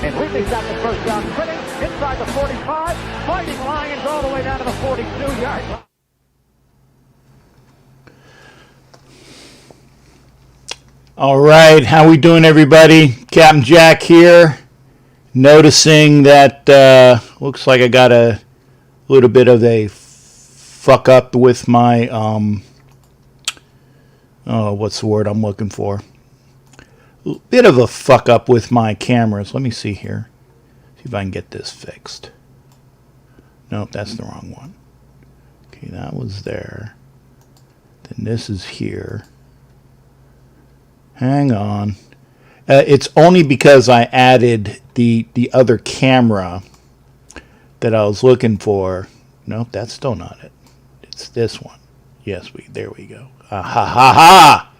And Wheatley's got the first down, spinning inside the 45, fighting Lions all the way down to the 42-yard line. All right, how we doing, everybody? Captain Jack here. Noticing that looks like I got a little bit of a fuck up with my what's the word I'm looking for? A bit of a fuck up with my cameras. Let me see here. See if I can get this fixed. Nope, that's the wrong one. Okay, that was there. Then this is here. Hang on. It's only because I added the other camera that I was looking for. Nope, that's still not it. It's this one. Yes, there we go. Ha ha ha!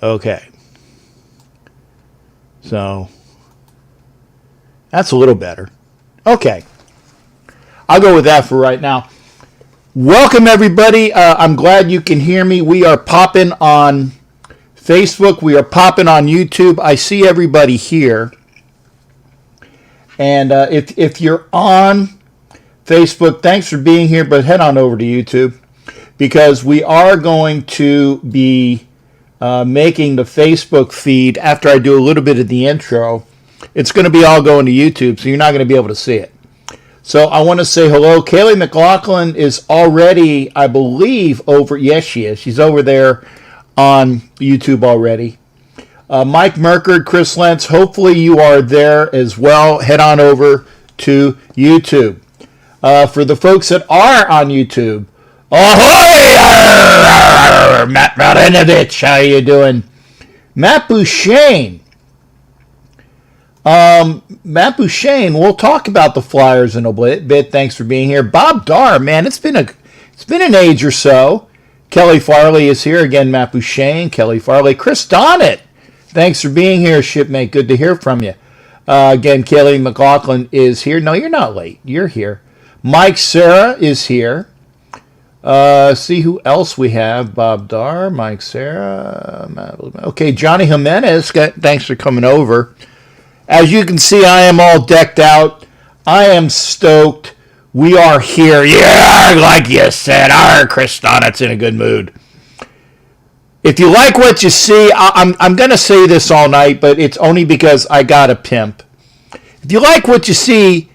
Okay. So that's a little better. Okay. I'll go with that for right now. Welcome, everybody. I'm glad you can hear me. We are popping on Facebook. We are popping on YouTube. I see everybody here. And if you're on Facebook, thanks for being here, but head on over to YouTube because we are going to be making the Facebook feed after I do a little bit of the intro. It's going to be all going to YouTube, so you're not going to be able to see it. So I want to say hello. Kaylee McLaughlin is already, I believe, over. Yes, she is. She's over there on YouTube already. Mike Merkard, Chris Lentz, hopefully you are there as well. Head on over to YouTube. For the folks that are on YouTube, ahoy! Matt Marinovich, how you doing? Matt Bouchane. Matt Bouchane, we'll talk about the Flyers in a bit. Thanks for being here. Bob Darr, man, it's been an age or so. Kelly Farley is here again. Matt Bouchane, Kelly Farley, Chris Donnett. Thanks for being here, shipmate. Good to hear from you. Again, Kelly McLaughlin is here. No, you're not late. You're here. Mike Serra is here. See who else we have. Bob Darr, Mike Serra. Okay, Johnny Jimenez. Thanks for coming over. As you can see, I am all decked out. I am stoked. We are here. Yeah, like you said. Chris Donnett's in a good mood. If you like what you see, I'm going to say this all night, but it's only because I got a pimp. If you like what you see,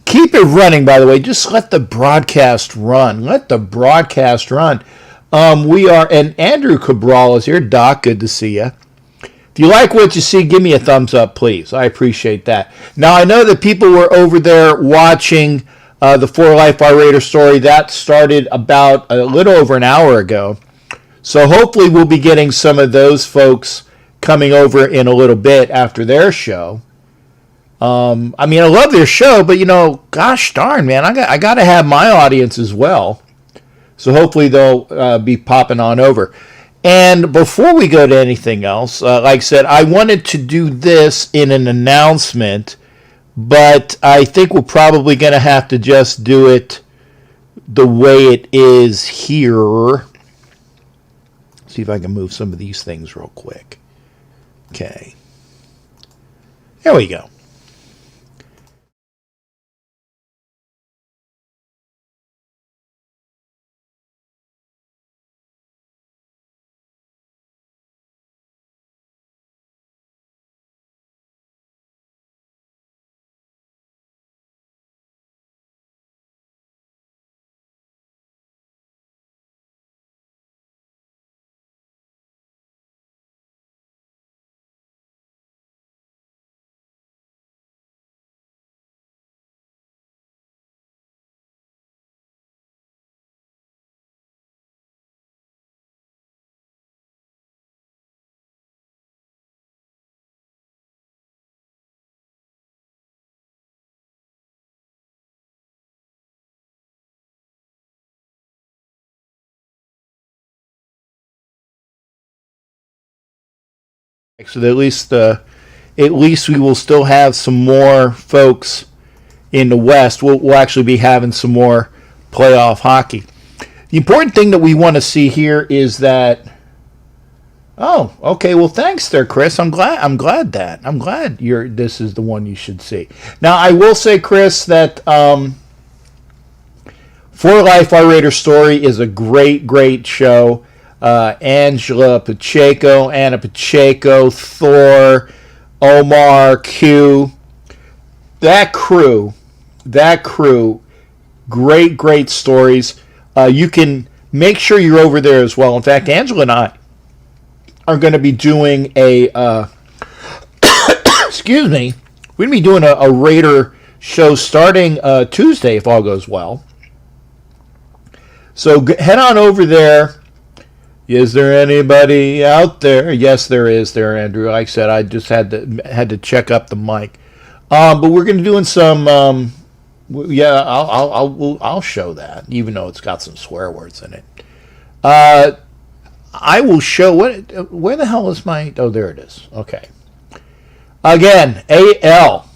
keep it running, by the way. Just let the broadcast run. Let the broadcast run. And Andrew Cabral is here. Doc, good to see you. If you like what you see, give me a thumbs up, please. I appreciate that. Now, I know that people were over there watching the For Life R Raider story. That started about a little over an hour ago. So hopefully we'll be getting some of those folks coming over in a little bit after their show. I love their show, but, gosh darn, man, I got to have my audience as well. So hopefully they'll be popping on over. And before we go to anything else, like I said, I wanted to do this in an announcement, but I think we're probably going to have to just do it the way it is here. See if I can move some of these things real quick. Okay. There we go. So at least we will still have some more folks in the West. We'll actually be having some more playoff hockey. The important thing that we want to see here is that Oh, okay. Well, thanks there, Chris. I'm glad. I'm glad this is the one you should see. Now, I will say, Chris, that For Life Our Raider Story is a great show. Angela Pacheco, Anna Pacheco, Thor, Omar, Q, that crew, great stories. You can make sure you're over there as well. In fact, Angela and I are going to be doing excuse me, we're going to be doing a Raider show starting Tuesday if all goes well. So head on over there. Is there anybody out there? Yes, there is there, Andrew. Like I said, I just had to check up the mic. But we're going to be doing some. I'll show that, even though it's got some swear words in it. I will show where the hell is my? Oh, there it is. Okay. Again, AL.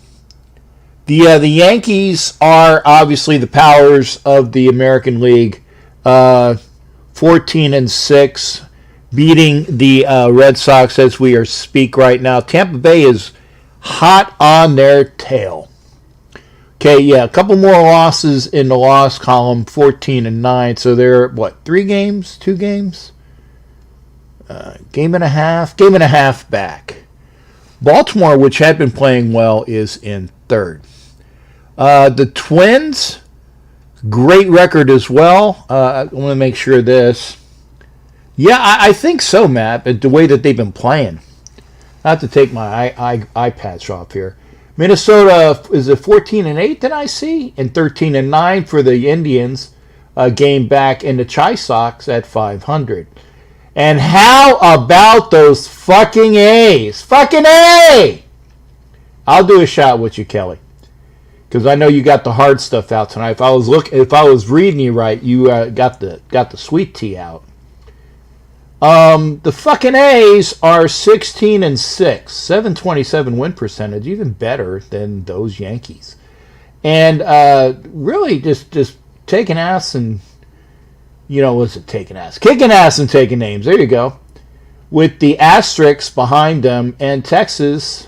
The Yankees are obviously the powers of the American League. 14-6, beating the Red Sox as we speak right now. Tampa Bay is hot on their tail. Okay, yeah, a couple more losses in the loss column, 14-9. So they're what, 3 games, 2 games, game and a half back. Baltimore, which had been playing well, is in 3rd. The Twins. Great record as well. I want to make sure of this. Yeah, I think so, Matt, the way that they've been playing. I have to take my eye patch off here. Minnesota, is it 14-8 that I see? And 13-9 for the Indians, game back in the Chi Sox at 500. And how about those fucking A's? Fucking A! I'll do a shot with you, Kelly. Because I know you got the hard stuff out tonight. If I was reading you right, you got the sweet tea out. The fucking A's are 16-6, 727 win percentage, even better than those Yankees. And really just taking ass and kicking ass and taking names. There you go. With the asterisks behind them, and Texas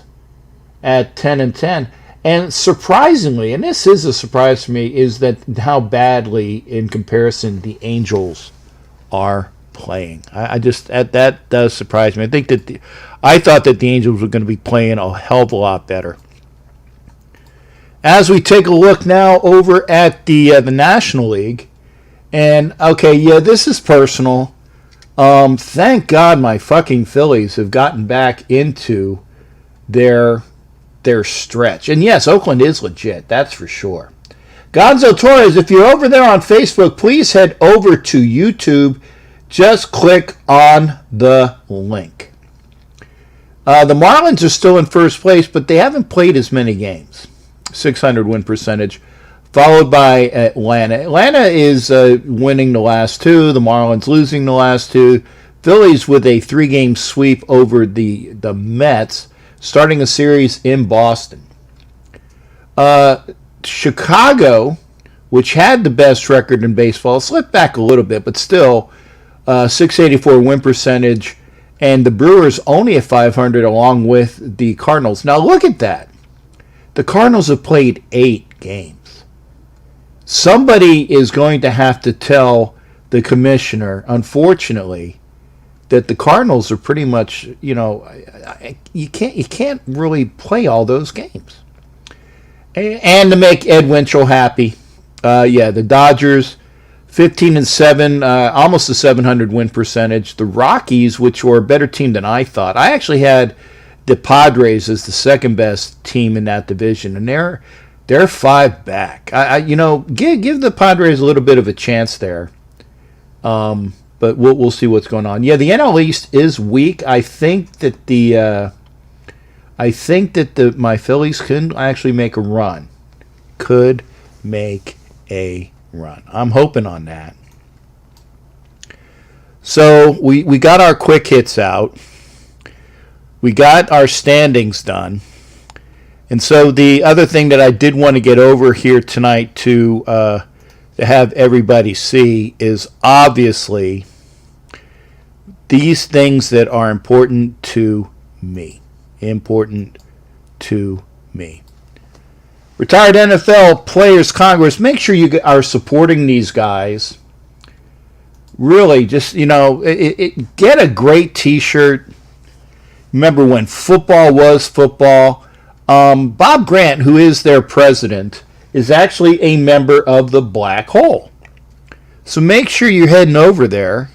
at 10-10. And surprisingly, and this is a surprise for me, is that how badly, in comparison, the Angels are playing. That does surprise me. I thought that the Angels were going to be playing a hell of a lot better. As we take a look now over at the National League, and okay, yeah, this is personal. Thank God my fucking Phillies have gotten back into their stretch. And yes, Oakland is legit, that's for sure. Gonzo Torres, if you're over there on Facebook, please head over to YouTube. Just click on the link. The Marlins are still in first place, but they haven't played as many games. 600 win percentage, followed by Atlanta. Atlanta is winning the last 2. The Marlins losing the last 2. Phillies with a 3-game sweep over the Mets, starting a series in Boston. Chicago, which had the best record in baseball, slipped back a little bit, but still 684 win percentage, and the Brewers only at 500 along with the Cardinals. Now look at that. The Cardinals have played 8 games. Somebody is going to have to tell the commissioner, unfortunately, that the Cardinals are pretty much, you can't really play all those games. And to make Ed Winchell happy, the Dodgers 15-7, almost a 700 win percentage. The Rockies, which were a better team than I thought. I actually had the Padres as the second best team in that division, and they're 5 back. Give the Padres a little bit of a chance there. But we'll see what's going on. Yeah, the NL East is weak. I think that my Phillies can actually make a run. Could make a run. I'm hoping on that. So we got our quick hits out. We got our standings done. And so the other thing that I did want to get over here tonight to have everybody see is obviously these things that are important to me. Important to me. Retired NFL Players Congress, make sure you are supporting these guys. Really, just, get a great t-shirt. Remember when football was football. Bob Grant, who is their president, is actually a member of the Black Hole. So make sure you're heading over there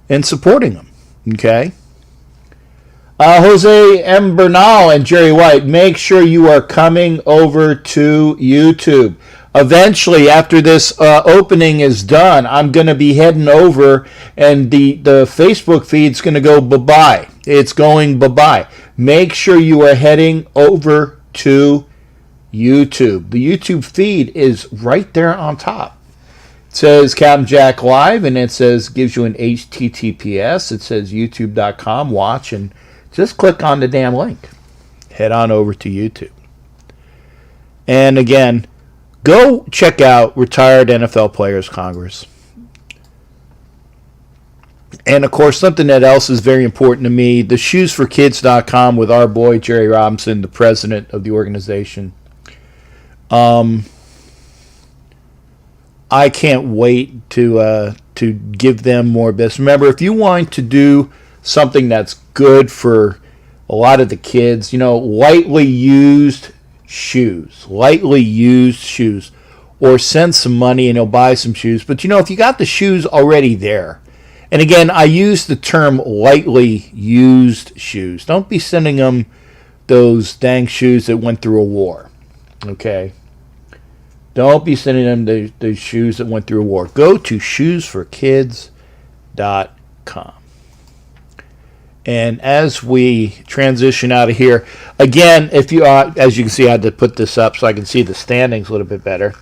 and supporting them, okay? Jose M. Bernal and Jerry White, make sure you are coming over to YouTube. Eventually, after this opening is done, I'm going to be heading over, and the Facebook feed's going to go bye-bye. It's going bye-bye. Make sure you are heading over to YouTube. The YouTube feed is right there on top. It says Captain Jack Live, and it says, gives you an HTTPS. It says youtube.com, watch, and just click on the damn link. Head on over to YouTube. And again, go check out Retired NFL Players Congress. And of course, something that else is very important to me, the shoesforkids.com with our boy Jerry Robinson, the president of the organization. I can't wait to give them more business. Remember, if you want to do something that's good for a lot of the kids, lightly used shoes, or send some money and you'll buy some shoes. But if you got the shoes already there, and again, I use the term lightly used shoes. Don't be sending them those dang shoes that went through a war, okay? Don't be sending them the shoes that went through a war. Go to shoesforkids.com. And as we transition out of here, again, if you as you can see, I had to put this up so I can see the standings a little bit better.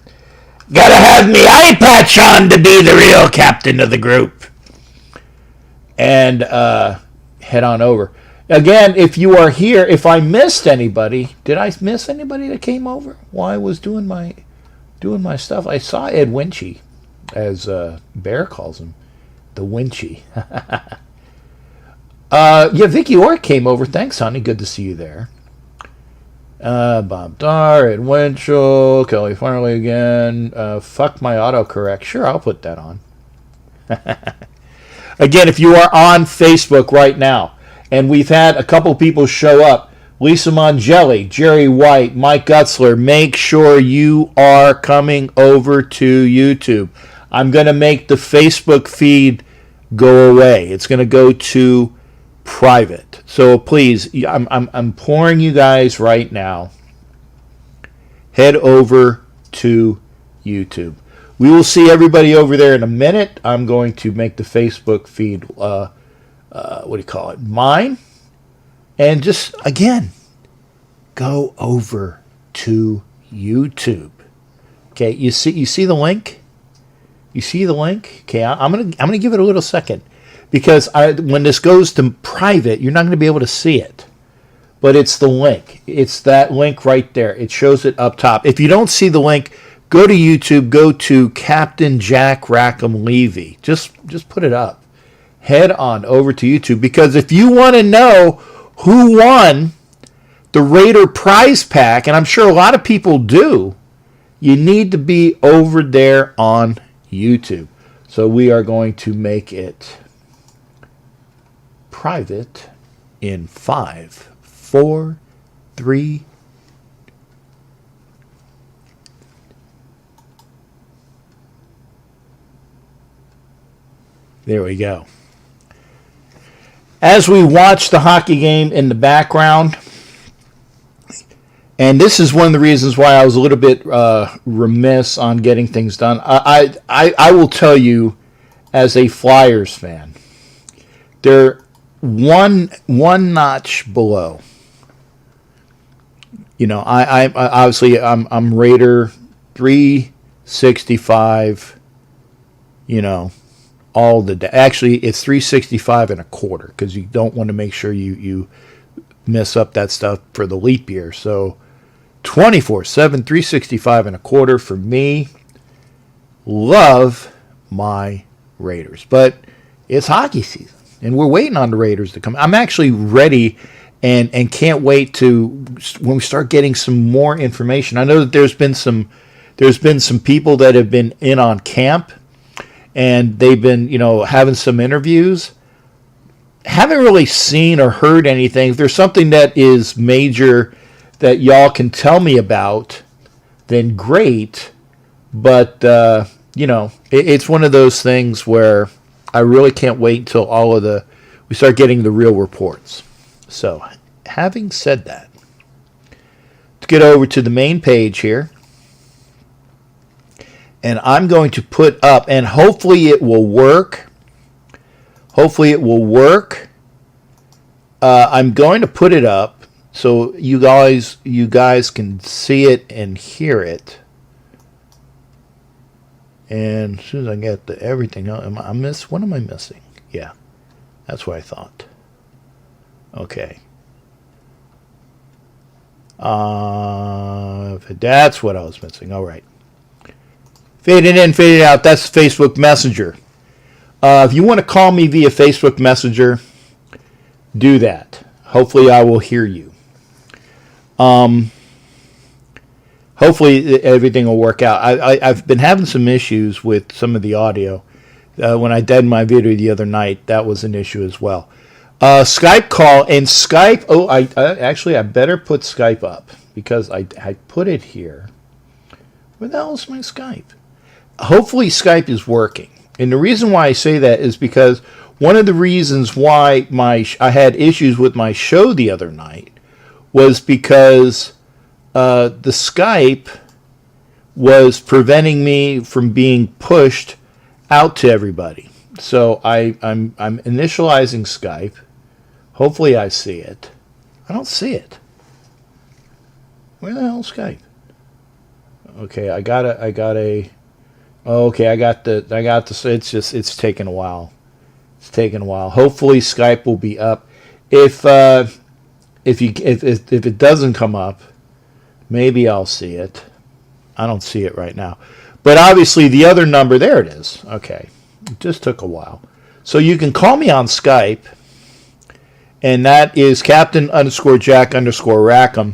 Gotta have me eye patch on to be the real captain of the group. And head on over. Again, if you are here, if I missed anybody, did I miss anybody that came over while I was doing my stuff? I saw Ed Winchy, as Bear calls him, the Winchy. Vicky Orr came over. Thanks, honey. Good to see you there. Bob Dar, Ed Winchell, Kelly Farrell again. Fuck my autocorrect. Sure, I'll put that on. Again, if you are on Facebook right now, and we've had a couple people show up, Lisa Mongeli, Jerry White, Mike Gutzler, make sure you are coming over to YouTube. I'm going to make the Facebook feed go away. It's going to go to private. So please, I'm imploring you guys right now, head over to YouTube. We will see everybody over there in a minute. I'm going to make the Facebook feed, mine. And just, again, go over to YouTube. Okay, you see the link? You see the link? Okay, I'm gonna give it a little second. Because when this goes to private, you're not going to be able to see it. But it's the link. It's that link right there. It shows it up top. If you don't see the link, go to YouTube. Go to Captain Jack Rackham Levy. Just put it up. Head on over to YouTube. Because if you want to know who won the Raider prize pack, and I'm sure a lot of people do, you need to be over there on YouTube. So we are going to make it private in 5, 4, 3. There we go. As we watch the hockey game in the background, and this is one of the reasons why I was a little bit remiss on getting things done. I will tell you, as a Flyers fan, they're one notch below. I obviously I'm Raider 365. All the day. Actually, it's 365 and a quarter because you don't want to make sure you mess up that stuff for the leap year. So 24/7, 365 and a quarter for me. Love my Raiders, but it's hockey season. And we're waiting on the Raiders to come. I'm actually ready and can't wait to when we start getting some more information. I know that there's been some people that have been in on camp, and they've been, having some interviews. Haven't really seen or heard anything. If there's something that is major that y'all can tell me about, then great. But, it's one of those things where I really can't wait until we start getting the real reports. So, having said that, let's get over to the main page here. And I'm going to put up, and hopefully it will work. I'm going to put it up so you guys can see it and hear it. And as soon as I get everything out, what am I missing? Yeah, that's what I thought. Okay. That's what I was missing. All right. Fading in, fading out. That's Facebook Messenger. If you want to call me via Facebook Messenger, do that. Hopefully I will hear you. Hopefully everything will work out. I've been having some issues with some of the audio. When I did my video the other night, that was an issue as well. Skype call, and Skype. Oh, I better put Skype up because I put it here. Where the hell is my Skype? Hopefully Skype is working. And the reason why I say that is because one of the reasons why I had issues with my show the other night was because the Skype was preventing me from being pushed out to everybody. So I'm initializing Skype. Hopefully I see it. I don't see it. Where the hell is Skype? Okay, I got the. It's taken a while. It's taken a while. Hopefully Skype will be up. If it doesn't come up, maybe I'll see it. I don't see it right now. But obviously the other number, there it is. Okay. It just took a while. So you can call me on Skype, and that is Captain_Jack_Rackham.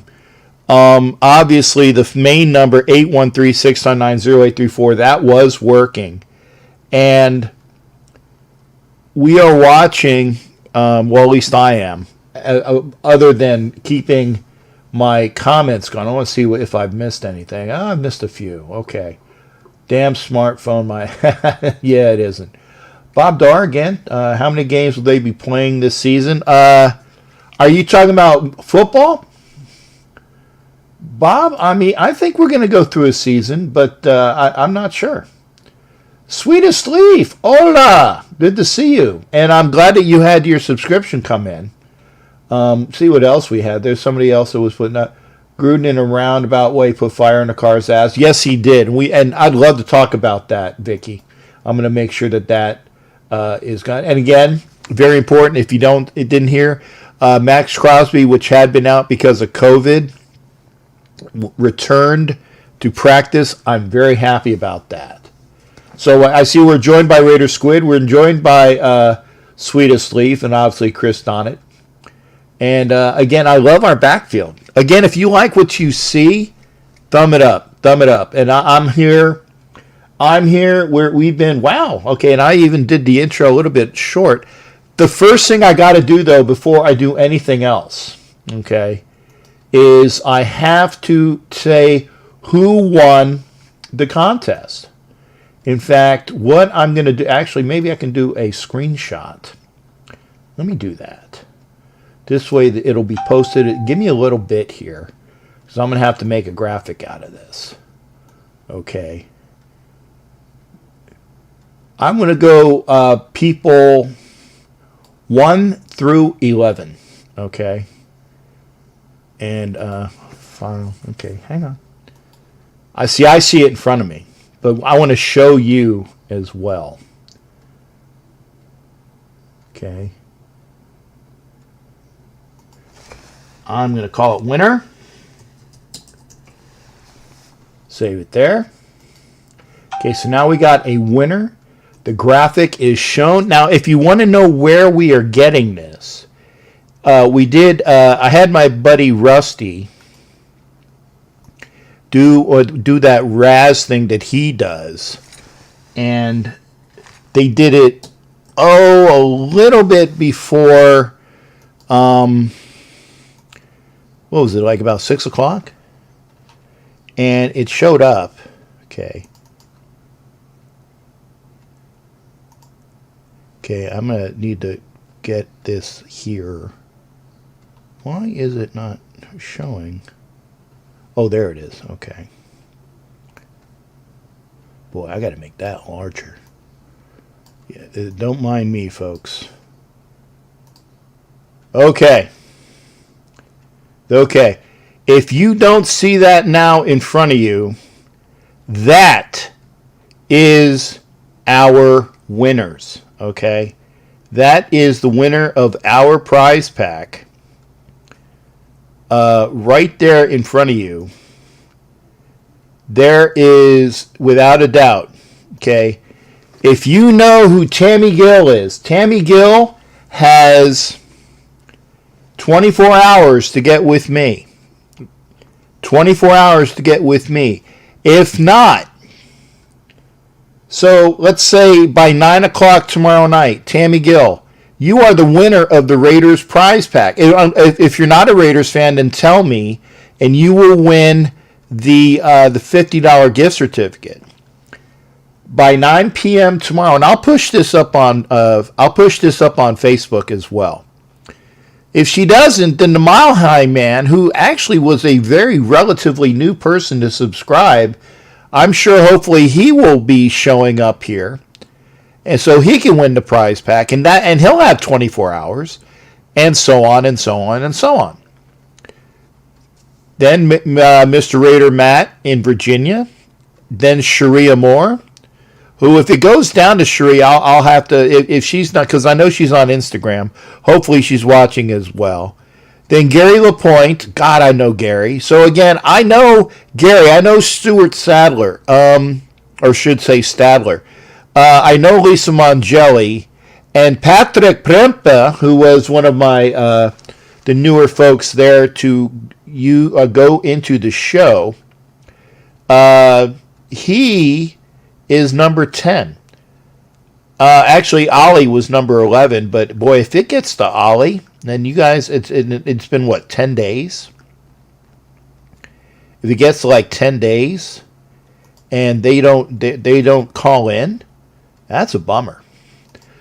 Obviously the main number, 813-699-0834, that was working. And we are watching, well, at least I am, other than keeping my comments going. I want to see if I've missed anything. Oh, I've missed a few. Okay. Damn smartphone. Yeah, it isn't. Bob Darr again. How many games will they be playing this season? Are you talking about football? Bob, I think we're going to go through a season, but I'm not sure. Sweetest Leaf, hola, good to see you. And I'm glad that you had your subscription come in. See what else we had. There's somebody else that was putting up. Gruden in a roundabout way put fire in the car's ass. Yes, he did. And I'd love to talk about that, Vicky. I'm going to make sure that is gone. And again, very important, if you didn't hear, Max Crosby, which had been out because of COVID, returned to practice. I'm very happy about that. So I see we're joined by Raider Squid. We're joined by Sweetest Leaf and obviously Chris Donnett. And again, I love our backfield. Again, if you like what you see, thumb it up. And I'm here where we've been. Wow. Okay, and I even did the intro a little bit short. The first thing I got to do, though, before I do anything else, okay, is I have to say who won the contest. In fact, what I'm going to do, actually, maybe I can do a screenshot. Let me do that. This way it'll be posted. Give me a little bit here, because I'm going to have to make a graphic out of this. Okay. I'm going to go people 1 through 11. Okay. And file. Okay, hang on. I see it in front of me, but I want to show you as well. Okay. I'm going to call it winner. Save it there. Okay, so now we got a winner. The graphic is shown. Now, if you want to know where we are getting this, we did. I had my buddy Rusty do that Raz thing that he does, and they did it a little bit before. What was it, like about 6 o'clock? And it showed up. Okay. Okay, I'm gonna need to get this here. Why is it not showing? Oh, there it is. Okay. Boy, I gotta make that larger. Yeah, don't mind me, folks. Okay. Okay. If you don't see that now in front of you, that is our winners. Okay. That is the winner of our prize pack. Right there in front of you. There is, without a doubt, okay, if you know who Tammy Gill is, Tammy Gill has 24 hours to get with me. 24 hours to get with me. If not, so let's say by 9 o'clock tomorrow night, Tammy Gill, you are the winner of the Raiders prize pack. If you're not a Raiders fan, then tell me, and you will win the $50 gift certificate by 9 p.m. tomorrow. And I'll push this up on Facebook as well. If she doesn't, then the Mile High Man, who actually was a very relatively new person to subscribe, I'm sure hopefully he will be showing up here. And so he can win the prize pack, and he'll have 24 hours, and so on and so on and so on. Then Mr. Raider Matt in Virginia. Then Sharia Moore, who, if it goes down to Sharia, I'll have to, if she's not, because I know she's on Instagram. Hopefully she's watching as well. Then Gary LaPointe. God, I know Gary. So again, I know Gary. I know Stuart Sadler, or should say Stadler. I know Lisa Mongelli. And Patrick Prempa, who was one of my the newer folks there to go into the show. He is number 10. Actually, Ollie was number 11, but boy, if it gets to Ollie, then you guys, it's been what, 10 days? If it gets to like 10 days, and they don't call in, that's a bummer.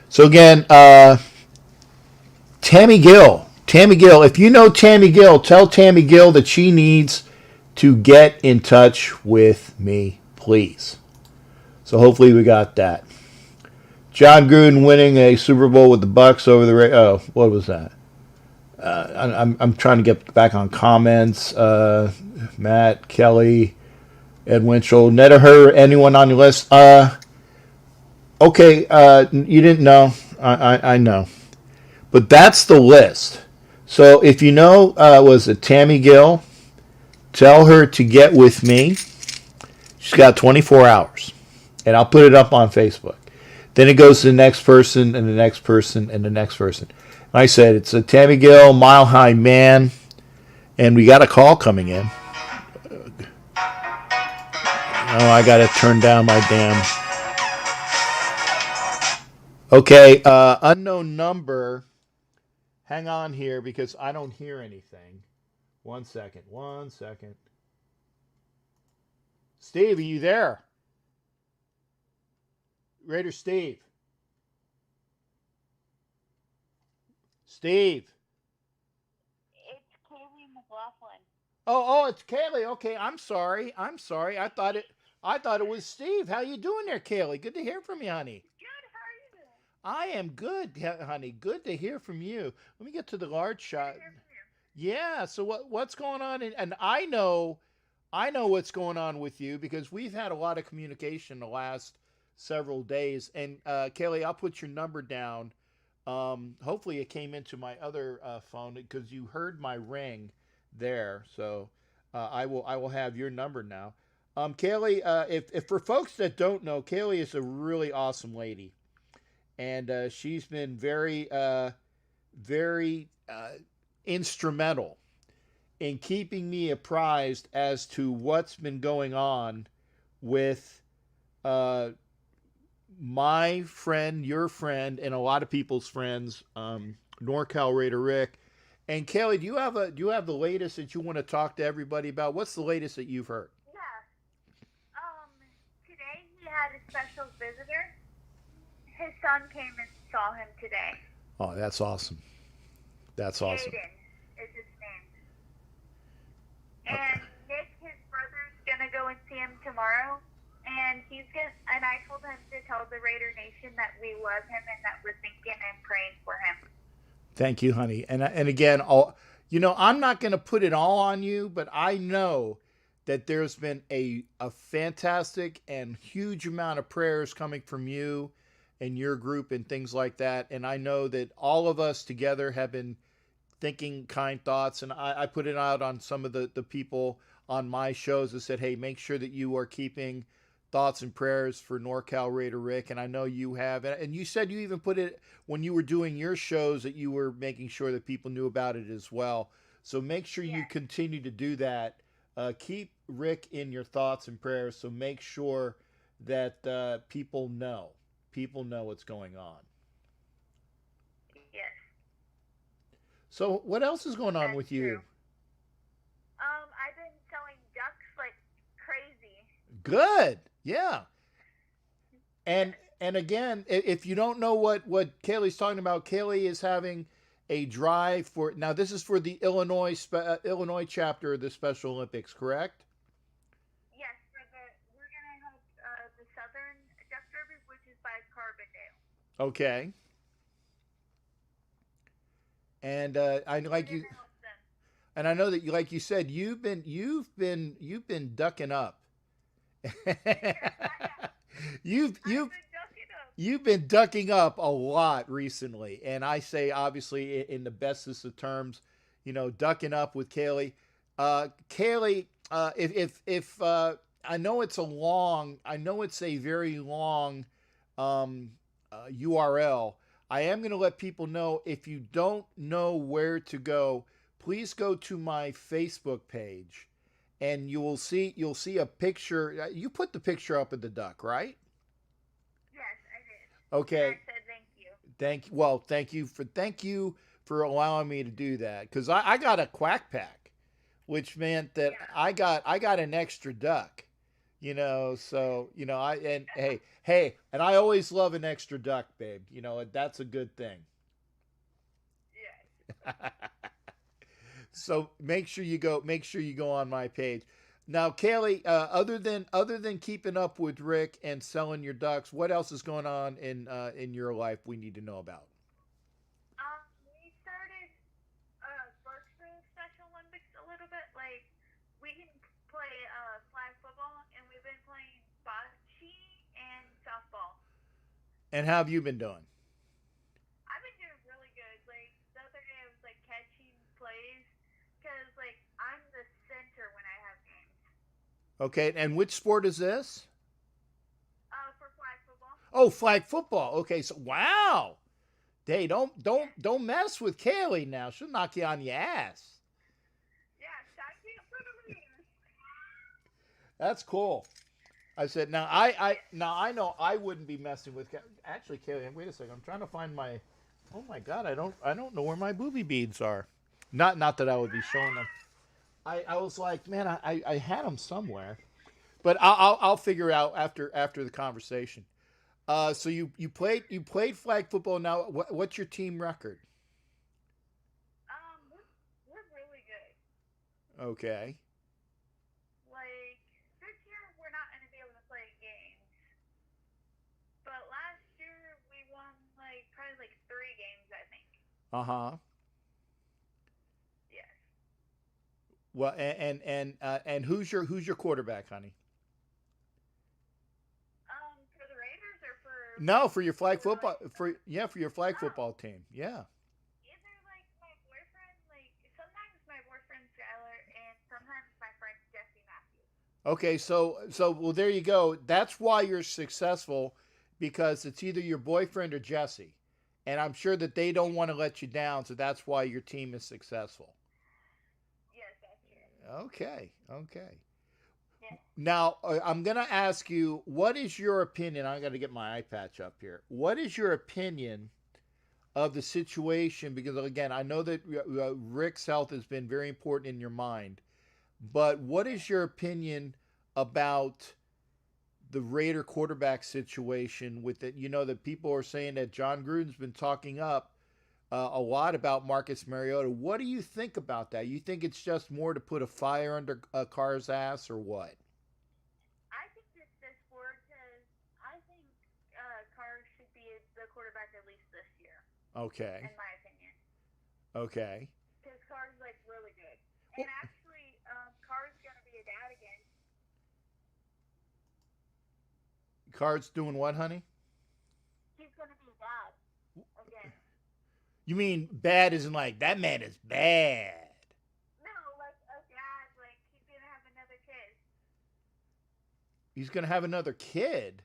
So again, Tammy Gill, if you know Tammy Gill, tell Tammy Gill that she needs to get in touch with me, please. So hopefully we got that. John Gruden winning a Super Bowl with the Bucks over the oh, what was that? I'm trying to get back on comments. Matt, Kelly, Ed Winchell, Nedaher, anyone on your list? Okay, you didn't know. I know, but that's the list. So if you know, was it Tammy Gill? Tell her to get with me. She's got 24 hours. And I'll put it up on Facebook. Then it goes to the next person and the next person and the next person. Like I said, it's a Tammy Gill, Mile High Man. And we got a call coming in. Oh, I got to turn down my damn... Okay, unknown number. Hang on here because I don't hear anything. One second. Steve, are you there? Raider Steve. Steve. It's Kaylee McLaughlin. Oh, it's Kaylee. Okay, I'm sorry. I thought it was Steve. How you doing there, Kaylee? Good to hear from you, honey. Good, how are you doing? I am good, honey. Good to hear from you. Let me get to the large shot. Yeah. So what's going on? And I know what's going on with you because we've had a lot of communication the last several days. And Kaylee, I'll put your number down. Hopefully it came into my other phone because you heard my ring there. So I will have your number now. Kaylee, if for folks that don't know, Kaylee is a really awesome lady, and she's been very instrumental in keeping me apprised as to what's been going on with uh, my friend, your friend, and a lot of people's friends, NorCal Raider Rick. And Kaylee, do you have the latest that you want to talk to everybody about? What's the latest that you've heard? Yeah. Today he had a special visitor. His son came and saw him today. Oh, that's awesome. That's awesome. Aiden is his name. And Nick, his brother's gonna go and see him tomorrow. And and I told him to tell the Raider Nation that we love him and that we're thinking and praying for him. Thank you, honey. And again, I'm not going to put it all on you, but I know that there's been a fantastic and huge amount of prayers coming from you and your group and things like that. And I know that all of us together have been thinking kind thoughts. And I put it out on some of the people on my shows that said, hey, make sure that you are keeping thoughts and prayers for NorCal Raider Rick. And I know you have. And you said you even put it when you were doing your shows that you were making sure that people knew about it as well. So make sure you continue to do that. Keep Rick in your thoughts and prayers. So make sure that people know what's going on. Yes. So what else is going on That's with you? true. I've been selling ducks like crazy. Good. Yeah. And again, if you don't know what Kaylee's talking about, Kaylee is having a drive for, now this is for the Illinois chapter of the Special Olympics, correct? Yes, we're gonna have the Southern Duck Derby, which is by Carbondale. Okay. And I like you, and I know that you, like you said, you've been ducking up. You've been ducking up a lot recently, and I say obviously in the bestest of terms, ducking up with Kaylee. Kaylee, if I know it's a very long URL. I am going to let people know, if you don't know where to go, please go to my Facebook page. And you'll see a picture. You put the picture up of the duck, right? Yes, I did. Okay. And I said thank you. Thank you for allowing me to do that, because I got a quack pack, which meant that I got an extra duck. So and I always love an extra duck, babe. That's a good thing. Yes. So make sure you go on my page. Now, Kaylee, other than keeping up with Rick and selling your ducks, what else is going on in your life we need to know about? We started sports for the Special Olympics a little bit. Like, we can play flag football, and we've been playing bocce and softball. And how have you been doing? I've been doing really good. Like, the other day I was like catching plays, because like I'm the center when I have games. Okay, and which sport is this? For flag football. Oh, flag football. Okay, so wow. Hey, don't mess with Kaylee now. She'll knock you on your ass. Yeah, I can't put them in. That's cool. I said, now I know I wouldn't be messing with. Actually, Kaylee, wait a second. I'm trying to find my. Oh my God, I don't know where my booby beads are. Not that I would be showing them. I was like, man, I had them somewhere, but I'll figure out after the conversation. So you played flag football. Now, what's your team record? We're really good. Okay. Like, this year we're not going to be able to play games, but last year we won like probably like 3 games, I think. Uh-huh. Yes. Well, and who's your quarterback, honey? For the Raiders or for? No, for your flag football for your flag football team. Yeah. Either like my boyfriend, like sometimes my boyfriend Skylar, and sometimes my friend Jesse Matthews. Okay, so well, there you go. That's why you're successful, because it's either your boyfriend or Jesse, and I'm sure that they don't want to let you down. So that's why your team is successful. Yes, that's true. Okay, okay. Yes. Now I'm gonna ask you, what is your opinion? I got to get my eye patch up here. What is your opinion of the situation? Because again, I know that Rick's health has been very important in your mind. But what is your opinion about the Raider quarterback situation with it? You know that people are saying that John Gruden's been talking up a lot about Marcus Mariota. What do you think about that? You think it's just more to put a fire under Carr's ass, or what? I think it's this sport because I think Carr should be the quarterback at least this year, Okay, in my opinion. okay. Because Carr's like really good. Well, And actually, Carr's gonna be a dad again. Carr's doing what, honey? He's gonna be a dad again. You mean bad isn't like that man is bad. No, like a dad, like he's gonna have another kid. He's gonna have another kid.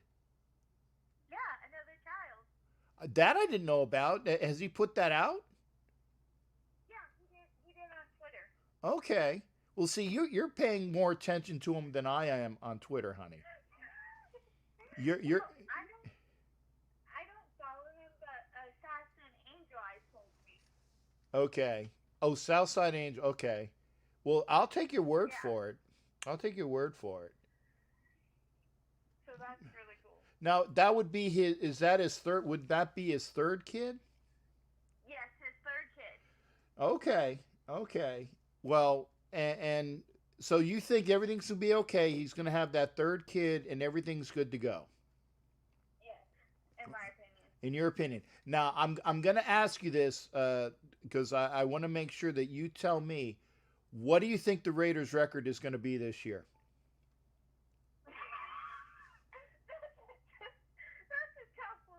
Yeah, another child. That I didn't know about. Has he put that out? Yeah, he did on Twitter. Okay. Well, see, you're paying more attention to him than I am on Twitter, honey. You're Well, I don't follow him, but Assassin Angel Eyes told me. okay. Oh, Southside Angel. Okay. Well, I'll take your word Yeah, for it. I'll take your word for it. so that's really cool. Now, that would be his. Is that his third? Would that be his third kid? Yes, his third kid. Okay. Okay. Well, and so you think everything's gonna be okay? He's gonna have that third kid, and everything's good to go. Yes, in my opinion. In your opinion. Now, I'm going to ask you this because I want to make sure that you tell me, what do you think the Raiders' record is going to be this year? That's a tough one.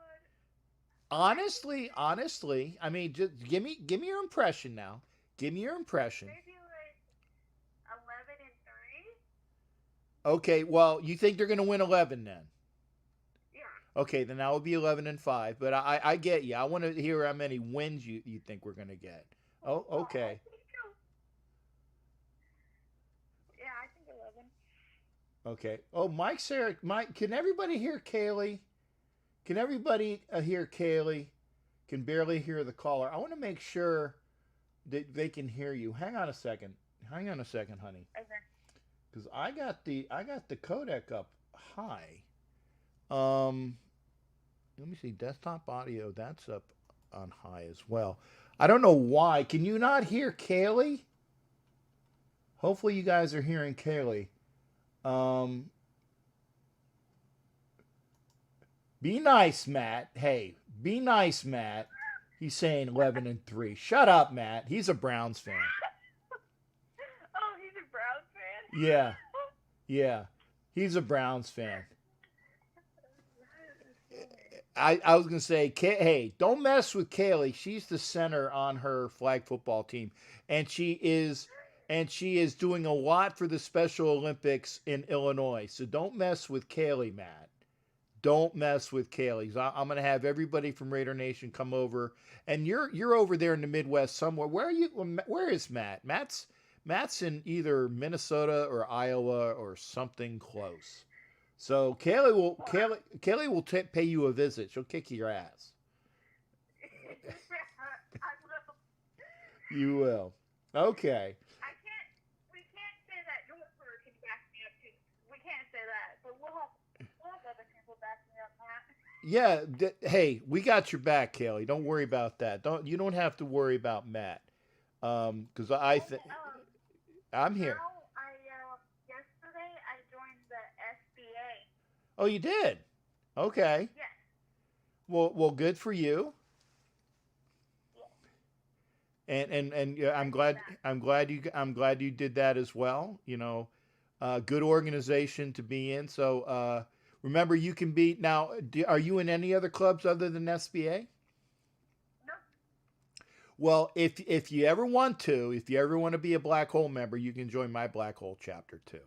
I think Honestly, I mean, just give me your impression now. Give me your impression. maybe like 11-3. Okay, well, you think they're going to win 11 then? Yeah. Okay, then that would be 11-5. But I get you. I want to hear how many wins you think we're going to get. Oh, I okay. think so. Yeah, I think 11. Okay. Oh, Mike's there. Mike, can everybody hear Kaylee? Can everybody hear Kaylee? Can barely hear the caller. I want to make sure that they can hear you. Hang on a second. Hang on a second, honey. Okay. Because I got the codec up high. Um, Let me see. Desktop audio, that's up on high as well. I don't know why. Can you not hear Kaylee? Hopefully you guys are hearing Kaylee. Um, be nice, Matt. Hey, be nice, Matt. He's saying 11-3. Shut up, Matt. He's a Browns fan. Oh, he's a Browns fan? Yeah, yeah. He's a Browns fan. I was gonna say, hey, don't mess with Kaylee. She's the center on her flag football team, and she is doing a lot for the Special Olympics in Illinois. So don't mess with Kaylee, Matt. Don't mess with Kaylee. I'm gonna have everybody from Raider Nation come over, and you're over there in the Midwest somewhere. Where are you? Where is Matt? Matt's in either Minnesota or Iowa or something close. So Kaylee will pay you a visit. She'll kick your ass. I will. You will. Okay. We can't say that Yorkburg can back me up too. We can't say that, but we'll have other people back me up, Matt. Yeah. Hey, we got your back, Kaylee. Don't worry about that. You don't have to worry about Matt. Because I think I'm here. Now, yesterday I joined the SBA. Oh, you did. Okay. Yes. Well, good for you. Yes. And yeah, I did that. I'm glad you did that as well. Good organization to be in. So remember, you can be now. Are you in any other clubs other than SBA? No. Well, if you ever want to be a Black Hole member, you can join my Black Hole chapter too.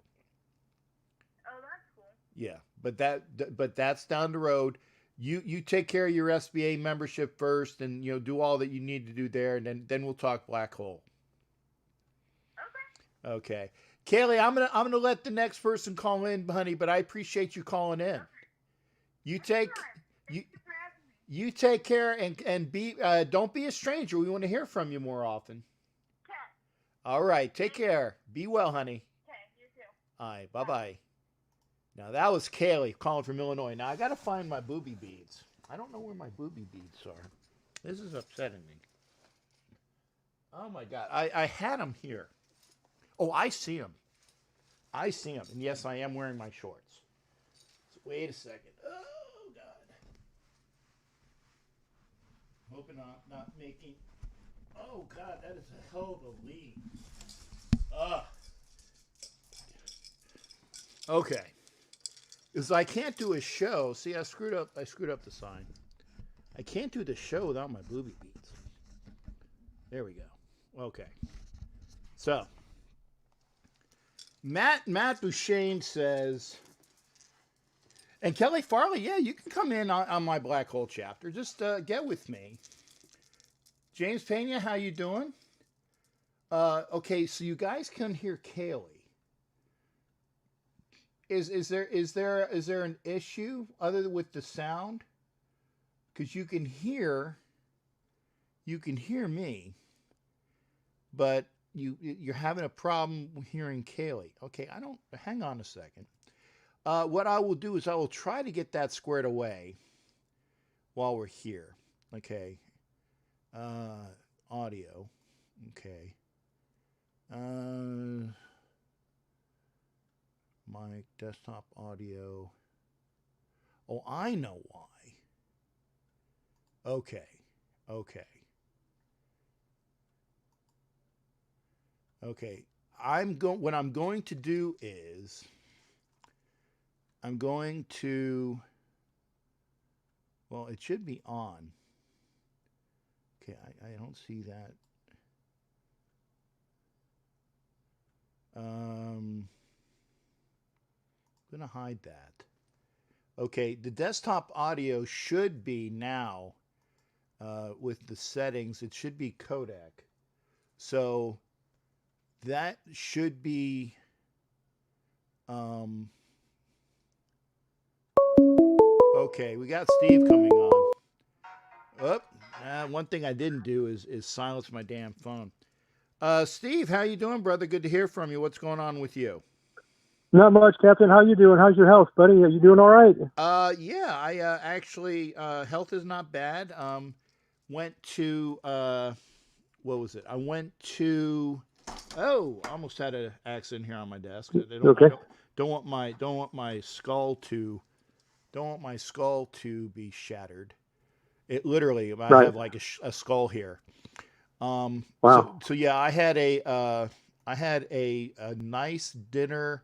Yeah, but that's down the road. You take care of your SBA membership first, and do all that you need to do there, and then we'll talk black hole. Okay. Okay, Kaylee, I'm gonna let the next person call in, honey, but I appreciate you calling in. You take you Thank you for having me. you take care and be don't be a stranger. We want to hear from you more often. Okay. All right, take care. Be well, honey. Okay, you too. All right, bye-bye. Now that was Kaylee calling from Illinois. Now I got to find my booby beads. I don't know where my booby beads are. This is upsetting me. Oh my God, I had them here. Oh, I see them. I see them, and yes, I am wearing my shorts. So wait a second. Oh God. Hoping I'm not making. Oh God, that is a hell of a lead. Okay. Because I can't do a show. See, I screwed up the sign. I can't do the show without my booby beads. There we go. Okay. So, Matt Bouchane says, and Kelly Farley, yeah, you can come in on my black hole chapter. Just get with me. James Pena, how you doing? Okay, so you guys can hear Kaylee. Is there an issue other than with the sound? Because you can hear me, but you're having a problem hearing Kaylee. Okay, hang on a second. What I will do is I will try to get that squared away while we're here. Okay. Audio. Okay. Mic, desktop audio. Oh, I know why. Okay. What I'm going to do is well, it should be on. Okay, I don't see that. I'm going to hide that. Okay, the desktop audio should be now, with the settings, it should be codec. So that should be, okay, we got Steve coming on. One thing I didn't do is silence my damn phone. Steve, how you doing, brother? Good to hear from you. What's going on with you? Not much, Captain. How you doing? How's your health, buddy? Are you doing all right? Yeah, I actually health is not bad. Went to what was it? I went to almost had an accident here on my desk. Don't want my skull to be shattered. It literally, I have like a skull here. Wow. So yeah, I had a nice dinner.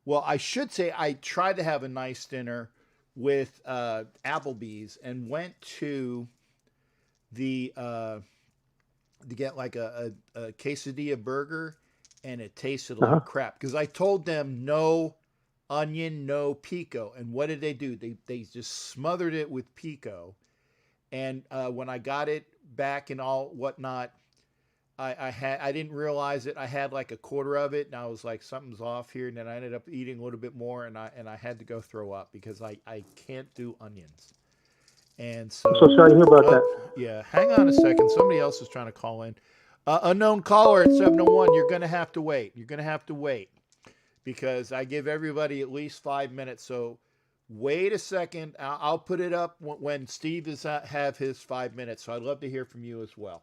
Well, I should say I tried to have a nice dinner with Applebee's and went to to get like a quesadilla burger, and it tasted like crap because I told them no onion, no pico, and what did they do? They just smothered it with pico, and when I got it back and all whatnot, I didn't realize it. I had like a quarter of it, and I was like, something's off here. And then I ended up eating a little bit more, and I had to go throw up because I can't do onions. And so, I'm so sorry to hear about that. Yeah, hang on a second. Somebody else is trying to call in. Unknown caller at 701. You're going to have to wait. Because I give everybody at least 5 minutes. So wait a second. I'll put it up when Steve have his 5 minutes. So I'd love to hear from you as well.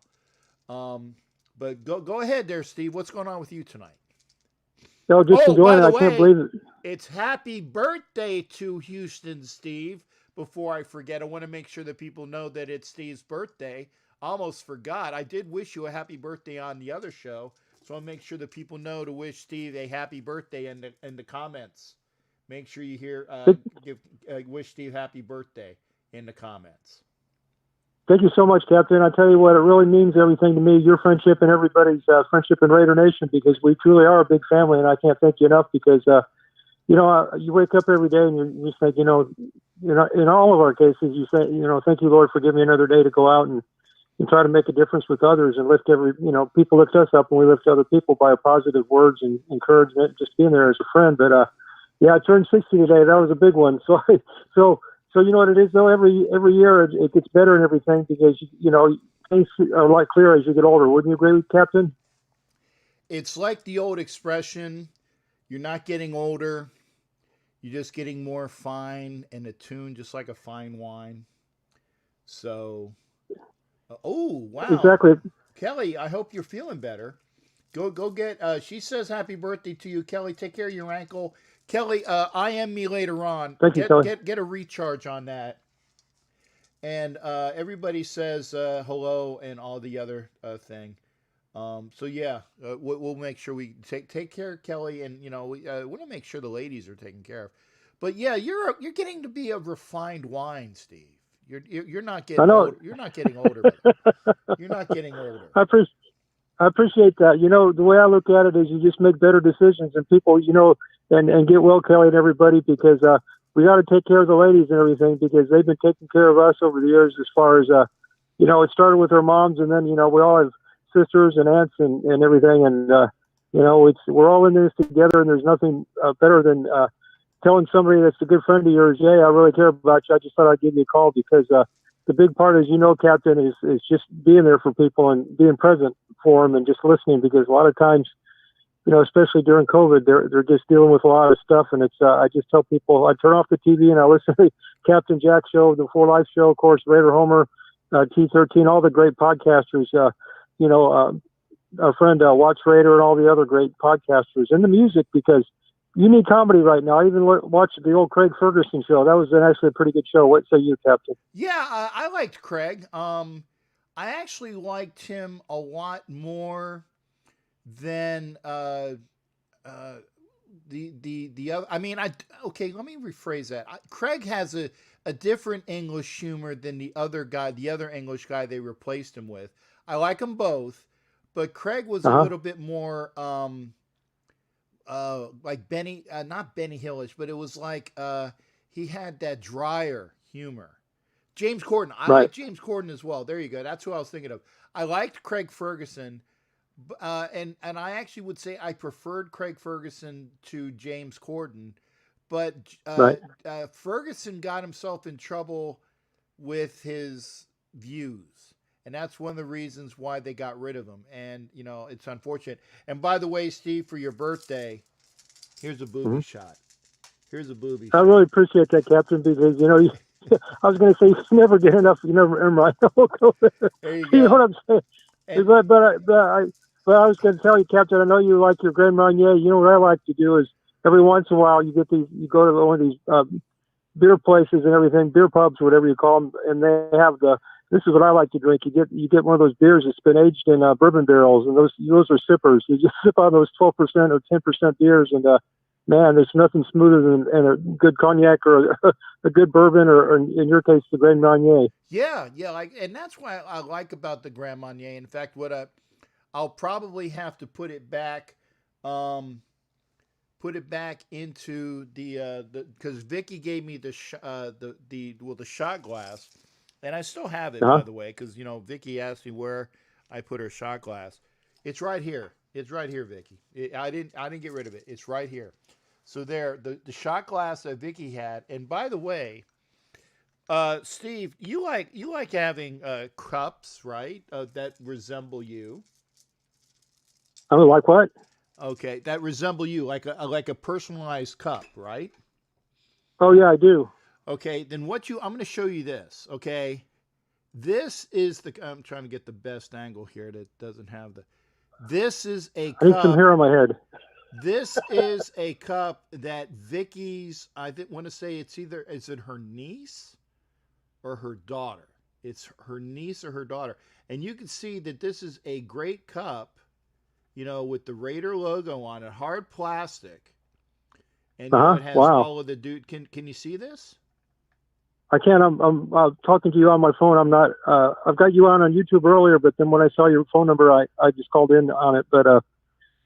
But go ahead there, Steve. What's going on with you tonight? No, just enjoying it. I can't believe it. It's happy birthday to Houston, Steve. Before I forget, I want to make sure that people know that it's Steve's birthday. Almost forgot. I did wish you a happy birthday on the other show. So I'll make sure that people know to wish Steve a happy birthday in the comments. Make sure you wish Steve happy birthday in the comments. Thank you so much, Captain. I tell you what, it really means everything to me, your friendship and everybody's friendship in Raider Nation, because we truly are a big family, and I can't thank you enough because you wake up every day and you think, in all of our cases, you say, thank you, Lord, for giving me another day to go out and try to make a difference with others and lift people lift us up and we lift other people by positive words and encouragement, just being there as a friend. But, yeah, I turned 60 today. That was a big one. So you know what it is though? Every year it gets better and everything because, things are a lot clearer as you get older. Wouldn't you agree, Captain? It's like the old expression, you're not getting older, you're just getting more fine and attuned, just like a fine wine. So, oh, wow. Exactly. Kelly, I hope you're feeling better. Go get, she says happy birthday to you, Kelly. Take care of your ankle. Kelly, IM me later on. Thank you, Kelly. Get a recharge on that. And everybody says hello and all the other thing. So yeah, we'll make sure we take care of Kelly, and we want to make sure the ladies are taken care of. But yeah, you're getting to be a refined wine, Steve. You're not getting older. You're not getting older. You're not getting older. I appreciate that. The way I look at it is you just make better decisions, and people, and get well, Kelly, and everybody, because we got to take care of the ladies and everything because they've been taking care of us over the years. As far as it started with our moms, and then we all have sisters and aunts and everything, and we're all in this together, and there's nothing better than telling somebody that's a good friend of yours, hey, I really care about you. I just thought I'd give you a call because the big part, as Captain, is just being there for people and being present for them and just listening, because a lot of times, especially during COVID, they're just dealing with a lot of stuff, and it's I just tell people, I turn off the TV and I listen to Captain Jack Show, the 4 Life Show, of course, Raider Homer, T13, all the great podcasters, our friend Watch Raider and all the other great podcasters, and the music, because you need comedy right now. I even watched the old Craig Ferguson show. That was actually a pretty good show. What say you, Captain? Yeah, I liked Craig. I actually liked him a lot more than the other. I mean, okay. Let me rephrase that. Craig has a different English humor than the other English guy they replaced him with. I like them both, but Craig was a little bit more like Benny, not Benny Hillish, but it was like he had that drier humor. James Corden. I like James Corden as well. There you go. That's who I was thinking of. I liked Craig Ferguson, and I actually would say I preferred Craig Ferguson to James Corden, but Ferguson got himself in trouble with his views. And that's one of the reasons why they got rid of him. And, it's unfortunate. And by the way, Steve, for your birthday, here's a booby shot. Here's a booby shot. I really appreciate that, Captain, because, I was going to say, you never get enough. You never earn right. There you go. You know what I'm saying? And, but I was going to tell you, Captain, I know you like your Grand Marnier. You know what I like to do is every once in a while you go to one of these beer places and everything, beer pubs, whatever you call them, and they have this is what I like to drink. You get one of those beers that's been aged in bourbon barrels, and those are sippers. You just sip on those 12% or 10% beers, and man, there's nothing smoother than a good cognac or a good bourbon, or in your case, the Grand Marnier. Yeah, and that's why I like about the Grand Marnier. In fact, I'll probably have to put it back into the because Vicky gave me the shot glass. And I still have it, by the way, because, Vicky asked me where I put her shot glass. It's right here. It's right here, Vicky. I didn't get rid of it. It's right here. So there, the shot glass that Vicky had. And by the way, Steve, you like having cups, right? That resemble you. I mean, like what? Okay, that resemble you, like a personalized cup, right? Oh yeah, I do. Okay, then I'm going to show you this, okay? This is I'm trying to get the best angle here that doesn't have this is a cup. I need some hair on my head. This is a cup that Vicky's, want to say is it her niece or her daughter? It's her niece or her daughter. And you can see that this is a great cup, with the Raider logo on it, hard plastic. And it has all of the dude. Can you see this? I can't. I'm talking to you on my phone. I'm not. I've got you on YouTube earlier, but then when I saw your phone number, I just called in on it. But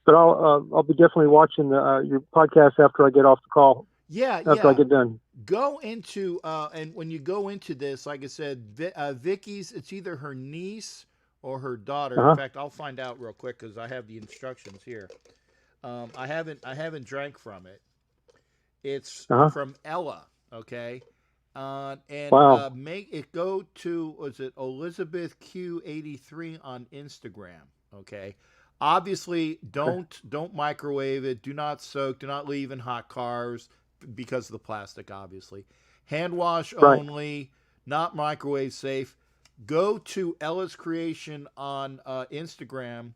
but I'll be definitely watching your podcast after I get off the call. Yeah, After I get done. Go into and when you go into this, like I said, Vicky's. It's either her niece or her daughter. In fact, I'll find out real quick because I have the instructions here. I haven't drank from it. It's from Ella. Okay. Make it go to, was it Elizabeth Q83 on Instagram? Okay. Obviously, don't microwave it. Do not soak. Do not leave in hot cars because of the plastic. Obviously, hand wash only. Not microwave safe. Go to Ella's Creation on Instagram,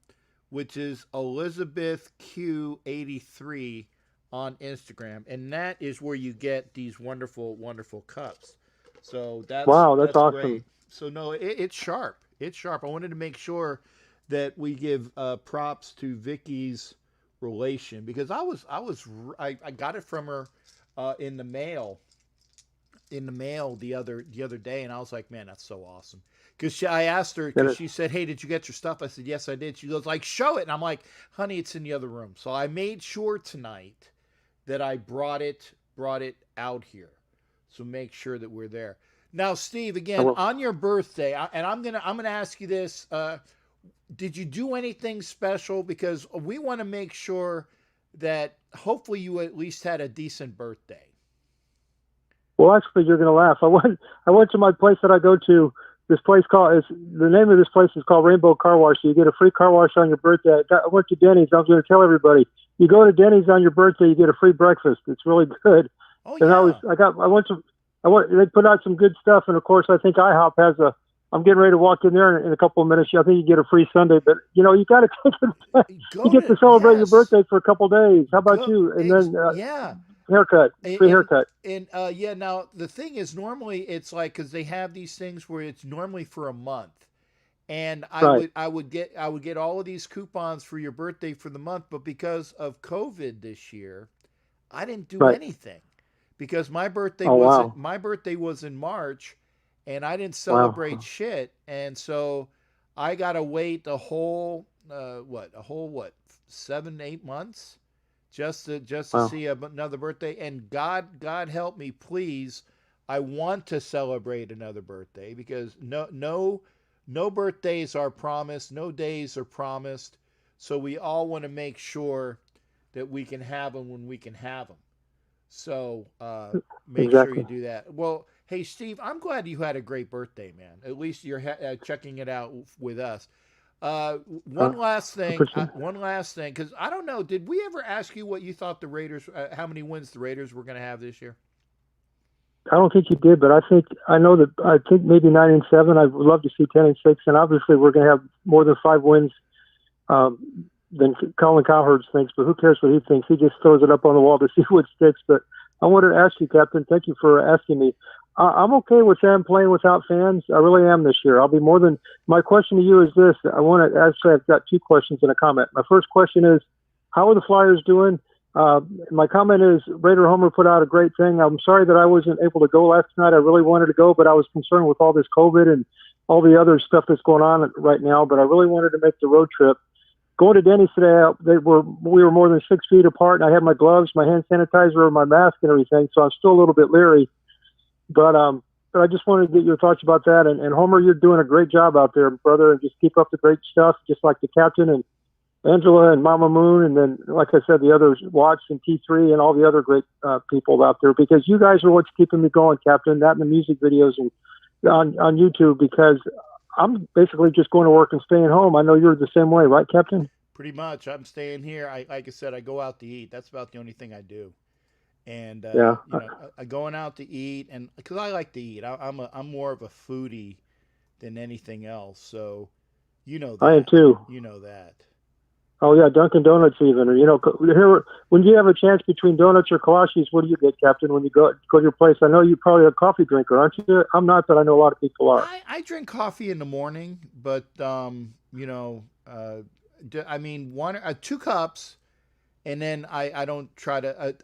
which is Elizabeth Q83 on Instagram, and that is where you get these wonderful, wonderful cups. So that's awesome. Great. So no, it's sharp. It's sharp. I wanted to make sure that we give props to Vicky's relation because I got it from her in the mail the other day, and I was like, man, that's so awesome. Because I asked her, because she said, hey, did you get your stuff? I said, yes, I did. She goes like, show it. And I'm like, honey, it's in the other room. So I made sure tonight that I brought it out here. So make sure that we're there. Now, Steve, again, on your birthday, and I'm gonna ask you this, did you do anything special? Because we want to make sure that hopefully you at least had a decent birthday. Well, actually, you're going to laugh. I went to my place that I go to. This place the name of this place is called Rainbow Car Wash. So you get a free car wash on your birthday. I went to Denny's. I was going to tell everybody, you go to Denny's on your birthday, you get a free breakfast. It's really good. Oh, yeah. They put out some good stuff. And of course, I think IHOP has I'm getting ready to walk in there in a couple of minutes. I think you get a free sundae, but you got to take it. You get to celebrate your birthday for a couple of days. How about you? And then, haircut, free haircut. And now the thing is, normally it's like, because they have these things where it's normally for a month, and I would get all of these coupons for your birthday for the month, but because of COVID this year, I didn't do anything because my birthday was in March, and I didn't celebrate shit, and so I gotta wait a whole 7-8 months. Just to see another birthday, and God help me, please. I want to celebrate another birthday because no birthdays are promised, no days are promised. So we all want to make sure that we can have them when we can have them. So make sure you do that. Well, hey Steve, I'm glad you had a great birthday, man. At least you're checking it out with us. One last thing, because I don't know, did we ever ask you what you thought the Raiders, how many wins the Raiders were going to have this year? I don't think you did, but I think maybe 9-7. I'd love to see 10-6, and obviously we're going to have more than 5 wins than Colin Cowherd thinks. But who cares what he thinks? He just throws it up on the wall to see what sticks. But I wanted to ask you, Captain. Thank you for asking me. I'm okay with them playing without fans. I really am this year. My question to you is this. I've got 2 questions and a comment. My first question is, how are the Flyers doing? My comment is, Raider Homer put out a great thing. I'm sorry that I wasn't able to go last night. I really wanted to go, but I was concerned with all this COVID and all the other stuff that's going on right now. But I really wanted to make the road trip. Going to Denny's today, we were more than 6 feet apart, and I had my gloves, my hand sanitizer, my mask, and everything. So I'm still a little bit leery. But I just wanted to get your thoughts about that. And Homer, you're doing a great job out there, brother, and just keep up the great stuff, just like the captain and Angela and Mama Moon, and then, like I said, the others, Watts and T3 and all the other great people out there, because you guys are what's keeping me going, Captain, that and the music videos and on YouTube, because I'm basically just going to work and staying home. I know you're the same way, right, Captain? Pretty much. I'm staying here. Like I said, I go out to eat. That's about the only thing I do. And going out to eat, and because I like to eat, I'm more of a foodie than anything else. So, that. I am too. You know that. Oh yeah, Dunkin' Donuts even. Or, here when you have a chance between donuts or kolaches, what do you get, Captain? When you go to your place, I know you're probably a coffee drinker, aren't you? I'm not, but I know a lot of people are. I drink coffee in the morning, but 2 cups. And then I don't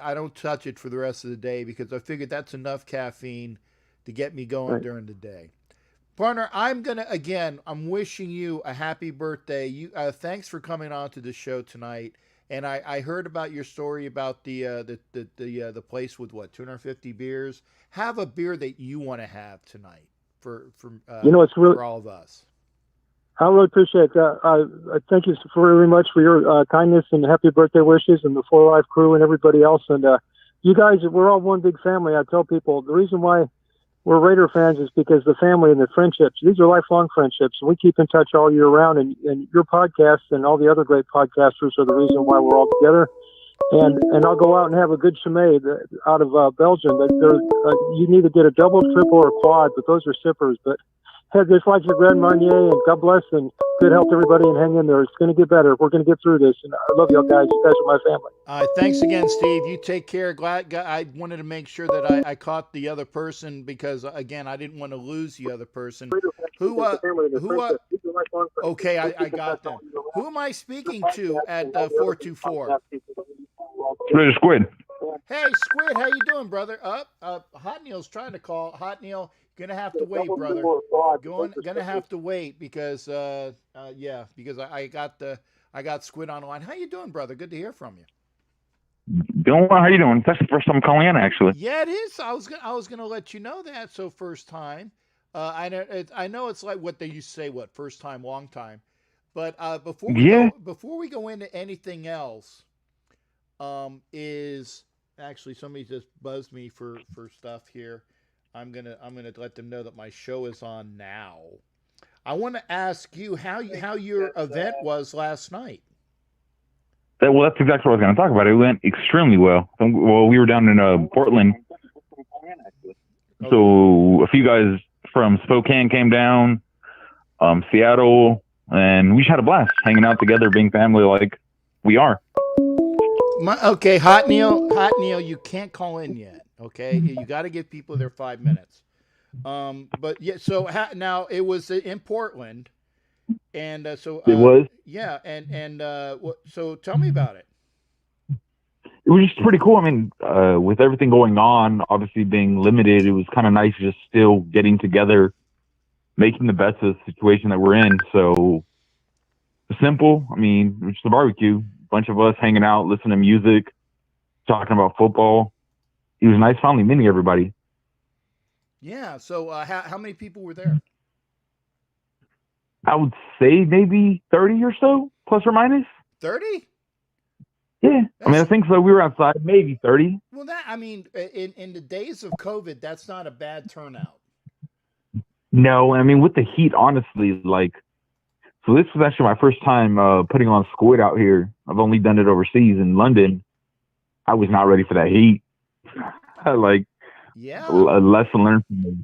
I don't touch it for the rest of the day because I figured that's enough caffeine to get me going during the day. Partner, I'm wishing you a happy birthday. Thanks for coming on to the show tonight. And I heard about your story about the place with what 250 beers. Have a beer that you want to have tonight It's really, for all of us. I really appreciate that. I thank you very much for your kindness and happy birthday wishes, and the For Life crew and everybody else. And you guys, we're all one big family. I tell people the reason why we're Raider fans is because the family and the friendships. These are lifelong friendships, and we keep in touch all year round. And your podcast and all the other great podcasters are the reason why we're all together. And I'll go out and have a good chimay out of Belgium. You need to get a double, triple, or quad, but those are sippers. But just like your Grand Marnier, and God bless and good health, everybody, and hang in there. It's going to get better. We're going to get through this, and I love y'all guys. You guys are my family. Thanks again, Steve. You take care. Glad I wanted to make sure that I caught the other person because again I didn't want to lose the other person. Okay, I got them. Who am I speaking to at 424? Squid. Hey, Squid, how you doing, brother? Hot Neil's trying to call. Hot Neil, gonna have to wait, brother. Gonna have to wait because because I got Squid on the line. How you doing, brother? Good to hear from you. Doing well. How you doing? That's the first time calling in, actually. Yeah, it is. I was gonna let you know that. So first time. I know it's like what they used to say. What first time, long time. But before we go into anything else, is actually somebody just buzzed me for stuff here. I'm gonna let them know that my show is on now. I want to ask you how your event was last night. Well, that's exactly what I was going to talk about. It went extremely well. Well, we were down in Portland, so a few guys from Spokane came down, Seattle, and we just had a blast hanging out together, being family like we are. Okay, Hot Neil, you can't call in yet. Okay, you got to give people their 5 minutes. But yeah, so now it was in Portland, and so it was. Yeah, and so tell me about it. It was just pretty cool. I mean, with everything going on, obviously being limited, it was kind of nice just still getting together, making the best of the situation that we're in. So simple. I mean, it's the barbecue. Bunch of us hanging out, listening to music, talking about football. It was nice finally meeting everybody. Yeah. So how many people were there? I would say maybe 30 or so, plus or minus. 30? Yeah. I mean, I think so. We were outside, maybe 30. Well, in the days of COVID, that's not a bad turnout. No, I mean, with the heat, honestly, so this was actually my first time putting on squid out here. I've only done it overseas in London. I was not ready for that heat. Yeah, a lesson learned from me.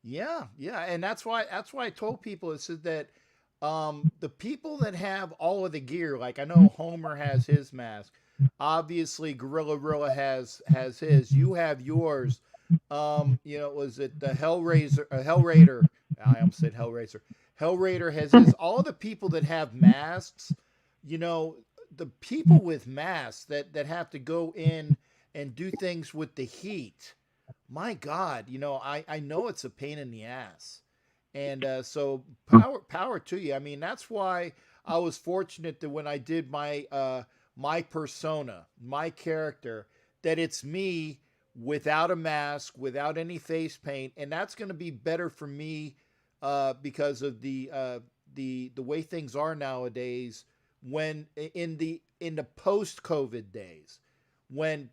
Yeah, and that's why I told people is that the people that have all of the gear, like I know Homer has his mask, obviously Gorilla has his. You have yours. Was it the Hellraider? I almost said Hellraiser. Hellraider has his. All the people that have masks, the people with masks that have to go in and do things with the heat. My God, I know it's a pain in the ass. And so power to you. I mean, that's why I was fortunate that when I did my my persona, my character, that it's me without a mask, without any face paint, and that's going to be better for me because of the way things are nowadays. When in the post-COVID days, when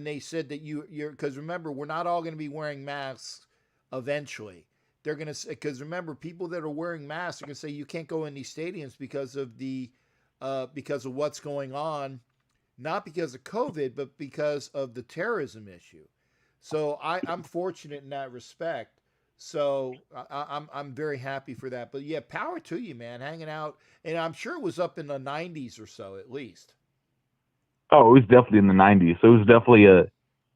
they said that you're because remember, we're not all going to be wearing masks eventually. They're going to, because remember, people that are wearing masks are going to say you can't go in these stadiums because of what's going on, not because of COVID, but because of the terrorism issue. So I'm fortunate in that respect. So I'm very happy for that. But yeah, power to you, man, hanging out. And I'm sure it was up in the 90s or so at least. Oh, it was definitely in the 90s. So it was definitely a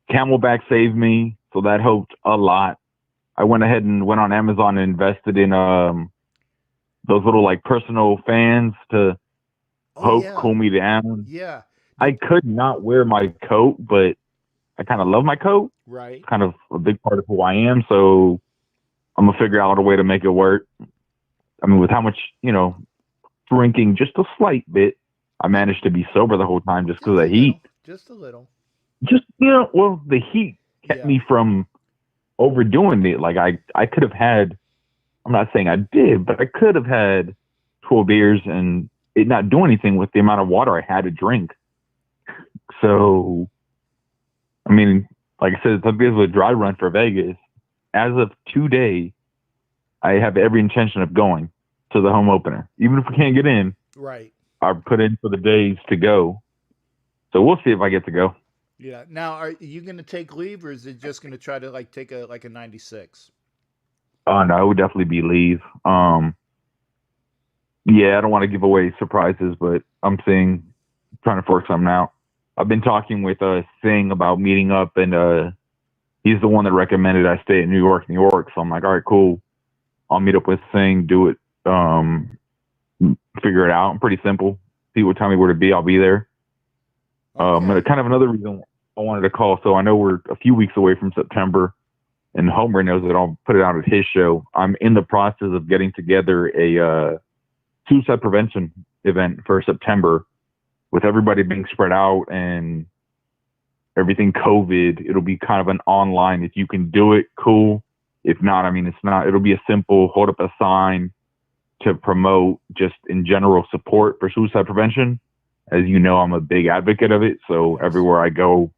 Camelback saved me. So that helped a lot. I went ahead and went on Amazon and invested in those little personal fans to cool me down. Yeah. I could not wear my coat, but I kind of love my coat. Right. It's kind of a big part of who I am. So I'm going to figure out a way to make it work. I mean, with how much, drinking just a slight bit, I managed to be sober the whole time just because of the little, heat. just a little. Just well, the heat kept me from overdoing it. Like I could have had. I'm not saying I did, but I could have had 12 beers and it not do anything with the amount of water I had to drink. So, I mean, like I said, it's a bit of a dry run for Vegas. As of today, I have every intention of going to the home opener. Even if we can't get in, right? I'll put in for the days to go. So we'll see if I get to go. Yeah. Now, are you going to take leave, or is it just going to try to like take a 96? Oh no, it would definitely be leave. Yeah, I don't want to give away surprises, but I'm trying to work something out. I've been talking with Singh about meeting up, and he's the one that recommended I stay in New York. So I'm like, all right, cool. I'll meet up with Singh, do it, figure it out. Pretty simple. People tell me where to be, I'll be there. Okay. Kind of another reason I wanted to call. So I know we're a few weeks away from September, and Homer knows that I'll put it out at his show. I'm in the process of getting together a suicide prevention event for September. With everybody being spread out and everything COVID, it'll be kind of an online. If you can do it, cool. If not, I mean, it's not. It'll be a simple hold up a sign to promote just in general support for suicide prevention. As you know, I'm a big advocate of it. So everywhere I go,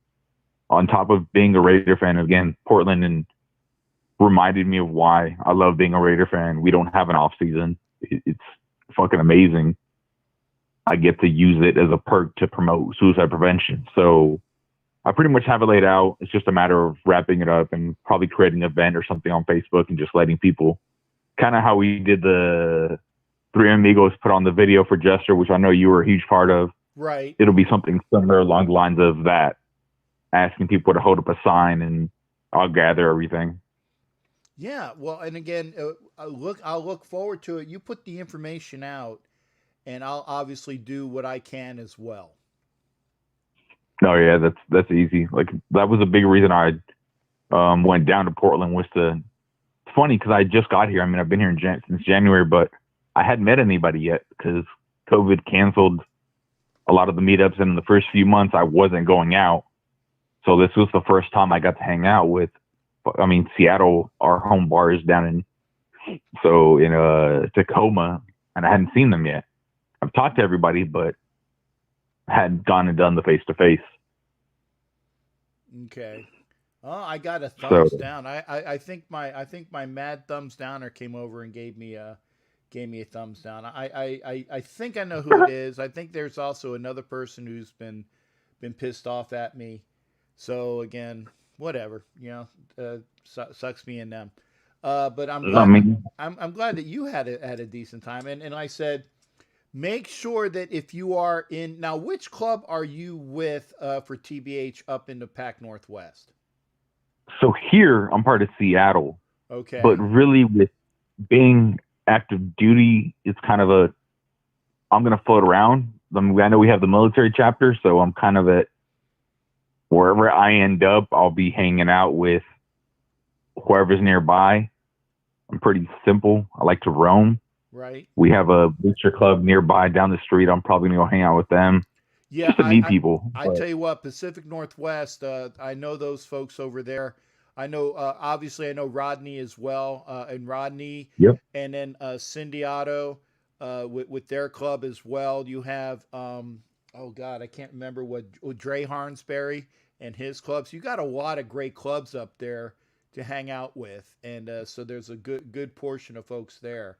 on top of being a Raider fan, again, Portland and reminded me of why I love being a Raider fan. We don't have an off season. It's fucking amazing. I get to use it as a perk to promote suicide prevention. So I pretty much have it laid out. It's just a matter of wrapping it up and probably creating an event or something on Facebook and just letting people, kind of how we did the Three Amigos put on the video for Jester, which I know you were a huge part of. Right. It'll be something similar along the lines of that, asking people to hold up a sign and I'll gather everything. Yeah. Well, and again, I'll look forward to it. You put the information out, and I'll obviously do what I can as well. Oh yeah, that's easy. Like that was a big reason I went down to Portland. It's funny because I just got here. I mean, I've been here since January, but I hadn't met anybody yet because COVID canceled a lot of the meetups. And in the first few months, I wasn't going out. So this was the first time I got to hang out with. I mean, Seattle, our home bar is down in Tacoma, and I hadn't seen them yet. I've talked to everybody, but hadn't gone and done the face-to-face. Okay. Oh, I got a thumbs down. I think my mad thumbs downer came over and gave me a thumbs down. I think I know who it is. I think there's also another person who's been pissed off at me. So again, whatever, sucks me and them. But I'm glad that you had a decent time. And I said, make sure that if you are in now, which club are you with for TBH up in the Pac Northwest? So here I'm part of Seattle. Okay. But really, with being active duty, it's kind of I'm going to float around. I know we have the military chapter, so I'm kind of at wherever I end up, I'll be hanging out with whoever's nearby. I'm pretty simple. I like to roam. Right. We have a booster club nearby down the street. I'm probably going to go hang out with them. Yeah, just to meet people. I tell you what, Pacific Northwest, I know those folks over there. I know, obviously, I know Rodney as well, and Rodney. Yep. And then Cindy Otto with their club as well. You have, oh God, I can't remember Dre Harnsberry and his clubs. You got a lot of great clubs up there to hang out with, and so there's a good portion of folks there.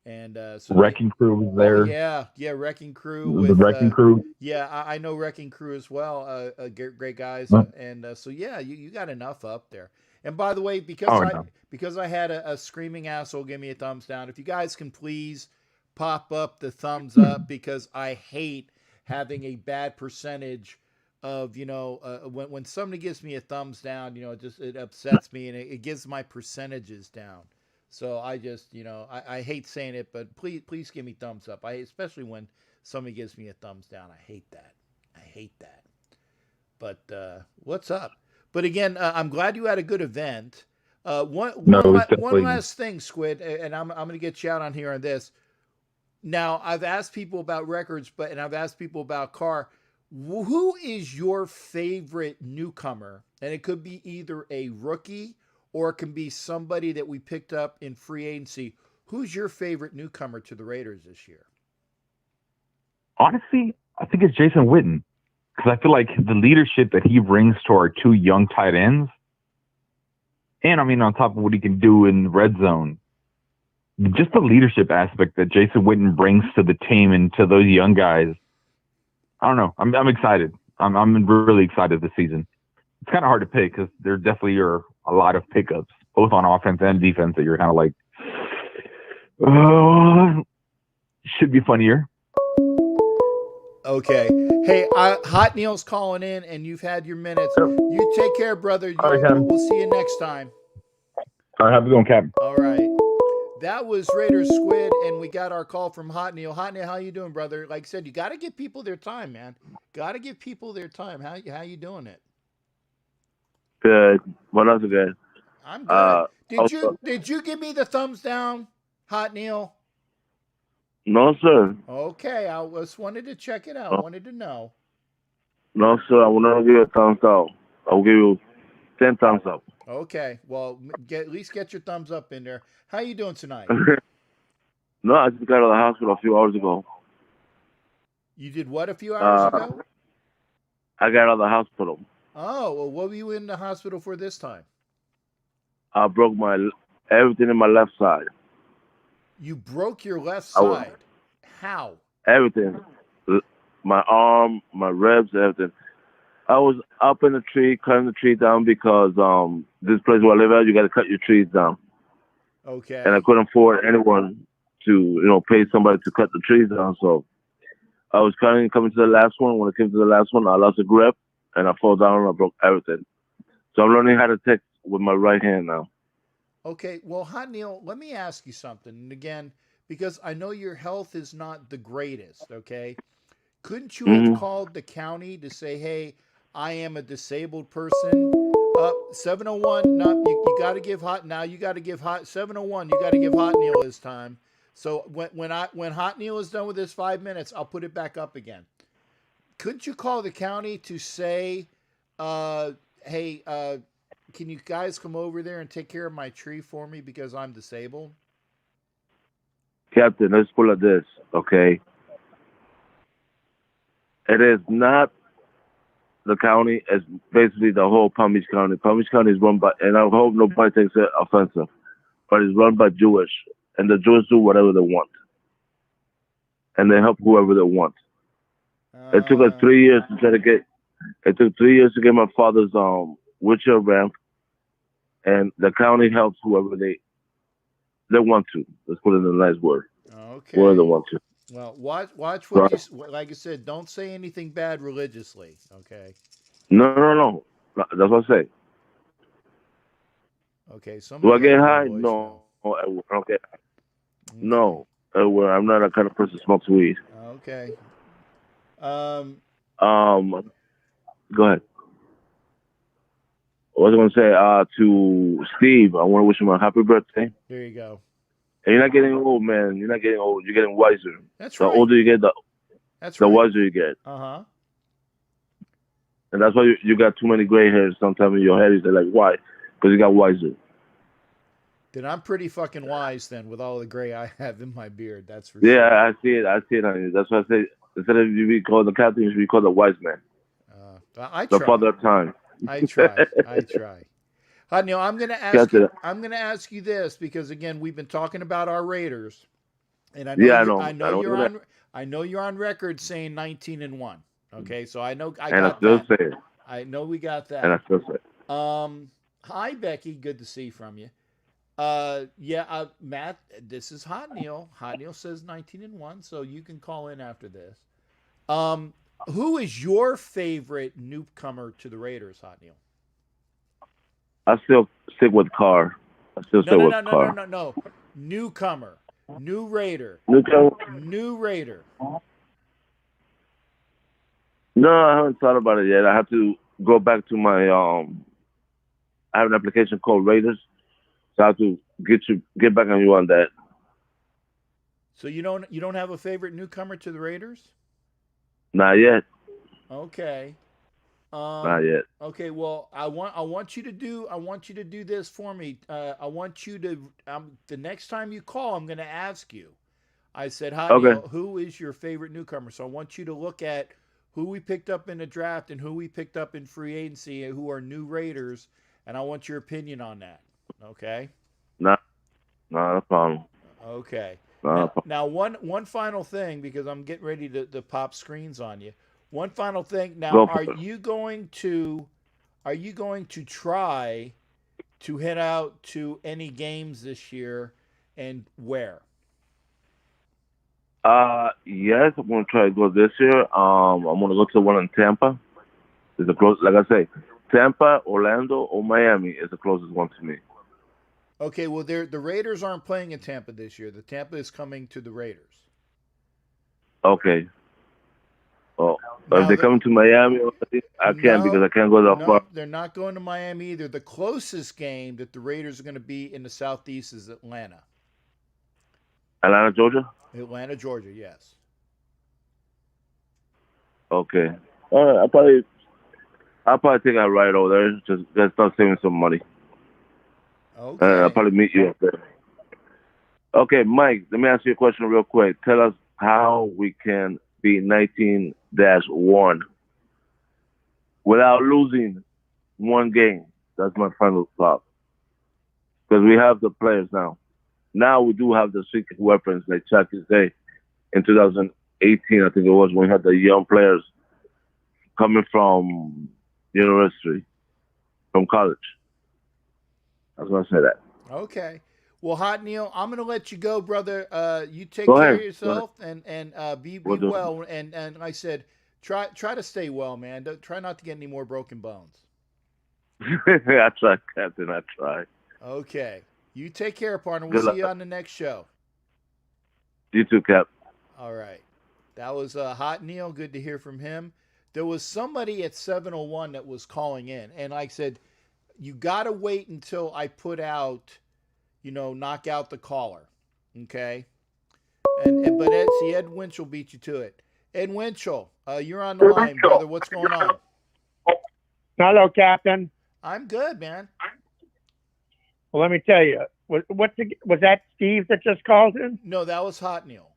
And so Wrecking Crew was there. Yeah, Wrecking Crew. The Wrecking Crew. Yeah, I know Wrecking Crew as well. Great guys. Oh. And so yeah, you got enough up there. And by the way, because I had a screaming asshole give me a thumbs down. If you guys can please pop up the thumbs up, because I hate having a bad percentage of when somebody gives me a thumbs down, it upsets me and it gives my percentages down. So I just, I hate saying it, but please give me thumbs up. Especially when somebody gives me a thumbs down. I hate that. But what's up? But again, I'm glad you had a good event. One last thing, Squid, and I'm going to get you out on here on this. Now, I've asked people about records, and I've asked people about Carr. Who is your favorite newcomer? And it could be either a rookie or it can be somebody that we picked up in free agency. Who's your favorite newcomer to the Raiders this year? Honestly, I think it's Jason Witten, because I feel like the leadership that he brings to our two young tight ends, and I mean, on top of what he can do in the red zone, just the leadership aspect that Jason Witten brings to the team and to those young guys. I don't know. I'm excited. I'm really excited this season. It's kind of hard to pick because there definitely are a lot of pickups, both on offense and defense, that you're kind of like, should be funnier. Okay. Hey, Hot Neil's calling in, and you've had your minutes. You take care, brother. All right, Captain. We'll see you next time. All right, have a good one, Captain. All right. That was Raiders Squid, and we got our call from Hot Neil. Hot Neil, how you doing, brother? Like I said, you got to give people their time, man. Got to give people their time. How you doing it? Good. What else good? I'm good. Did you give me the thumbs down, Hot Neil? No, sir. Okay, I just wanted to check it out. Wanted to know. No, sir. I will not give you a thumbs down. I will give you 10 thumbs up. Okay, well, at least get your thumbs up in there. How you doing tonight? No, I just got out of the hospital a few hours ago. You did what a few hours ago? I got out of the hospital. Oh, well, what were you in the hospital for this time? I broke everything in my left side. You broke your left side. How? Everything. My arm, my ribs, everything. I was up in the tree, cutting the tree down because this place where I live at, you got to cut your trees down. Okay. And I couldn't afford anyone to, pay somebody to cut the trees down. So I was coming to the last one. When I came to the last one, I lost a grip and I fell down and I broke everything. So I'm learning how to text with my right hand now. Okay. Well, Hot Neil, let me ask you something. And again, because I know your health is not the greatest, okay? Couldn't you have called the county to say, hey, I am a disabled person? 701, no, you got to give Hot, now you got to give Hot, 701, you got to give Hot Neil his time. So when Hot Neil is done with his 5 minutes, I'll put it back up again. Couldn't you call the county to say, hey, can you guys come over there and take care of my tree for me because I'm disabled? Captain, let's pull at this, okay? It is not the county, it's basically the whole Palm Beach County. Palm Beach County is run by, and I hope nobody takes it offensive, but it's run by Jewish, and the Jews do whatever they want, and they help whoever they want. It took us 3 years to try to get. It took 3 years to get my father's wheelchair ramp, and the county helps whoever they want to. Let's put it in a nice word. Okay. Whoever they want to. Well, watch what you, like I said, don't say anything bad religiously, okay? No. That's what I say. Okay. Do I get high? No. Okay. No. I'm not a kind of person who smokes weed. Okay. Go ahead. What was I going to say? To Steve, I want to wish him a happy birthday. There you go. And you're not getting old, man. You're not getting old. You're getting wiser. That's right. The older you get, the wiser you get. Uh-huh. And that's why you got too many gray hairs sometimes in your head. You're like, why? Because you got wiser. Then I'm pretty fucking wise then with all the gray I have in my beard. That's for sure. Yeah, I see it. I see it on you. That's why I say, instead of you be called the captain, you should be called the wise man. I try. The father of time. I try. Neil, I'm going to ask you this because again, we've been talking about our Raiders, and I know you're on record saying 19-1. Okay, so I know I got that. I know we got that. And I still say it. Hi Becky, good to see from you. Matt, this is Hot Neil. Hot Neil says 19-1, so you can call in after this. Who is your favorite newcomer to the Raiders, Hot Neil? I still stick with Carr. No. Newcomer. New Raider. New Raider. No, I haven't thought about it yet. I have to go back to my I have an application called Raiders. So I have to get back on you on that. So you don't have a favorite newcomer to the Raiders? Not yet. Okay. Not yet. Okay. Well, I want you to do this for me. I want you to the next time you call, I'm going to ask you. I said, "Hi Okay. Neil, who is your favorite newcomer?" So I want you to look at who we picked up in the draft and who we picked up in free agency, who are new Raiders, and I want your opinion on that. Okay. Not a problem. Okay. Not a Now, problem. now one final thing, because I'm getting ready to pop screens on you. One final thing. Now, Go for are it. you going to try to head out to any games this year, and where? Yes, I'm gonna try to go this year. I'm gonna go to the one in Tampa. It's the close. Like I say, Tampa, Orlando, or Miami is the closest one to me. Okay, well, the Raiders aren't playing in Tampa this year. The Tampa is coming to the Raiders. Okay. Oh, Now if they come to Miami, I can't because I can't go that no, far. they're not going to Miami either. The closest game that the Raiders are going to be in the Southeast is Atlanta. Atlanta, Georgia. Atlanta, Georgia, yes. Okay. All right. I'll probably take a ride over there. Just start saving some money. Okay. I'll probably meet you up there. Okay, Mike. Let me ask you a question real quick. Tell us how we can be 19-1 without losing one game. That's my final thought. Because we have the players now. Now we do have the secret weapons, like Chuck say. In 2018, I think it was, when we had the young players coming from university, from college. I was going to say that. Okay. Well, Hot Neil, I'm going to let you go, brother. You take Go care ahead. of yourself and be Will do. well. And like I said, try to stay well, man. Try not to get any more broken bones. I try, Captain. I try. Okay. You take care, partner. We'll Good see luck. you on the next show. You too, Cap. All right. That was Hot Neil. Good to hear from him. There was somebody at 701 that was calling in. And like I said, you got to wait until I put out, knock out the caller. Okay? But Ed Winchell beat you to it. Ed Winchell, you're on the line, brother. What's going on? Hello, Captain. I'm good, man. Well, let me tell you. Was that Steve that just called in? No, that was Hot Neil.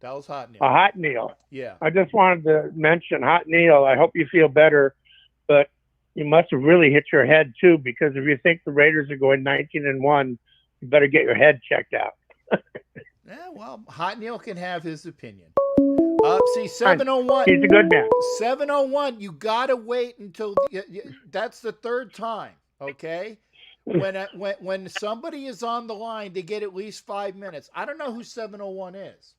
Hot Neil. Yeah. I just wanted to mention Hot Neil. I hope you feel better, but you must have really hit your head too, because if you think the Raiders are going 19-1, you better get your head checked out. Yeah, well, Hot Neil can have his opinion. See, 701. He's a good man. 701. You gotta wait until that's the third time. Okay. When somebody is on the line, they get at least 5 minutes. I don't know who 701 is,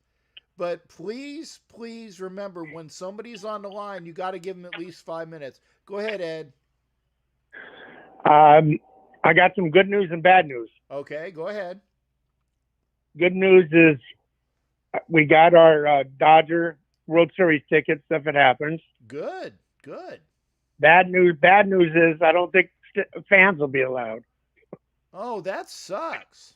but please remember, when somebody's on the line, you got to give them at least 5 minutes. Go ahead, Ed. I got some good news and bad news. Okay, go ahead. Good news is we got our Dodger World Series tickets if it happens. Good. Bad news is I don't think fans will be allowed. Oh, that sucks.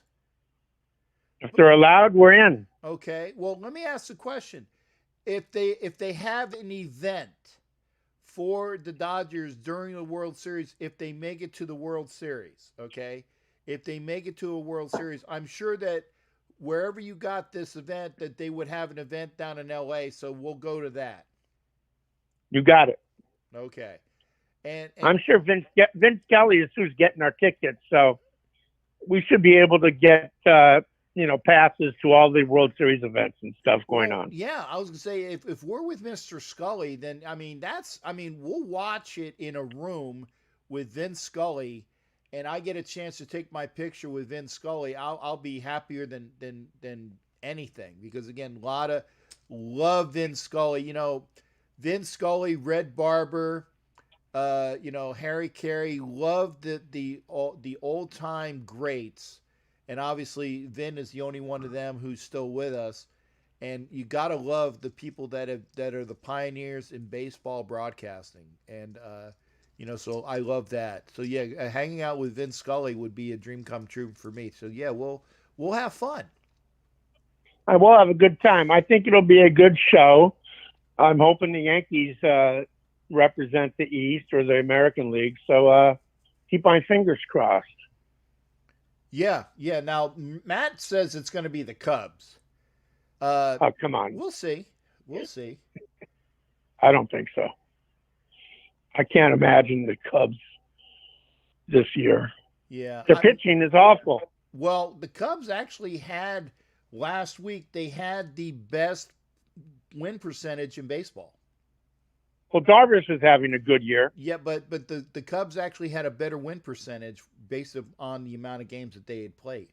If they're allowed, we're in. Okay. Well, let me ask the question. If they have an event for the Dodgers during the World Series, if they make it to the World Series, okay? If they make it to a World Series, I'm sure that wherever you got this event, that they would have an event down in LA, so we'll go to that. You got it. Okay. And I'm sure Vince Kelly is who's getting our tickets, so we should be able to get passes to all the World Series events and stuff going on. Yeah, I was gonna say, if we're with Mr. Scully, then we'll watch it in a room with Vince Scully, and I get a chance to take my picture with Vince Scully. I'll be happier than anything, because again, love Vince Scully. Vince Scully, Red Barber, Harry Carey, loved the old time greats. And obviously, Vin is the only one of them who's still with us. And you got to love the people that are the pioneers in baseball broadcasting. And, so I love that. So, yeah, hanging out with Vin Scully would be a dream come true for me. So, yeah, we'll have fun. I will have a good time. I think it'll be a good show. I'm hoping the Yankees represent the East or the American League. So keep my fingers crossed. Yeah. Now, Matt says it's going to be the Cubs. Oh, come on. We'll see. I don't think so. I can't imagine the Cubs this year. Yeah. Their pitching is awful. Well, the Cubs actually had last week, they had the best win percentage in baseball. Well, Darvish is having a good year. Yeah, but the Cubs actually had a better win percentage based on the amount of games that they had played.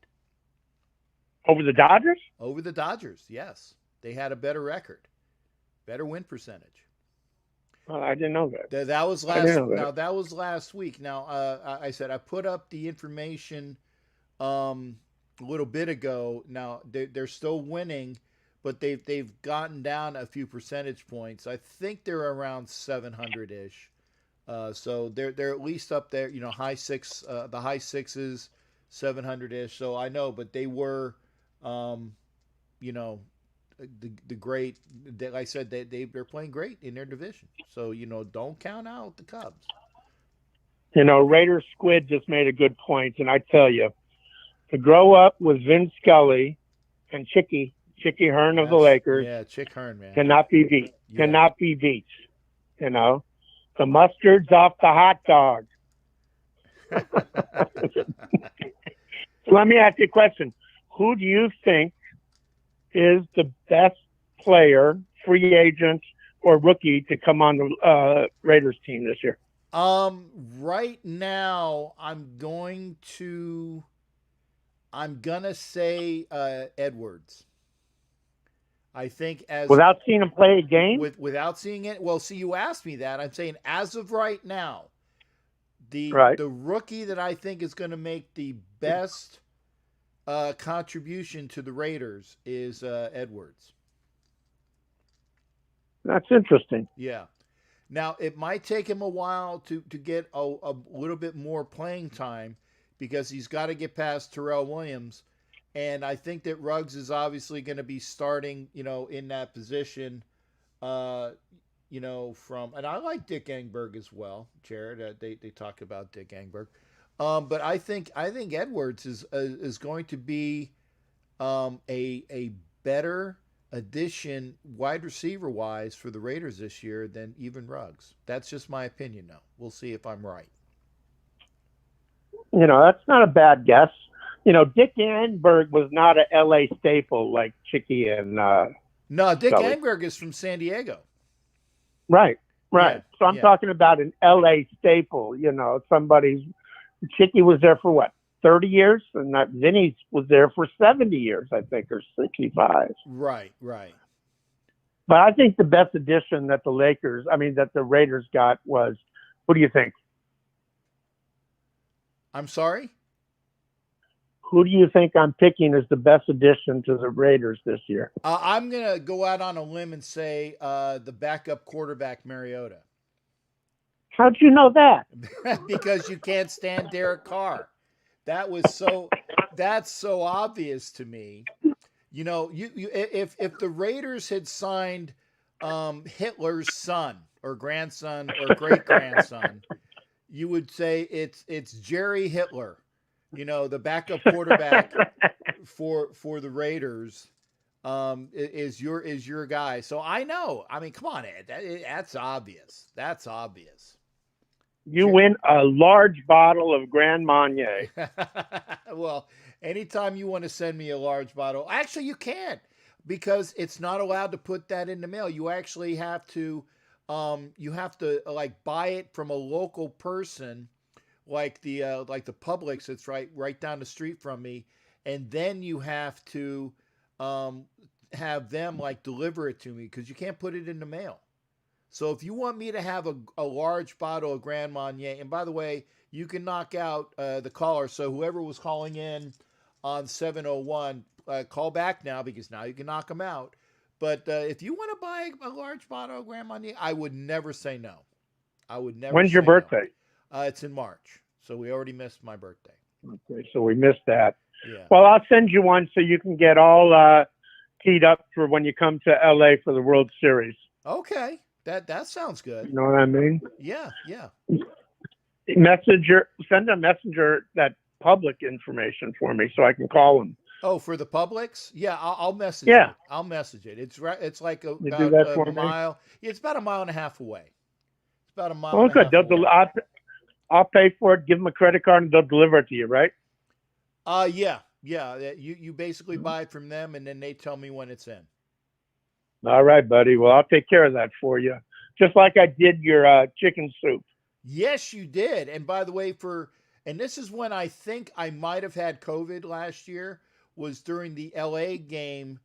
Over the Dodgers? Over the Dodgers, yes. They had a better record, better win percentage. Well, I didn't know that. That was last. I didn't know that. Now that was last week. Now I said I put up the information a little bit ago. Now they're still winning, but they've gotten down a few percentage points. I think they're around 700-ish. So they're at least up there. You know, the high sixes, 700-ish. So I know, but they were, you know, the great. Like I said, they're playing great in their division. So you know, don't count out the Cubs. You know, Raiders Squid just made a good point, and I tell you, to grow up with Vin Scully and Chicky Hearn of the Lakers, yeah, Chick Hearn, man, cannot be beat. Yeah. Cannot be beat. You know, the mustard's off the hot dog. Let me ask you a question: who do you think is the best player, free agent or rookie, to come on the Raiders team this year? Right now, I'm gonna say Edwards. I think without seeing him play a game. Without seeing it. Well, see, you asked me that. I'm saying as of right now, the rookie that I think is going to make the best contribution to the Raiders is Edwards. That's interesting. Yeah. Now, it might take him a while to get a little bit more playing time because he's got to get past Terrell Williams. And I think that Ruggs is obviously going to be starting, you know, in that position, you know, and I like Dick Engberg as well, Jared. They talk about Dick Engberg. But I think Edwards is going to be a better addition wide receiver wise for the Raiders this year than even Ruggs. That's just my opinion now. We'll see if I'm right. You know, that's not a bad guess. You know, Dick Engberg was not a LA staple like Chicky and no, Dick Scully. Engberg is from San Diego. Right. Yeah, So I'm talking about an LA staple, you know, Chicky was there for what, 30 years? And that Vinny was there for 70 years, I think, or 65. Right. But I think the best addition that the Raiders got was, what do you think? I'm sorry? Who do you think I'm picking as the best addition to the Raiders this year? I'm going to go out on a limb and say the backup quarterback, Mariota. How'd you know that? Because you can't stand Derek Carr. That's so obvious to me. You know, if the Raiders had signed Hitler's son or grandson or great grandson, you would say it's Jerry Hitler. You know, the backup quarterback for the Raiders is your guy. So I know. I mean, come on, Ed. That's obvious. That's obvious. You win a large bottle of Grand Marnier. Well, anytime you want to send me a large bottle, actually you can't, because it's not allowed to put that in the mail. You actually have to, like buy it from a local person, like the Publix that's right down the street from me, and then you have to have them like deliver it to me, because you can't put it in the mail. So if you want me to have a large bottle of Grand Marnier, and by the way, you can knock out the caller. So whoever was calling in on 701, call back now, because now you can knock them out. But if you want to buy a large bottle of Grand Marnier, I would never say no. I would never. When's your birthday? No. It's in March. So we already missed my birthday. Okay, so we missed that. Yeah. Well, I'll send you one so you can get all teed up for when you come to LA for the World Series. Okay, that sounds good. You know what I mean? Yeah, yeah. Send a messenger that public information for me so I can call them. Oh, for the Publix? Yeah, I'll message Yeah. it. I'll message it. It's right. It's like You do about that a for me? mile. Yeah, it's about a mile and a half away. It's about a mile Well, and a good. half away. I'll pay for it. Give them a credit card, and they'll deliver it to you, right? Yeah. You basically buy it from them, and then they tell me when it's in. All right, buddy. Well, I'll take care of that for you, just like I did your chicken soup. Yes, you did. And by the way, and this is when I think I might have had COVID last year, was during the LA game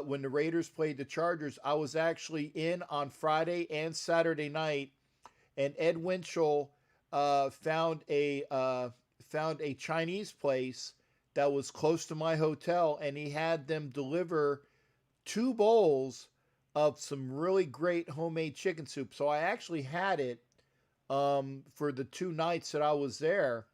when the Raiders played the Chargers. I was actually in on Friday and Saturday night, and Ed Winchell found a Chinese place that was close to my hotel, and he had them deliver 2 bowls of some really great homemade chicken soup. So I actually had it for the 2 nights that I was there.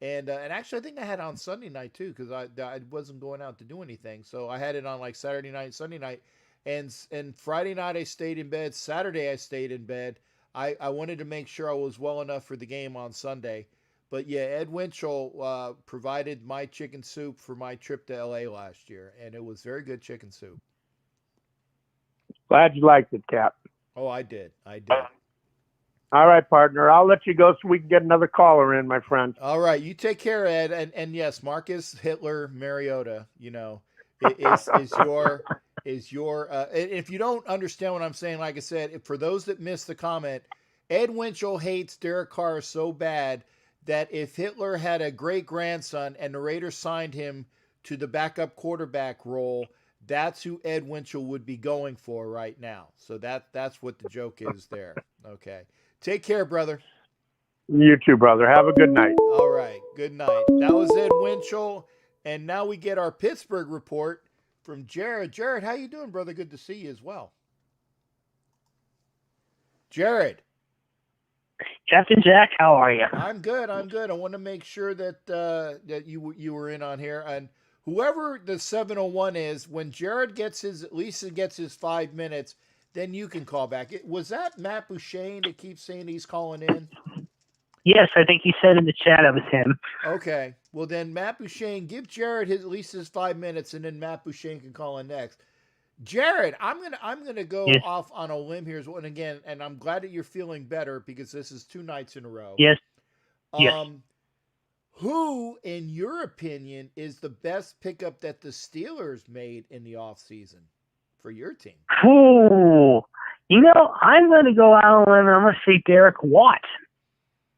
And actually, I think I had it on Sunday night too, because I wasn't going out to do anything. So I had it on like Saturday night, Sunday night, and Friday night I stayed in bed. Saturday I stayed in bed. I wanted to make sure I was well enough for the game on Sunday. But yeah, Ed Winchell provided my chicken soup for my trip to LA last year, and it was very good chicken soup. Glad you liked it, Cap. Oh, I did. All right, partner. I'll let you go so we can get another caller in, my friend. All right, you take care, Ed. And yes, Marcus Hitler Mariota, is your. If you don't understand what I'm saying, like I said, for those that missed the comment, Ed Winchell hates Derek Carr so bad that if Hitler had a great grandson and the Raiders signed him to the backup quarterback role, that's who Ed Winchell would be going for right now. So that's what the joke is there. Okay. Take care, brother. You too, brother. Have a good night. All right. Good night. That was Ed Winchell. And now we get our Pittsburgh report from Jared. Jared, how you doing, brother? Good to see you as well. Jared. Captain Jack, how are you? I'm good. I want to make sure that that you were in on here. And whoever the 701 is, when Jared gets at least gets his 5 minutes, then you can call back. Was that Matt Bouchane that keeps saying he's calling in? Yes, I think he said in the chat it was him. Okay. Well, then Matt Bouchane, give Jared at least his 5 minutes, and then Matt Bouchane can call in next. Jared, I'm gonna go off on a limb here, and again, and I'm glad that you're feeling better because this is 2 nights in a row. Yes. Who, in your opinion, is the best pickup that the Steelers made in the offseason for your team? Ooh, I'm going to go out on a limb and I'm going to say Derek Watt,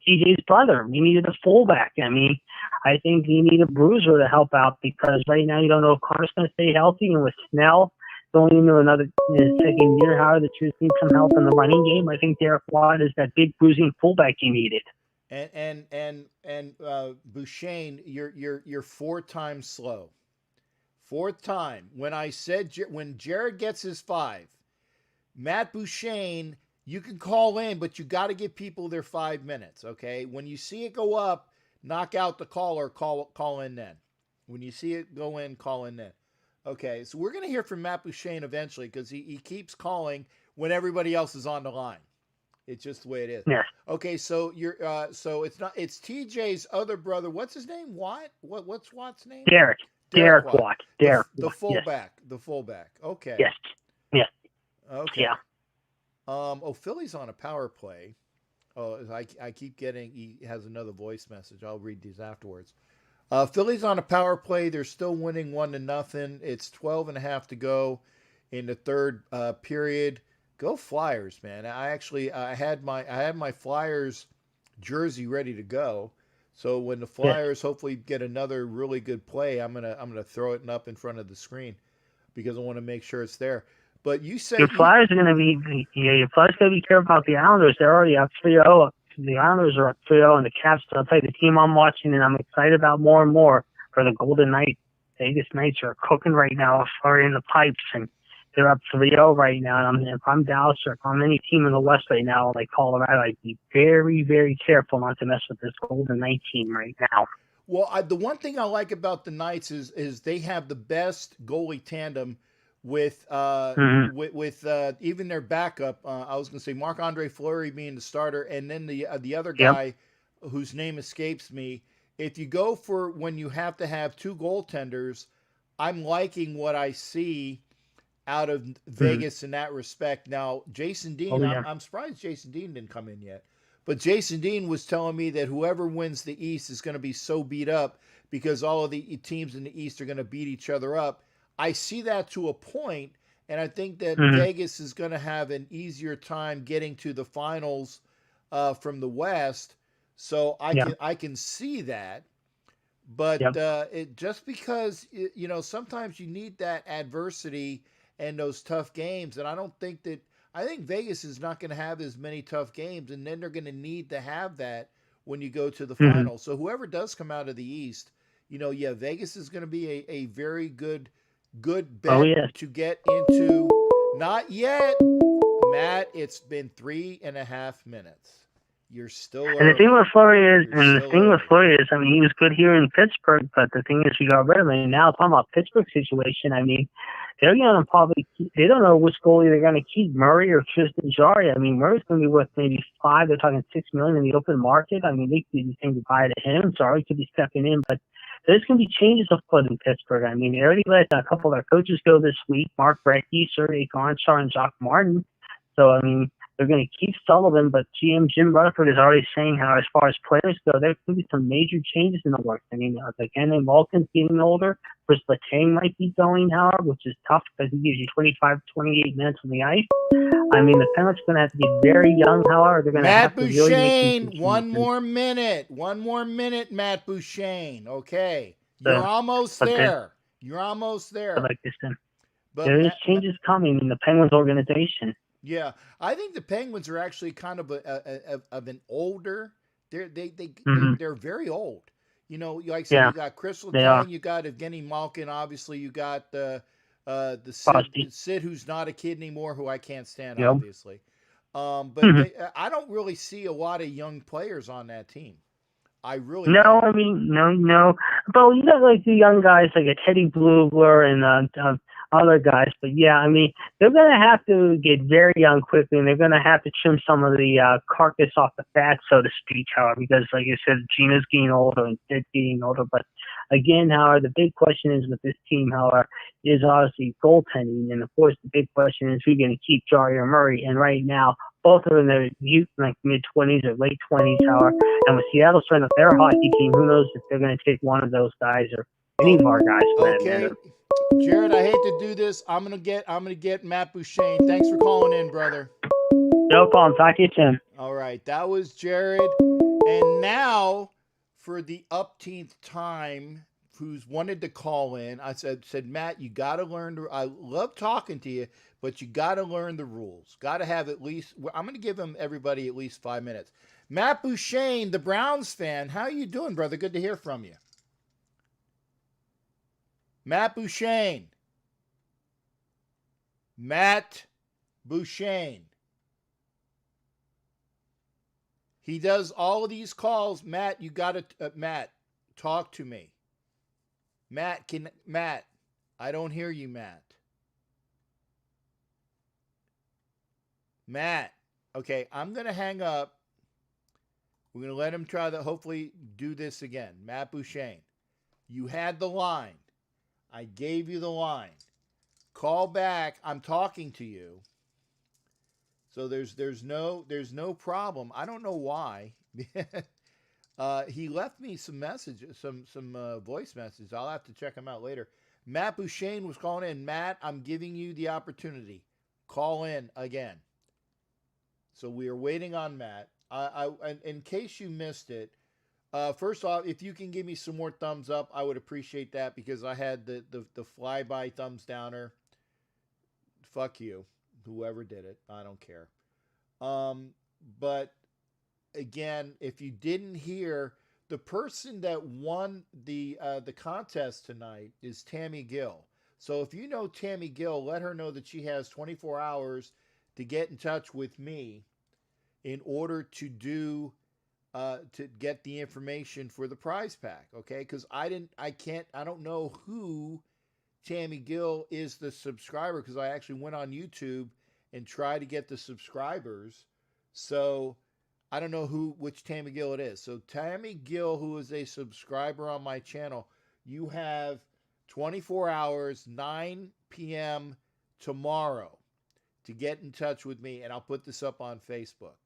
TJ's brother. We needed a fullback. I mean, I think you need a bruiser to help out because right now you don't know if Carter's going to stay healthy, and with Snell going into another second year, how the Chiefs need some help in the running game. I think Derek Watt is that big bruising fullback you needed. And Bouchane, you're 4 times slow. 4th time. When Jared gets his 5, Matt Bouchane, you can call in, but you got to give people their 5 minutes. Okay. When you see it go up, knock out the caller. Call in then. When you see it go in, call in then. Okay, so we're going to hear from Matt Bouchane eventually because he keeps calling when everybody else is on the line. It's just the way it is. Yeah. Okay, so it's TJ's other brother. What's his name? Watt? What's Watt's name? Derek Watt. Derek the Watt, fullback. Yes. The fullback. Okay. Yes. Yeah. Okay. Yeah. Philly's on a power play. Oh, I keep getting. He has another voice message. I'll read these afterwards. Philly's on a power play. They're still winning 1-0. It's 12.5 to go in the 3rd period. Go Flyers, man! I had my Flyers jersey ready to go. So when the Flyers hopefully get another really good play, I'm gonna throw it up in front of the screen because I want to make sure it's there. But you said your Flyers are going to be your Flyers got to be careful about the Islanders. They're already up 3-0. The Islanders are up 3-0, and the Caps. I'll tell you, the team I'm watching and I'm excited about more and more for the Golden Knights. Vegas Knights are cooking right now, are in the pipes, and they're up 3-0 right now. And if I'm Dallas or if I'm any team in the West right now, like Colorado, I'd be very, very careful not to mess with this Golden Knight team right now. Well, the one thing I like about the Knights is they have the best goalie tandem with even their backup. I was going to say Marc-Andre Fleury being the starter, and then the other guy whose name escapes me. If you go for when you have to have two goaltenders, I'm liking what I see out of Vegas in that respect. Now, Jason Dean, I'm surprised Jason Dean didn't come in yet. But Jason Dean was telling me that whoever wins the East is going to be so beat up because all of the teams in the East are going to beat each other up. I see that to a point, and I think that Vegas is going to have an easier time getting to the finals from the West. So I can see that. But it just because sometimes you need that adversity and those tough games, and I think Vegas is not going to have as many tough games, and then they're going to need to have that when you go to the final. So whoever does come out of the East, Vegas is going to be a very good bet to get into. Not yet, Matt. It's been 3.5 minutes. You're still early. And the thing with Fleury is, I mean, he was good here in Pittsburgh, but the thing is, we got rid of him. And now, talking about Pittsburgh situation, I mean, they're going to probably they don't know which goalie they're going to keep, Murray or Tristan Jarry. I mean, Murray's going to be worth maybe $5 million. They're talking $6 million in the open market. I mean, they could be saying goodbye to him. Jarry could be stepping in, but there's going to be changes afoot in Pittsburgh. I mean, they already let a couple of their coaches go this week, Mark Brecky, Sergei Gonchar, and Jacques Martin. So, I mean, they're going to keep Sullivan, but GM Jim Rutherford is already saying how, as far as players go, there could be some major changes in the works. I mean, again, Malkin's getting older. Chris Letang might be going, however, which is tough because he gives you 25, 28 minutes on the ice. I mean, the Penguins are going to have to be very young, however. They're going to have to really make these one more minute. One more minute, Matt Bouchane. Okay. You're almost there. You're almost there. Like this, but there is changes coming in the Penguins organization. Yeah, I think the Penguins are actually kind of of an older. They're very old. Like I said, you got Chris Letang, you got Evgeny Malkin. Obviously, you got the Sid, who's not a kid anymore, who I can't stand, obviously. But I don't really see a lot of young players on that team. I really don't. I mean, no. But you got like the young guys like a Teddy Bluegler and other guys. But yeah, I mean, they're going to have to get very young quickly, and they're going to have to trim some of the carcass off the fat, so to speak, however, because like you said, Gina's getting older and Sid's getting older. But again, however, the big question is with this team, however, is obviously goaltending. And of course, the big question is who's going to keep Jarry or Murray. And right now, both are in their youth, like mid-20s or late 20s, however. And with Seattle starting up their hockey team, who knows if they're going to take one of those guys or any of our guys for that matter. Jared, I hate to do this. I'm gonna get Matt Bouchane. Thanks for calling in, brother. No problem. Talk to you soon. All right, that was Jared. And now, for the upteenth time, who's wanted to call in, I said Matt, you got to learn. I love talking to you, but you got to learn the rules. Got to have at least. I'm going to give everybody at least 5 minutes. Matt Bouchane, the Browns fan, how you doing, brother? Good to hear from you. Matt Bouchane. Matt Bouchane. He does all of these calls. Matt, you got to, Matt, talk to me. Matt, I don't hear you, Matt. Matt, okay, I'm going to hang up. We're going to let him try to hopefully do this again. Matt Bouchane, you had the line. I gave you the line. Call back. I'm talking to you. So there's no problem. I don't know why. He left me some messages, some voice messages. I'll have to check them out later. Matt Bouchane was calling in. Matt, I'm giving you the opportunity. Call in again. So we are waiting on Matt. In case you missed it, first off, if you can give me some more thumbs up, I would appreciate that because I had the flyby thumbs downer. Fuck you, whoever did it. I don't care. But again, if you didn't hear, the person that won the contest tonight is Tammy Gill. So if you know Tammy Gill, let her know that she has 24 hours to get in touch with me in order to get the information for the prize pack. Okay. Cause I don't know who Tammy Gill is the subscriber because I actually went on YouTube and tried to get the subscribers. So I don't know which Tammy Gill it is. So Tammy Gill, who is a subscriber on my channel, you have 24 hours, 9 p.m. tomorrow to get in touch with me, and I'll put this up on Facebook.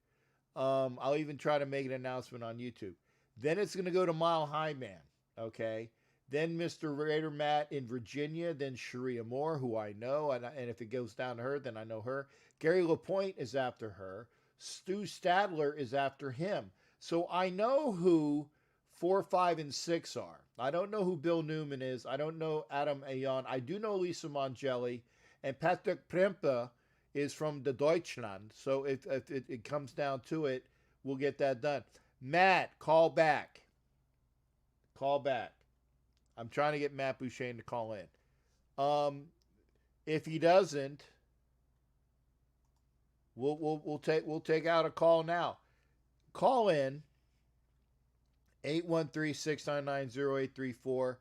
I'll even try to make an announcement on YouTube. Then it's going to go to Mile High Man, okay? Then Mr. Raider Matt in Virginia, then Sharia Moore, who I know, and if it goes down to her, then I know her. Gary LaPointe is after her. Stu Stadler is after him. So I know who 4, 5, and 6 are. I don't know who Bill Newman is. I don't know Adam Ayan. I do know Lisa Mongelli. And Patrick Prempe is from the Deutschland. So if it comes down to it, we'll get that done. Matt, call back. Call back. I'm trying to get Matt Bouchane to call in. If he doesn't, we'll take out a call now. Call in 813-699-0834.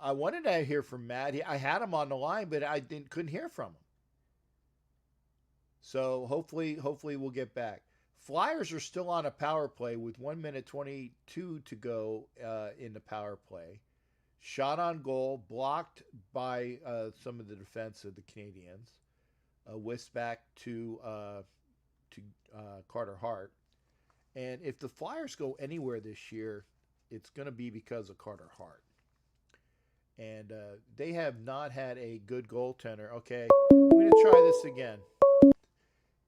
I wanted to hear from Matt. I had him on the line, but I couldn't hear from him. So hopefully we'll get back. Flyers are still on a power play with 1 minute 22 to go in the power play. Shot on goal, blocked by some of the defense of the Canadians. Whisked back to Carter Hart. And if the Flyers go anywhere this year, it's going to be because of Carter Hart. And they have not had a good goaltender. Okay, I'm going to try this again.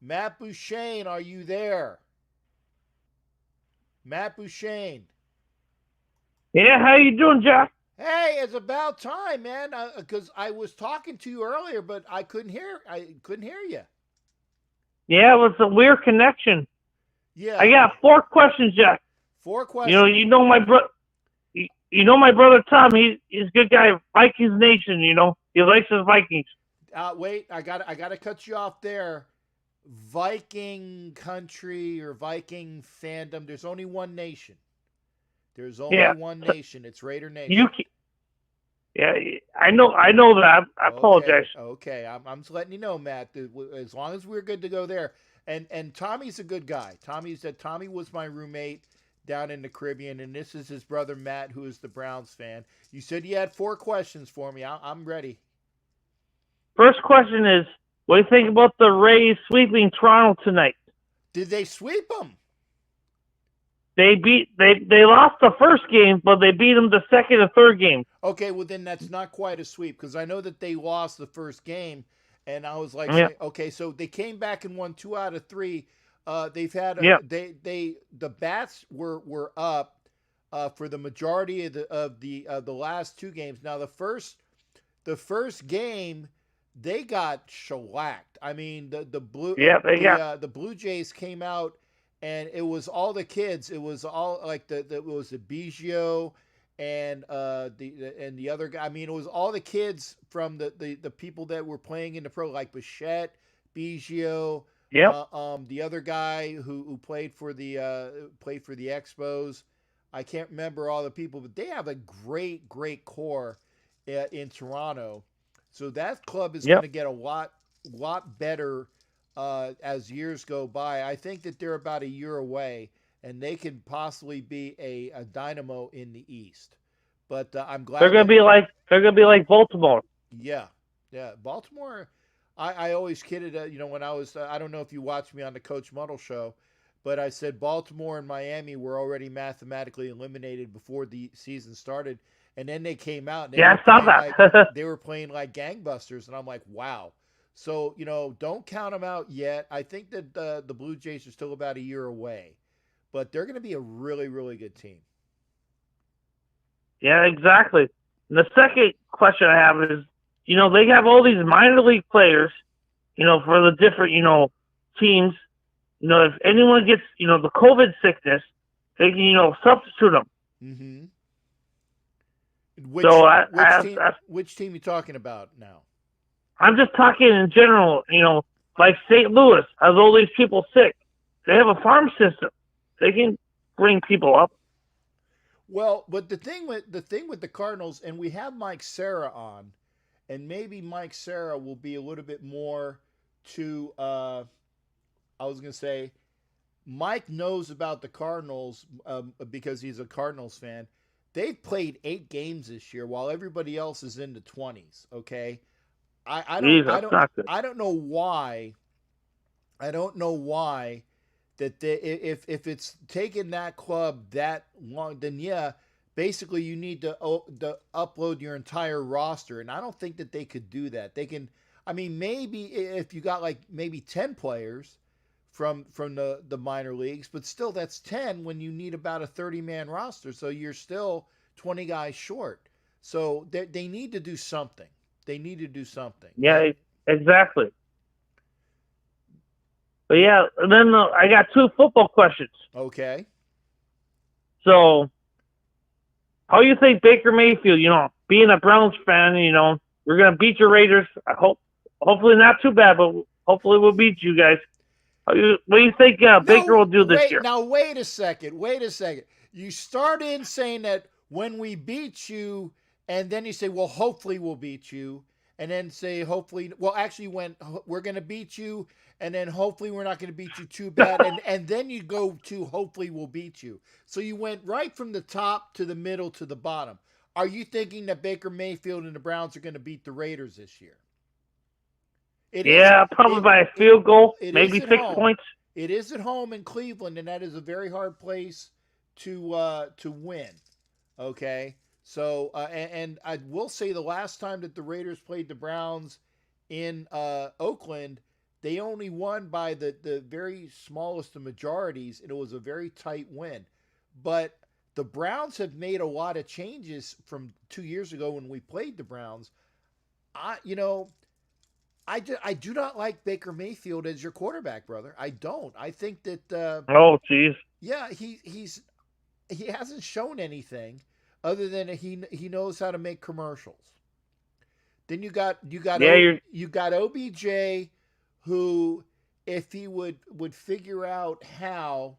Matt Bouchane, are you there? Matt Bouchane. Yeah, how you doing, Jack? Hey, it's about time, man. Because I was talking to you earlier, but I couldn't hear you. Yeah, it was a weird connection. Yeah. I got 4 questions, Jack. 4 questions. You know my brother Tom. He's a good guy. Vikings Nation. He likes his Vikings. Wait, I got to cut you off there. Viking country or Viking fandom. There's only one nation. There's only one nation. It's Raider Nation. Yeah, I know that. I apologize. Okay, I'm just letting you know, Matt. As long as we're good to go there, and Tommy's a good guy. Tommy was my roommate down in the Caribbean, and this is his brother Matt, who is the Browns fan. You said you had 4 questions for me. I'm ready. First question is, what do you think about the Rays sweeping Toronto tonight? Did they sweep them? They lost the first game, but they beat them the second and third game. Okay, well then that's not quite a sweep because I know that they lost the first game, and I was like, okay, so they came back and won 2 out of 3. They've had the bats were up for the majority of the last 2 games. Now the first game they got shellacked. I mean the Blue Jays came out. And it was all the kids. It was all like it was the Biggio and the other guy. I mean, it was all the kids from the people that were playing in the pro, like Bichette, Biggio. The other guy who played for the Expos. I can't remember all the people, but they have a great core in Toronto. So that club is going to get a lot better. As years go by. I think that they're about a year away, and they could possibly be a dynamo in the East. But I'm glad they're gonna be like Baltimore. Yeah, Baltimore. I always kidded. When I was, I don't know if you watched me on the Coach Muddle show, but I said Baltimore and Miami were already mathematically eliminated before the season started, and then they came out. And I saw that. They were playing like gangbusters, and I'm like, wow. So, don't count them out yet. I think that the Blue Jays are still about a year away. But they're going to be a really, really good team. Yeah, exactly. And the second question I have is, they have all these minor league players, for the different, teams. If anyone gets, the COVID sickness, they can, substitute them. Mm-hmm. Which team are you talking about now? I'm just talking in general, like St. Louis has all these people sick. They have a farm system. They can bring people up. Well, but the thing with the Cardinals, and we have Mike Serra on, and maybe Mike Serra will be a little bit more to. I was going to say, Mike knows about the Cardinals because he's a Cardinals fan. They've played 8 games this year, while everybody else is in the 20s. Okay, I don't know why. I don't know why that if it's taken that club that long, then yeah, basically you need to upload your entire roster, and I don't think that they could do that. They can, I mean, maybe if you got like maybe 10 players from the minor leagues, but still that's 10 when you need about a 30-man roster, so you're still 20 guys short. So they need to do something. They need to do something. Yeah, exactly. But yeah, then I got 2 football questions. Okay. So, how you think Baker Mayfield, being a Browns fan, we're going to beat your Raiders. Hopefully not too bad, but hopefully we'll beat you guys. What do you think Baker will do this year? Now, wait a second. You start in saying that when we beat you, and then you say, well, hopefully we'll beat you, and then say hopefully, well, actually when we're going to beat you, and then hopefully we're not going to beat you too bad, and then you go to hopefully we'll beat you. So you went right from the top to the middle to the bottom. Are you thinking that Baker Mayfield and the Browns are going to beat the Raiders this year? Probably by a field goal, maybe 6 points. It is at home in Cleveland, and that is a very hard place to win. Okay, so and I will say the last time that the Raiders played the Browns in Oakland, they only won by the very smallest of majorities, and it was a very tight win. But the Browns have made a lot of changes from 2 years ago when we played the Browns. I do not like Baker Mayfield as your quarterback, brother. I don't. I think that. Oh, geez. Yeah, he hasn't shown anything other than he knows how to make commercials. Then you got OBJ, who, if he would figure out how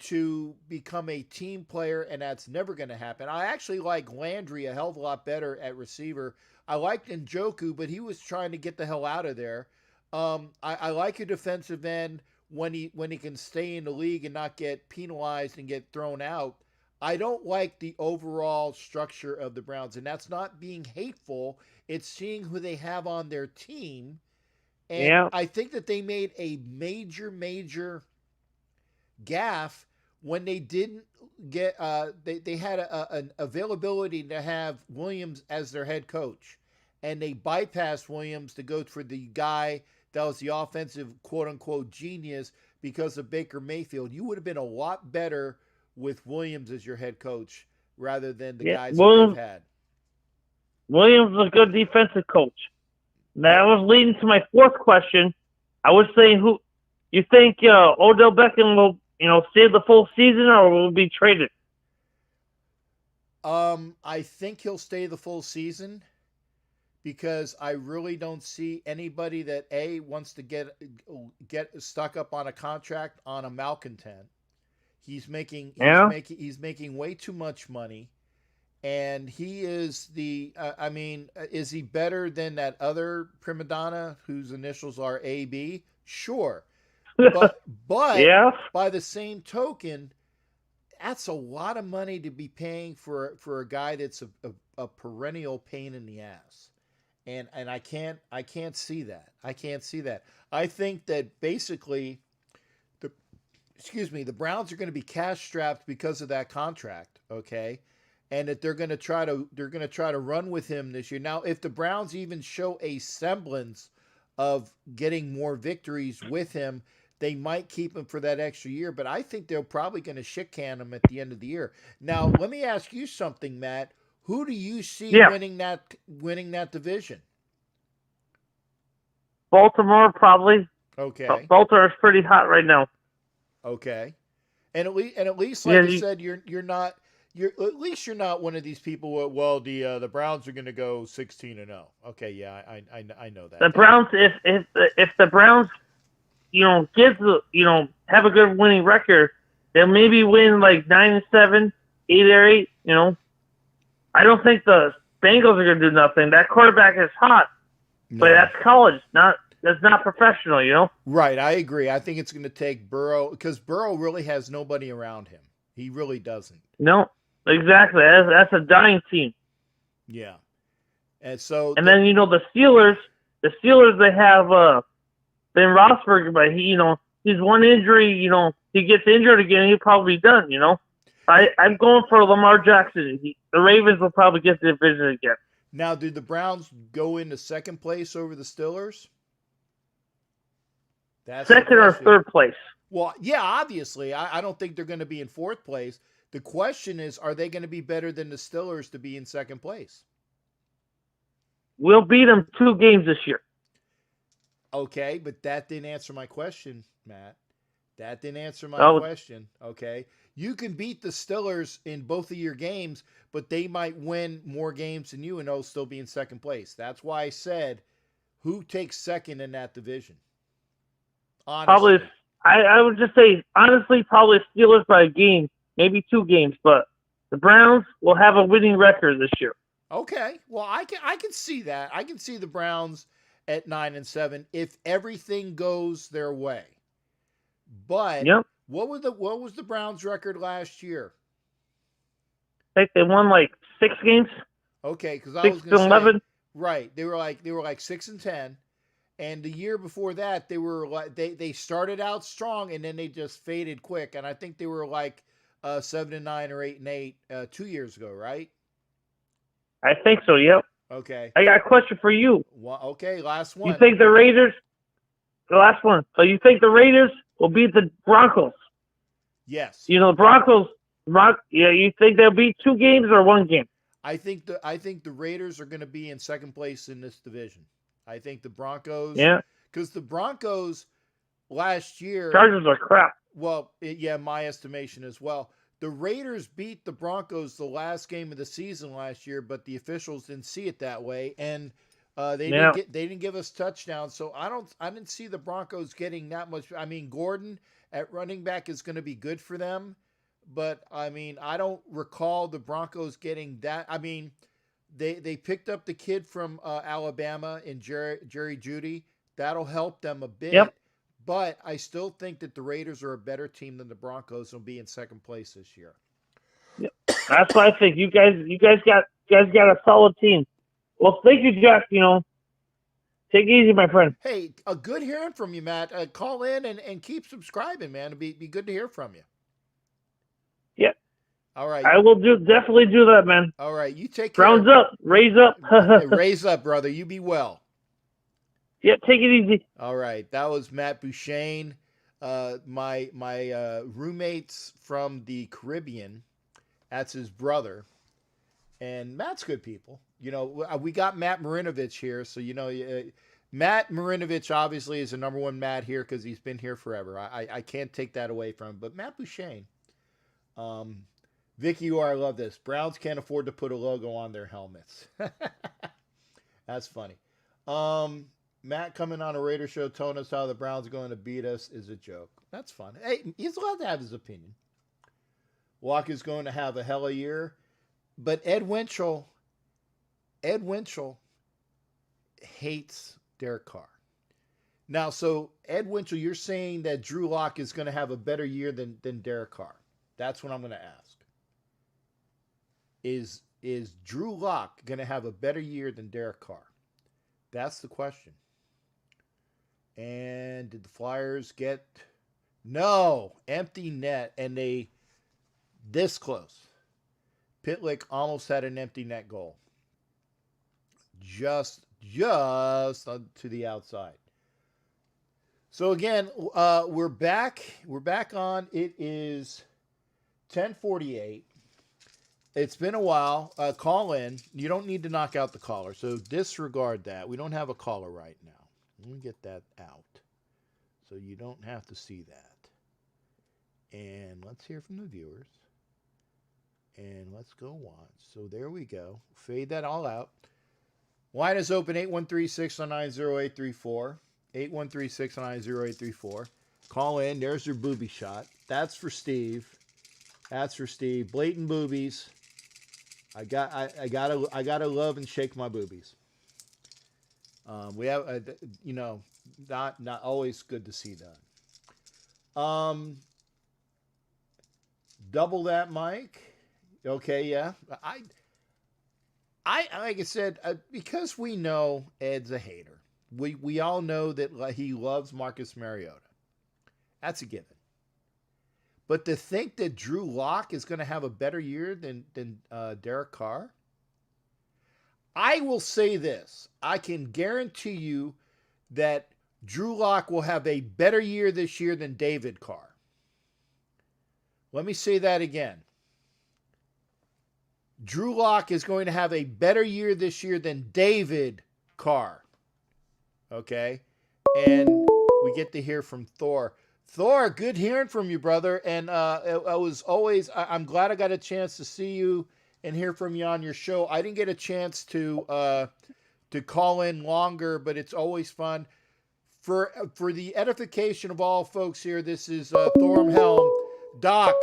to become a team player, and that's never going to happen. I actually like Landry a hell of a lot better at receiver. I liked Njoku, but he was trying to get the hell out of there. I like a defensive end when he can stay in the league and not get penalized and get thrown out. I don't like the overall structure of the Browns, and that's not being hateful. It's seeing who they have on their team. And I think that they made a major gaffe when they didn't get they had an availability to have Williams as their head coach, and they bypassed Williams to go for the guy that was the offensive quote-unquote genius because of Baker Mayfield. You would have been a lot better with Williams as your head coach rather than the guys that they've had. Williams is a good defensive coach. That was leading to my 4th question. I was saying, who you think Odell Beckham will, stay the full season or will be traded? I think he'll stay the full season because I really don't see anybody that wants to get stuck up on a contract on a malcontent. He's making way too much money. And he is is he better than that other prima donna whose initials are AB? Sure. But by the same token, that's a lot of money to be paying for a guy that's a perennial pain in the ass. And I can't see that. I can't see that. I think that basically the Browns are going to be cash strapped because of that contract, okay? And that they're going to try to run with him this year. Now, if the Browns even show a semblance of getting more victories with him, they might keep him for that extra year. But I think they're probably going to shit can him at the end of the year. Now, let me ask you something, Matt. Who do you see winning that division? Baltimore, probably. Okay. Baltimore is pretty hot right now. Okay. And at least, like you said, you're not. At least you're not one of these people. Well, the Browns are going to go 16-0. Okay, yeah, I know that. The Browns, if the Browns, have a good winning record, they'll maybe win like 9-7, 8-8. I don't think the Bengals are going to do nothing. That quarterback is hot, but No. that's college. That's not professional, you know? Right, I agree. I think it's going to take Burrow because Burrow really has nobody around him. He really doesn't. No, exactly. That's a dying team. Yeah. And so And then, the Steelers, they have Ben Roethlisberger, but he's one injury, he gets injured again, he'll probably be done, I'm going for Lamar Jackson. The Ravens will probably get the division again. now, do the Browns go into second place over the Steelers? That's the Second or question. third place. Well, yeah, obviously. I don't think they're going to be in fourth place. The question is, are they going to be better than the Steelers to be in second place? We'll beat them 2 games this year. Okay, but that didn't answer my question, Matt. That didn't answer my question. Okay. You can beat the Steelers in both of your games, but they might win more games than you and they'll still be in second place. That's why I said, who takes second in that division? Honestly. Probably, I would just say, honestly, probably Steelers by a game, maybe 2 games, but the Browns will have a winning record this year. Okay. Well, I can see that. I can see the Browns at 9-7 if everything goes their way. But Yep. what was the Browns' record last year? I think they won like 6 games. Okay, because I 6 was to going to 11. say right. They were like 6-10, and the year before that they were like they started out strong and then they just faded quick. And I think they were like 7-9 or 8-8 2 years ago, right? I think so. Yep. Okay. I got a question for you. Well, okay, last one. You think the Raiders? The last one. So you think the Raiders will beat the Broncos? Yes. The Broncos. You think they'll beat 2 games or 1 game? I think the Raiders are going to be in second place in this division. I think the Broncos. Yeah. Because the Broncos last year. Chargers are crap. Well, yeah, my estimation as well. The Raiders beat the Broncos the last game of the season last year, but the officials didn't see it that way, and they didn't give us touchdowns. So I didn't see the Broncos getting that much. I mean, Gordon at running back is going to be good for them, but I mean, I don't recall the Broncos getting that. I mean, they picked up the kid from Alabama in Jerry Jeudy. That'll help them a bit. Yep. But I still think that the Raiders are a better team than the Broncos and will be in second place this year. Yep. That's what I think. You guys got a solid team. Well, thank you, Jack. Take it easy, my friend. Hey, good hearing from you, Matt. Call in and keep subscribing, man. It'd be good to hear from you. Yep. All right. I will definitely do that, man. All right. You take care. Browns up. Raise up. Raise up, brother. You be well. Yeah, take it easy. All right, that was Matt Bouchane, my roommates from the Caribbean. That's his brother, and Matt's good people. We got Matt Marinovich here, so Matt Marinovich obviously is the number one Matt here because he's been here forever. I can't take that away from him. But Matt Bouchane, Vicky, I love this. Browns can't afford to put a logo on their helmets. That's funny. Matt coming on a Raider show telling us how the Browns are going to beat us is a joke. That's fun. Hey, he's allowed to have his opinion. Walker's going to have a hell of a year. But Ed Winchell hates Derek Carr. Now, so Ed Winchell, you're saying that Drew Lock is going to have a better year than Derek Carr. That's what I'm going to ask. Is Drew Lock going to have a better year than Derek Carr? That's the question. And did the Flyers get... No, empty net, and they this close. Pitlick almost had an empty net goal. Just to the outside. So again, we're back. We're back on. It is 10:48. It's been a while. Call in. You don't need to knock out the caller, so disregard that. We don't have a caller right now. Let me get that out so you don't have to see that. And let's hear from the viewers. And let's go watch. So there we go. Fade that all out. Line is open, 813-609-0834. 813-609-0834. Call in. There's your booby shot. That's for Steve. That's for Steve. Blatant boobies. I gotta love and shake my boobies. We have, not always good to see that. Double that, Mike. Okay, yeah. I like I said, because we know Ed's a hater. We all know that he loves Marcus Mariota. That's a given. But to think that Drew Lock is going to have a better year than Derek Carr, I will say this. I can guarantee you that Drew Lock will have a better year this year than David Carr. Let me say that again. Drew Lock is going to have a better year this year than David Carr. Okay? And we get to hear from Thor. Thor, good hearing from you, brother. And I'm glad I got a chance to see you and hear from you on your show. I didn't get a chance to call in longer, but it's always fun. For the edification of all folks here, this is Thorm Helm. Doc,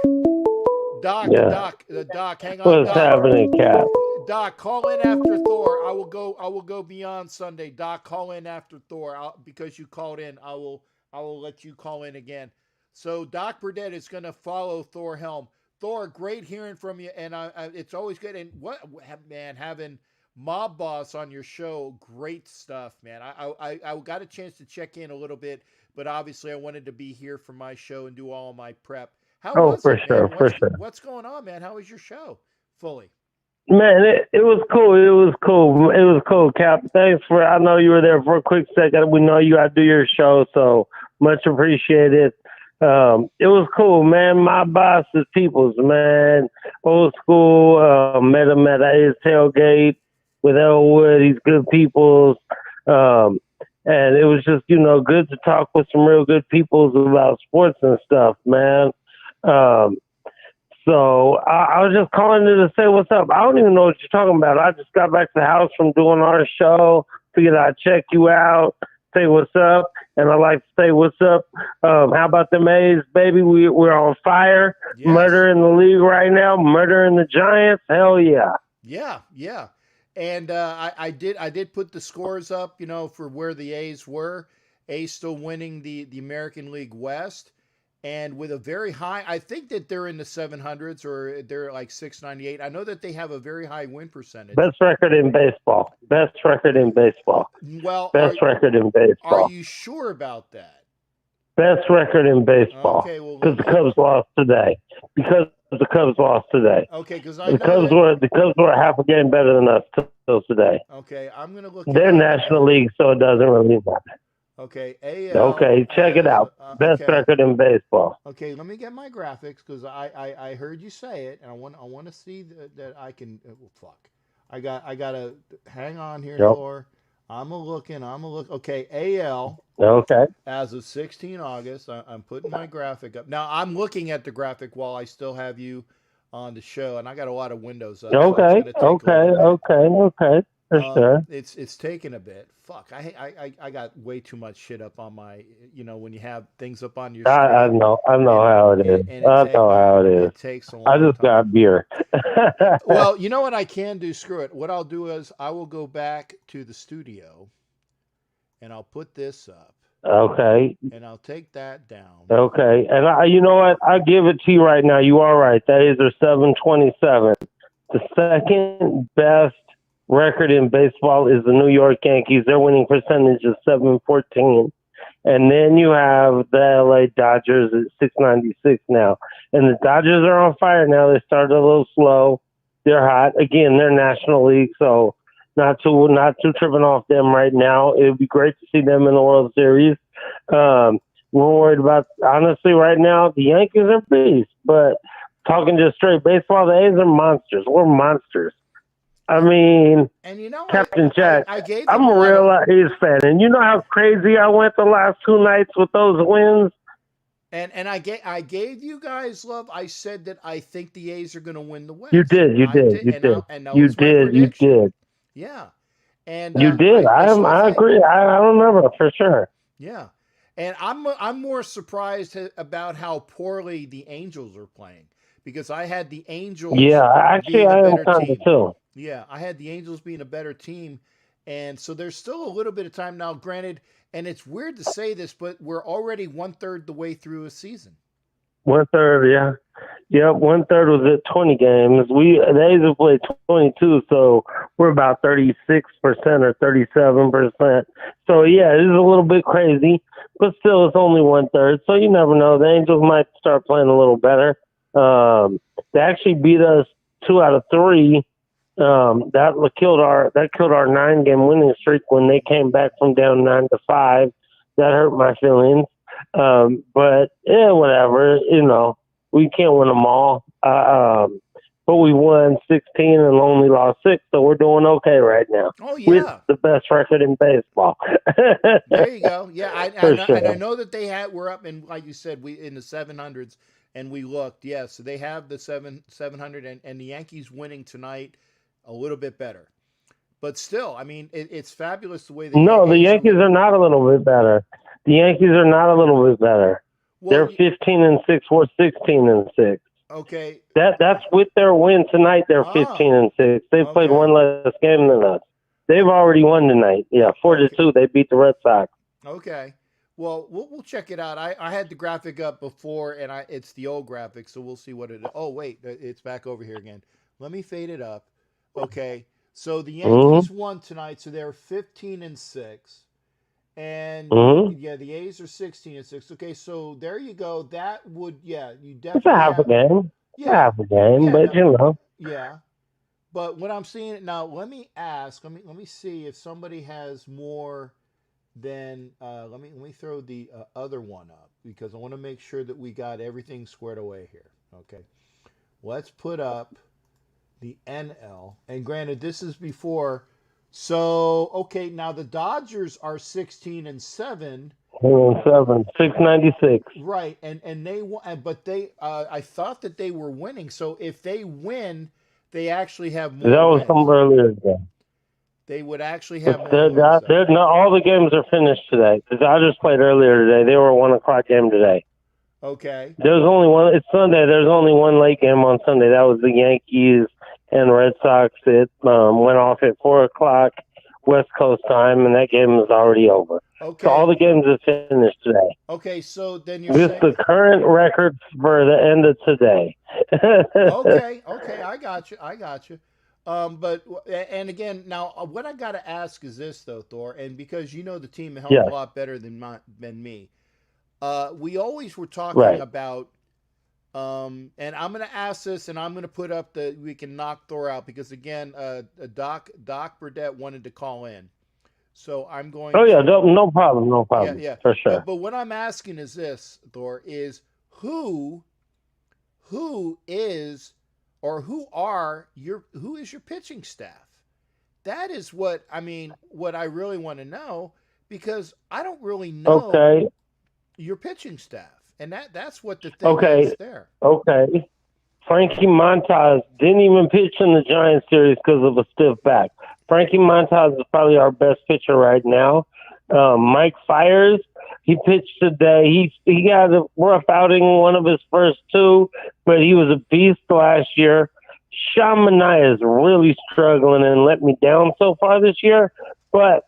hang on. What's happening, Cap? Doc, call in after Thor. I will go beyond Sunday. Doc, call in after Thor. Because you called in, I will let you call in again. So Doc Burdett is going to follow Thor Helm. Thor, great hearing from you, and it's always good. And having Mob Boss on your show, great stuff, man. I got a chance to check in a little bit, but obviously I wanted to be here for my show and do all my prep. How was it, man? For sure. What's going on, man? How was your show? Fully. Man, it was cool. It was cool, Cap. Thanks I know you were there for a quick second. We know you got to do your show, so much appreciated. It was cool, man. My boss is Peoples, man. Old school. Met him at his tailgate with Elwood. He's good Peoples. And it was just, good to talk with some real good Peoples about sports and stuff, man. So I was just calling in to say what's up. I don't even know what you're talking about. I just got back to the house from doing our show. Figured I'd check you out, say what's up, and I'd like to say what's up. How about the Mays, baby? We're on fire. Yes. Murder in the league right now. Murder in the Giants. Hell yeah. Yeah. And I did put the scores up, for where the A's were. A's still winning the American League West. And with a very high, I think that they're in the 700s or they're like 698. I know that they have a very high win percentage. Best record in baseball. Well, record in baseball. Are you sure about that? Best record in baseball. Okay, well, because the Cubs lost today. Okay, because the Cubs were half a game better than us till today. Okay, I'm gonna look. They're National League, so it doesn't really matter. Okay, AL. Okay, check it out. Best record in baseball. Okay, let me get my graphics because I heard you say it, and I want to see that I can. Fuck, I gotta hang on here, Thor. I'm a look. Okay, AL. Okay. As of 16 August, I'm putting my graphic up. Now I'm looking at the graphic while I still have you on the show, and I got a lot of windows up. Okay. For sure. It's taken a bit. Fuck, I got way too much shit up on my, when you have things up on your screen. I know how it is. It takes a long time. I just got beer. Well, you know what I can do? Screw it. What I'll do is I will go back to the studio and I'll put this up. Okay. And I'll take that down. Okay. And you know what? I'll give it to you right now. You are right. That is a 727. The second best record in baseball is the New York Yankees. Their winning percentage is 714. And then you have the LA Dodgers at 696 now. And the Dodgers are on fire now. They started a little slow. They're hot. Again, they're National League, so not too tripping off them right now. It would be great to see them in the World Series. We're worried about, honestly, right now, the Yankees are beasts. But talking just straight baseball, the A's are monsters. We're monsters. I mean, and Captain Jack, I'm a real A's fan. And you know how crazy I went the last two nights with those wins? And I gave you guys love. I said that I think the A's are going to win the West. You did. You did. Yeah. And you did. I agree. I remember for sure. Yeah. And I'm more surprised about how poorly the Angels are playing. because I had the Angels Yeah, actually, being a I am better kind team. of too. Yeah, I had the Angels being a better team. And so there's still a little bit of time now, granted, and it's weird to say this, but we're already 1/3 the way through a season. 1/3, yeah. Yep, 1/3 was at 20 games. The A's have played 22, so we're about 36% or 37%. So, yeah, it is a little bit crazy, but still it's only 1/3. So you never know. The Angels might start playing a little better. They actually beat us 2 out of 3. That killed our 9-game winning streak when they came back from down 9-5. That hurt my feelings. But yeah, whatever. We can't win them all. But we won 16 and only lost 6, so we're doing okay right now. Oh yeah, with the best record in baseball. There you go. Yeah, and I know that we're up in, like you said, we in the 700s, and we looked. Yeah, so they have the 700, and the Yankees winning tonight a little bit better. But still, I mean, it's fabulous the way the Yankees are not a little bit better. The Yankees are not a little bit better. They're 15-6. We're 16-6. Okay. That's with their win tonight. They're 15-6. They've played one less game than us. They've already won tonight. Yeah, 4-2. They beat the Red Sox. Okay. Well, we'll check it out. I had the graphic up before, and it's the old graphic, so we'll see what it is. Oh, wait, it's back over here again. Let me fade it up. Okay. So the Yankees won tonight, so they're 15-6. And the A's are 16-6. Okay, so there you go. That would you definitely it's a half a game. Yeah, half a game, but Yeah. But what I'm seeing now, let me ask. Let me see if somebody has more than. Let me throw the other one up because I want to make sure that we got everything squared away here. Okay. Let's put up the NL. And granted, this is before. So, okay, now the Dodgers are 16-7. 696. Right, and they won, but they I thought that they were winning. So if they win, they actually have more. That was wins. some earlier game. They would actually have more. Not all the games are finished today. The Dodgers played earlier today. They were a 1:00 game today. Okay. There's only one. It's Sunday. There's only one late game on Sunday. That was the Yankees and Red Sox. It went off at 4:00 West Coast time, and that game is already over. Okay. So all the games are finished today. Okay, so then you're saying the current record for the end of today. Okay, I got you. But and again, now what I got to ask is this though, Thor, and because you know the team a hell of a lot better than me. We always were talking about. And I'm going to ask this, and I'm going to put up we can knock Thor out because again, Doc Burdett wanted to call in, so I'm going. Oh yeah, no problem, Yeah, for sure. But what I'm asking is this, Thor, is who is your pitching staff? That is what I really want to know because I don't really know your pitching staff. And that's what the thing is there. Okay. Frankie Montas didn't even pitch in the Giants series because of a stiff back. Frankie Montas is probably our best pitcher right now. Mike Fiers, he pitched today. He got a rough outing, one of his first 2, but he was a beast last year. Sean Manaea is really struggling and let me down so far this year, but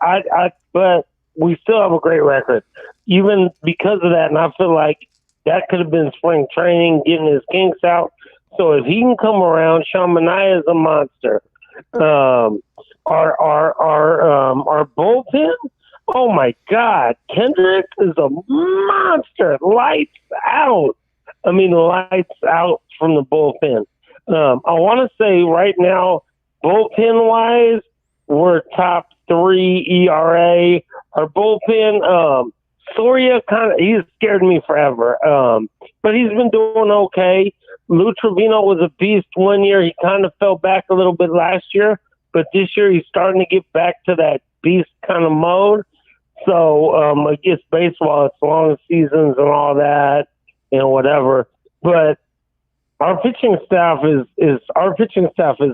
but we still have a great record, even because of that. And I feel like that could have been spring training, getting his kinks out. So if he can come around, Sean Manaea is a monster. Our bullpen, oh my God, Kendrick is a monster. Lights out. Lights out from the bullpen. I want to say right now, bullpen wise, we're top 3 ERA. Our bullpen, Soria he's scared me forever. But he's been doing okay. Lou Trevino was a beast one year. He kind of fell back a little bit last year, but this year he's starting to get back to that beast kind of mode. So I guess baseball, it's long seasons and all that and whatever. But our pitching staff is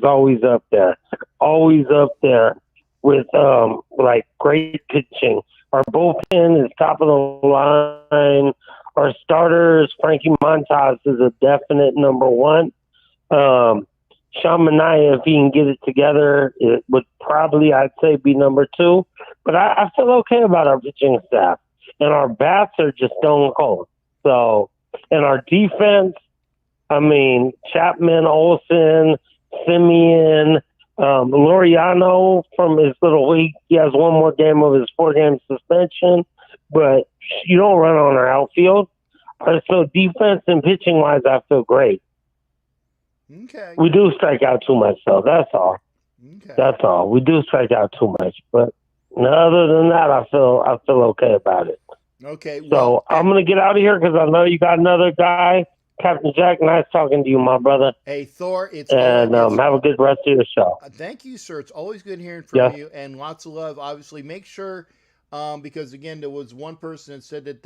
always up there. Always up there with great pitching. Our bullpen is top of the line. our starters, Frankie Montas is a definite number one. Sean Manaea, if he can get it together, it would probably, I'd say, be number two. But I feel okay about our pitching staff. And our bats are just stone cold. So, and our defense, I mean, Chapman, Olsen, Simeon, Laureano from his little week. He has one more game of his 4-game suspension. But you don't run on our outfield. So defense and pitching-wise, I feel great. Okay. We do strike out too much, though. That's all. Okay. That's all. We do strike out too much, but other than that, I feel okay about it. Okay. So I'm gonna get out of here because I know you got another guy, Captain Jack. Nice talking to you, my brother. Hey, Thor. Have a good rest of your show. Thank you, sir. It's always good hearing from you, and lots of love. Obviously, make sure. Because again, there was one person that said that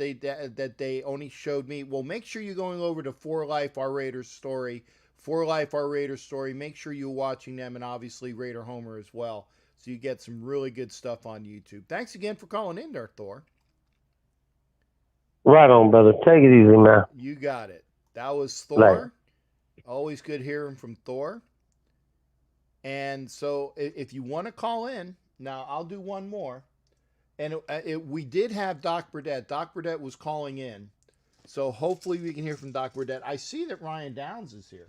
they only showed me. Well, make sure you're going over to For Life Our Raiders story. For Life Our Raiders story. Make sure you're watching them, and obviously Raider Homer as well. So you get some really good stuff on YouTube. Thanks again for calling in there, Thor. Right on, brother. Take it easy, man. You got it. That was Thor. Later. Always good hearing from Thor. And so if you want to call in, now I'll do one more. And we did have Doc Burdett. Doc Burdett was calling in. So hopefully we can hear from Doc Burdett. I see that Ryan Downs is here,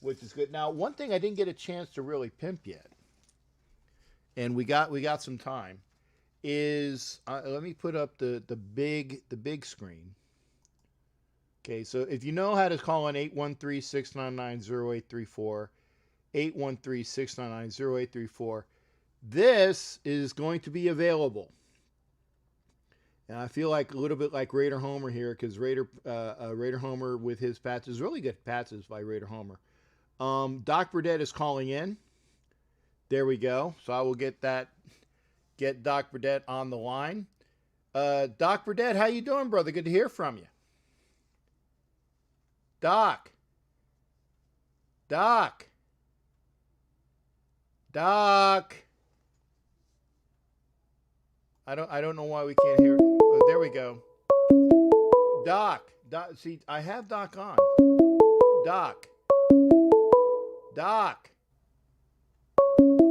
which is good. Now, one thing I didn't get a chance to really pimp yet, and we got some time, is let me put up the big screen. Okay, so if you know how to call in 813-699-0834, 813-699-0834, this is going to be available. And I feel like a little bit like Raider Homer here, because Raider Homer with his patches, really good patches by Raider Homer. Doc Burdett is calling in. There we go. So I will get Doc Burdett on the line. Doc Burdett, how you doing, brother? Good to hear from you. Doc. I don't know why we can't hear. Oh, there we go. Doc. See, I have Doc on. Doc.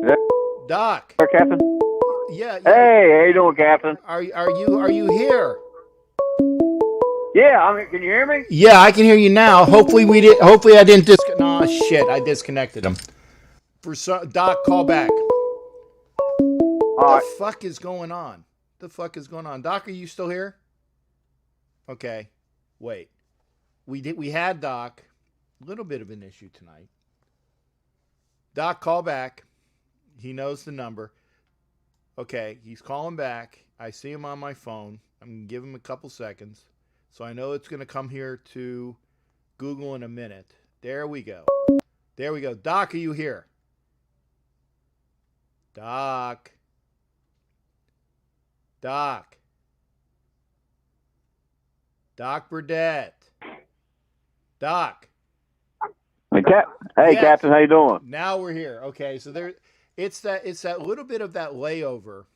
Yeah. Doc. Sir, Captain. Yeah. Hey, how you doing, Captain? Are you here? Yeah, can you hear me? Yeah, I can hear you now. Hopefully I didn't disconnect. No, shit, I disconnected him. Doc, call back. What the fuck is going on? Doc, are you still here? Okay. Wait. We had Doc. A little bit of an issue tonight. Doc, call back. He knows the number. Okay, he's calling back. I see him on my phone. I'm going to give him a couple seconds. So I know it's going to come here to Google in a minute. There we go. Doc, are you here? Doc Burdett. Doc. Hey, Captain, how you doing? Now we're here. Okay, so it's that little bit of that layover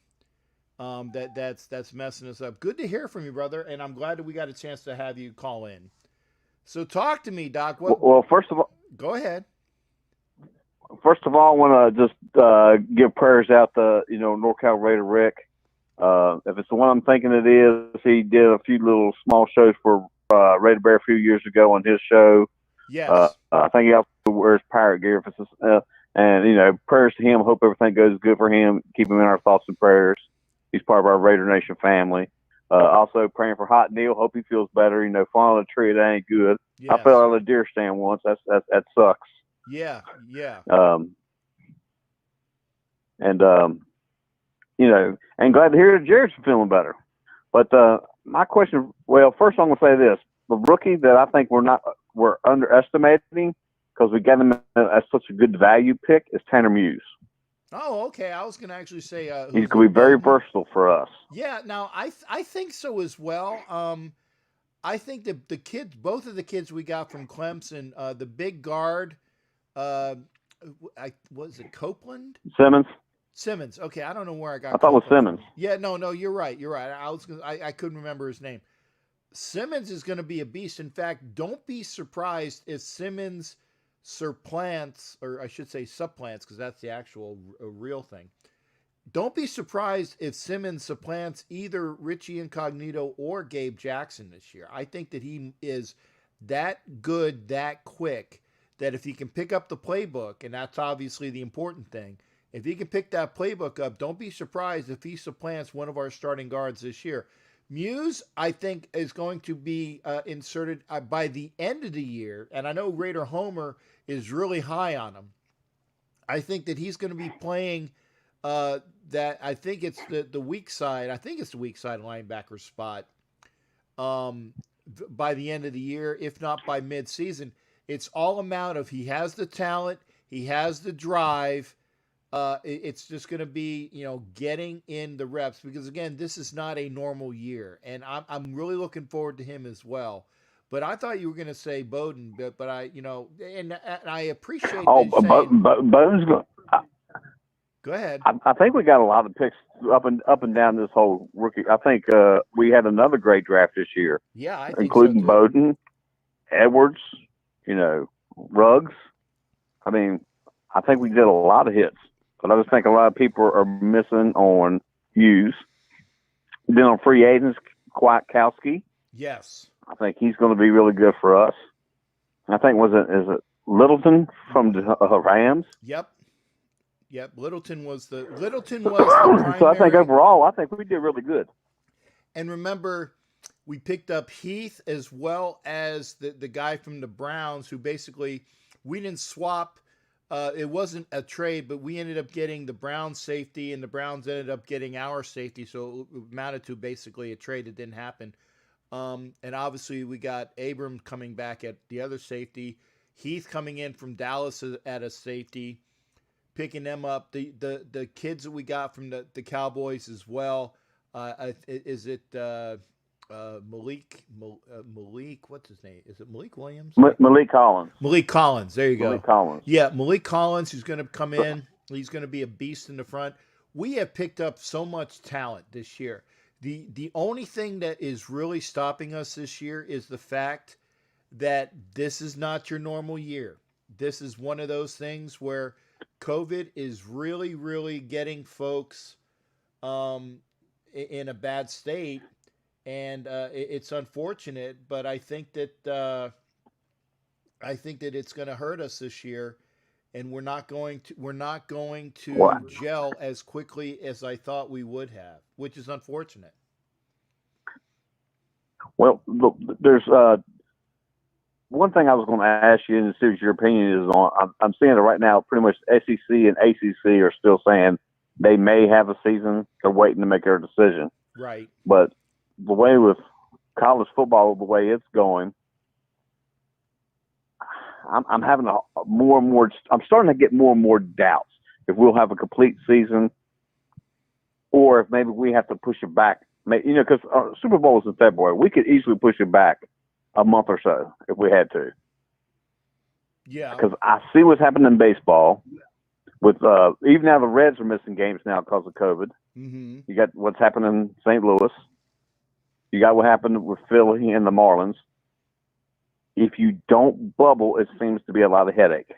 that's messing us up. Good to hear from you, brother, and I'm glad that we got a chance to have you call in. So talk to me, Doc. Well, first of all, go ahead. First of all, I want to just give prayers out to NorCal Raider Rick. If it's the one I'm thinking it is, he did a few little small shows for Raider Bear a few years ago on his show. Yes. I think he also wears pirate gear. And prayers to him. Hope everything goes good for him. Keep him in our thoughts and prayers. He's part of our Raider Nation family. Also praying for Hot Neil. Hope he feels better. Falling on a tree, that ain't good. Yes. I fell out of a deer stand once. That sucks. Yeah. And glad to hear that Jared's feeling better. But my question, first I'm going to say this: the rookie that I think we're underestimating because we got him as such a good value pick is Tanner Muse. Oh, okay. I was going to actually say he's going to be very versatile for us. Yeah. Now I think so as well. I think that both of the kids we got from Clemson, the big guard, was it Copeland? Simmons. Okay, I don't know where I got. I thought it was Simmons. Yeah, no, you're right. I couldn't remember his name. Simmons is going to be a beast. In fact, don't be surprised if Simmons supplants, or I should say supplants, because that's the actual real thing. Don't be surprised if Simmons supplants either Richie Incognito or Gabe Jackson this year. I think that he is that good, that quick, that if he can pick up the playbook, and that's obviously the important thing, if he can pick that playbook up, don't be surprised if he supplants one of our starting guards this year. Muse, I think, is going to be inserted by the end of the year, and I know Raider Homer is really high on him. I think that he's going to be playing that. I think it's the weak side. I think it's the weak side linebacker spot by the end of the year, if not by midseason. It's all amount of he has the talent, he has the drive. It's just going to be, getting in the reps, because again, this is not a normal year, and I'm really looking forward to him as well. But I thought you were going to say Bowden, but I, and I appreciate. Oh, Bowden's going. Go ahead. I think we got a lot of picks up and down this whole rookie. I think we had another great draft this year. Yeah, I think including so too. Bowden, Edwards, Ruggs. I mean, I think we did a lot of hits. But I just think a lot of people are missing on Hughes. Then on free agents, Kwiatkowski. Yes. I think he's going to be really good for us. I think is it Littleton from the Rams? Yep. Littleton was the primary. So I think overall, I think we did really good. And remember, we picked up Heath as well as the guy from the Browns, who basically we didn't swap. It wasn't a trade, but we ended up getting the Browns safety, and the Browns ended up getting our safety. So it amounted to basically a trade that didn't happen. And obviously we got Abram coming back at the other safety, Heath coming in from Dallas at a safety, picking them up. The kids that we got from the Cowboys as well. Is it Malik? What's his name? Is it Malik Williams? Malik Collins. Malik Collins. There you go. Malik Collins. Yeah, Malik Collins, who's going to come in. He's going to be a beast in the front. We have picked up so much talent this year. The only thing that is really stopping us this year is the fact that this is not your normal year. This is one of those things where COVID is really, really getting folks in a bad state. And it's unfortunate, but I think that it's going to hurt us this year, and we're not going to gel as quickly as I thought we would have, which is unfortunate. Well, look, there's one thing I was going to ask you and see what your opinion is on. I'm seeing it right now. Pretty much SEC and ACC are still saying they may have a season. They're waiting to make their decision. Right. But the way with college football, the way it's going, I'm having more and more. I'm starting to get more and more doubts if we'll have a complete season, or if maybe we have to push it back. Because Super Bowl is in February, we could easily push it back a month or so if we had to. Yeah. Because I see what's happening in baseball. With even now, the Reds are missing games now because of COVID. Mm-hmm. You got what's happening in St. Louis. You got what happened with Philly and the Marlins. If you don't bubble, it seems to be a lot of headache.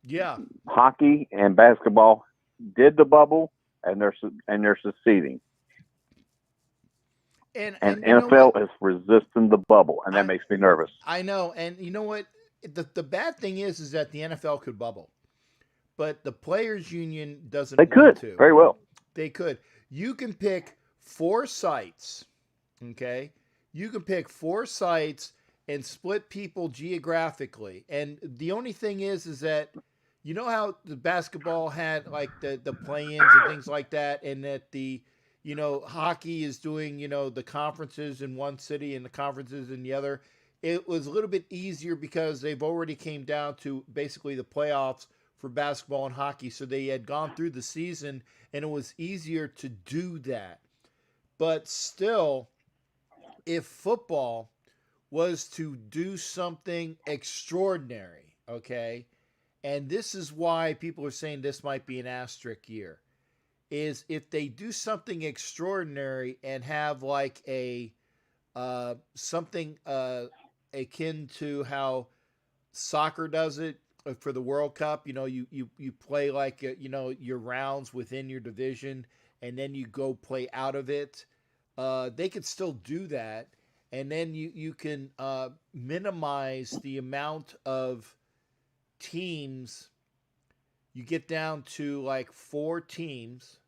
Yeah. Hockey and basketball did the bubble, and they're succeeding. And NFL is resisting the bubble, and that makes me nervous. I know, and you know what? The bad thing is that the NFL could bubble, but the Players Union doesn't. They could want to. very well. They could. You can pick 4 sites, okay? You can pick 4 sites and split people geographically. And the only thing is that you know how the basketball had like the play-ins and things like that, and that the hockey is doing the conferences in one city and the conferences in the other. It was a little bit easier because they've already came down to basically the playoffs for basketball and hockey, so they had gone through the season, and it was easier to do that. But still, if football was to do something extraordinary, okay, and this is why people are saying this might be an asterisk year, is if they do something extraordinary and have like a something akin to how soccer does it for the World Cup. You play like your rounds within your division, and then you go play out of it. They could still do that, and then you can minimize the amount of teams. You get down to like 4 teams,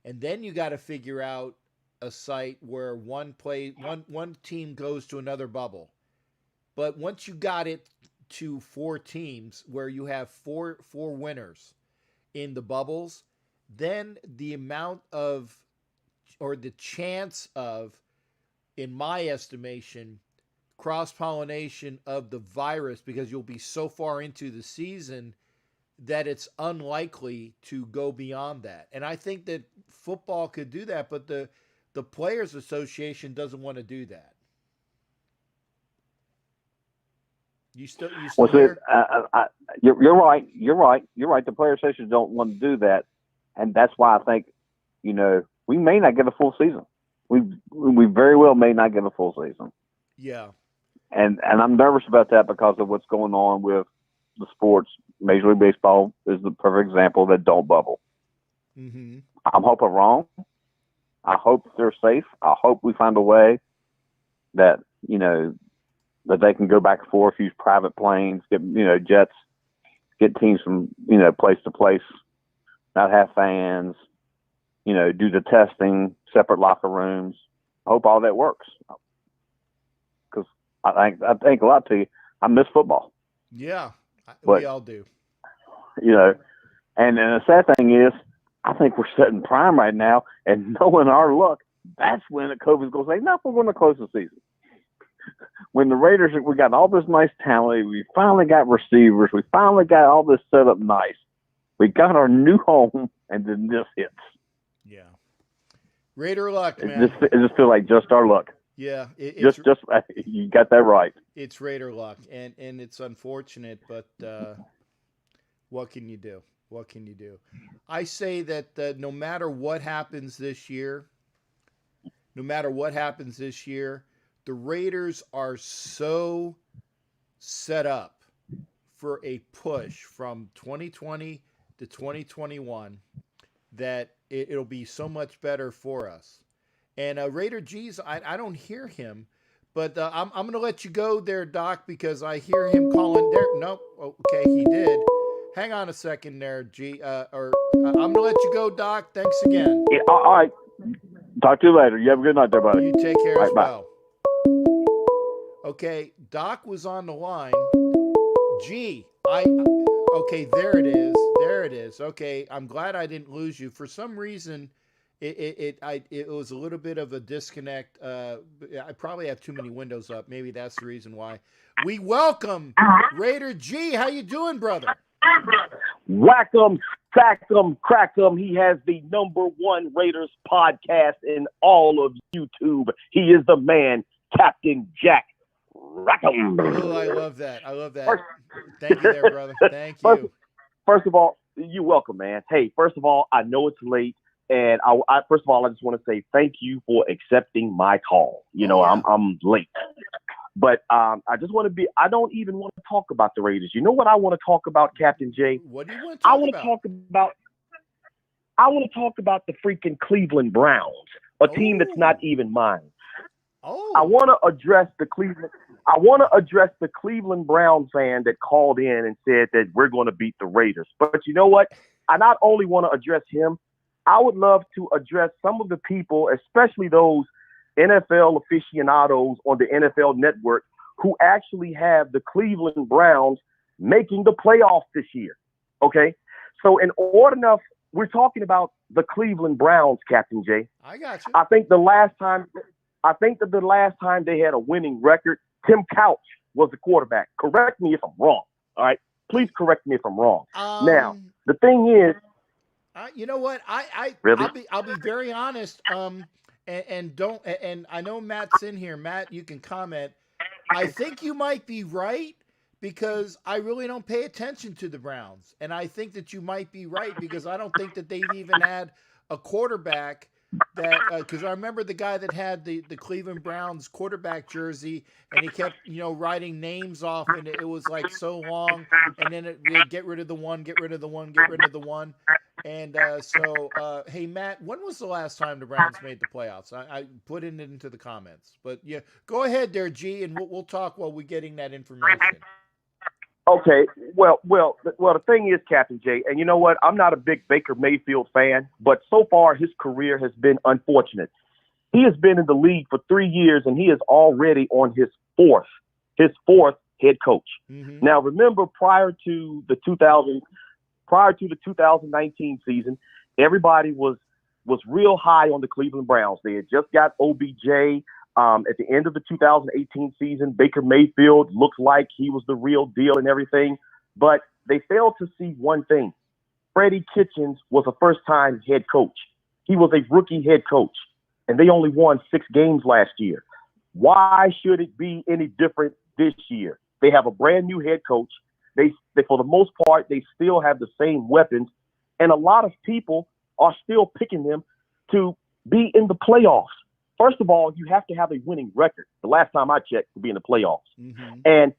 and then you got to figure out a site where one team goes to another bubble. But once you got it to 4 teams where you have four winners in the bubbles, then the amount of, or the chance of, in my estimation, cross-pollination of the virus, because you'll be so far into the season that it's unlikely to go beyond that. And I think that football could do that, but the Players Association doesn't want to do that. You still here? You're right. The Players Association don't want to do that, and that's why I think, we may not get a full season. We very well may not get a full season. Yeah. And I'm nervous about that because of what's going on with the sports. Major League Baseball is the perfect example that don't bubble. Mm-hmm. I'm hoping wrong. I hope they're safe. I hope we find a way that, that they can go back and forth, use private planes, get, jets, get teams from, place to place, not have fans, do the testing, separate locker rooms. I hope all that works. Because I think a lot to you. I miss football. Yeah, but, we all do. And the sad thing is, I think we're setting prime right now, and knowing our luck, that's when the COVID's going to say, no, we're going to close the season. When the Raiders, we got all this nice talent, we finally got receivers, we finally got all this set up nice. We got our new home, and then this hits. Yeah. Raider luck, man. It just feels like just our luck. Yeah. Just you got that right. It's Raider luck, and it's unfortunate, but what can you do? What can you do? I say that no matter what happens this year, the Raiders are so set up for a push from 2020 to 2021 that it'll be so much better for us. And Raider G's, I don't hear him, but I'm going to let you go there, Doc, because I hear him calling there. Nope. Okay, he did. Hang on a second there, G. I'm going to let you go, Doc. Thanks again. Yeah, all right. Talk to you later. You have a good night there, buddy. You take care as bye. well. Okay, Doc was on the line. G, okay, there it is. Okay, I'm glad I didn't lose you. For some reason, it was a little bit of a disconnect. I probably have too many windows up. Maybe that's the reason why. We welcome Raider G. How you doing, brother? Whack 'em, sack 'em, crack 'em. He has the #1 Raiders podcast in all of YouTube. He is the man, Captain Jack Rackham. Oh, I love that. Thank you there, brother. Thank you. First of all, you're welcome, man. Hey, first of all, I know it's late. And I first of all, I just want to say thank you for accepting my call. I'm late. But I just want to I don't even want to talk about the Raiders. You know what I want to talk about, Captain J? What do you want to talk about? I want to talk about the freaking Cleveland Browns, a team that's not even mine. I want to address the Cleveland Brown fan that called in and said that we're going to beat the Raiders. But you know what? I not only want to address him, I would love to address some of the people, especially those NFL aficionados on the NFL Network who actually have the Cleveland Browns making the playoffs this year. Okay? So we're talking about the Cleveland Browns, Captain J. I got you. I think that the last time they had a winning record, Tim Couch was the quarterback. Correct me if I'm wrong. All right? Please correct me if I'm wrong. Now, the thing is, you know what? Really? I'll be very honest. And I know Matt's in here. Matt, you can comment. I think you might be right because I really don't pay attention to the Browns, and I think that you might be right because I don't think that they've even had a quarterback that because I remember the guy that had the Cleveland Browns quarterback jersey, and he kept writing names off, and it was like so long, and then it get rid of the one, get rid of the one, get rid of the one, and hey Matt, when was the last time the Browns made the playoffs? I put it into the comments, but yeah, go ahead there, G, and we'll talk while we're getting that information. Okay, well, the thing is, Captain J, and you know what? I'm not a big Baker Mayfield fan, but so far his career has been unfortunate. He has been in the league for 3 years, and he is already on his fourth head coach. Mm-hmm. Now, remember, prior to the 2019 season, everybody was real high on the Cleveland Browns. They had just got OBJ. At the end of the 2018 season, Baker Mayfield looked like he was the real deal and everything, but they failed to see one thing. Freddie Kitchens was a first-time head coach. He was a rookie head coach, and they only won 6 games last year. Why should it be any different this year? They have a brand-new head coach. They, for the most part, they still have the same weapons, and a lot of people are still picking them to be in the playoffs. First of all, you have to have a winning record. The last time I checked, to be in the playoffs. Mm-hmm. And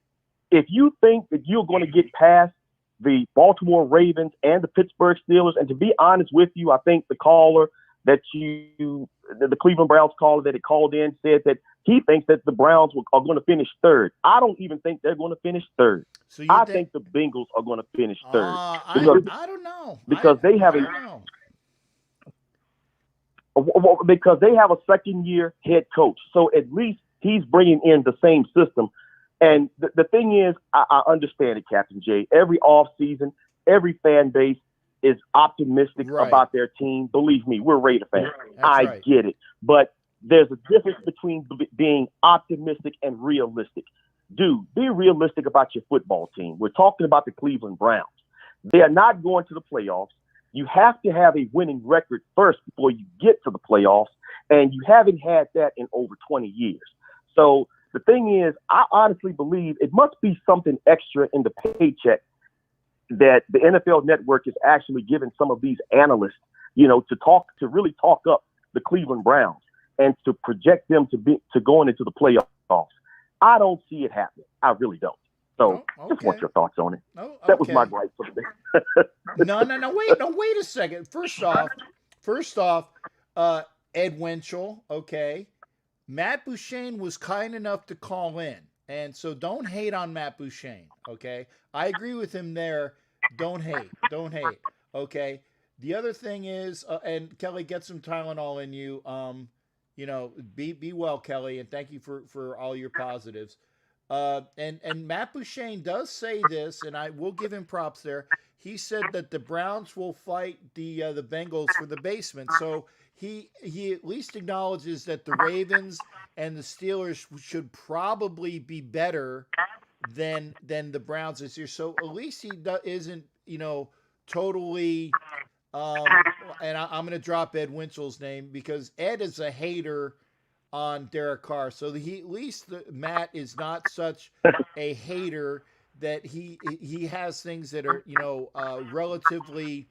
if you think that you're going to get past the Baltimore Ravens and the Pittsburgh Steelers, and to be honest with you, I think the caller that the Cleveland Browns caller that it called in said that he thinks that the Browns are going to finish third. I don't even think they're going to finish third. So I think the Bengals are going to finish third. I don't know. Because they have because they have a second-year head coach. So at least he's bringing in the same system. And the thing is, I understand it, Captain J. Every offseason, every fan base is optimistic about their team. Believe me, we're Raider fans. I get it. But there's a difference between being optimistic and realistic. Dude, be realistic about your football team. We're talking about the Cleveland Browns. They are not going to the playoffs. You have to have a winning record first before you get to the playoffs, and you haven't had that in over 20 years. So the thing is, I honestly believe it must be something extra in the paycheck that the NFL Network is actually giving some of these analysts, to really talk up the Cleveland Browns and to project them to going into the playoffs. I don't see it happening. I really don't. So, just want your thoughts on it. That was my gripe for the day. No, wait a second. First off, Ed Winchell, okay. Matt Bouchane was kind enough to call in, and so don't hate on Matt Bouchane, okay. I agree with him there. Don't hate, okay. The other thing is, and Kelly, get some Tylenol in you. Be well, Kelly, and thank you for all your positives. And Matt Bouchane does say this, and I will give him props there. He said that the Browns will fight the Bengals for the basement. So he at least acknowledges that the Ravens and the Steelers should probably be better than the Browns this year. So at least he isn't totally. And I'm going to drop Ed Winchell's name because Ed is a hater on Derek Carr. So at least Matt is not such a hater that he has things that are, relatively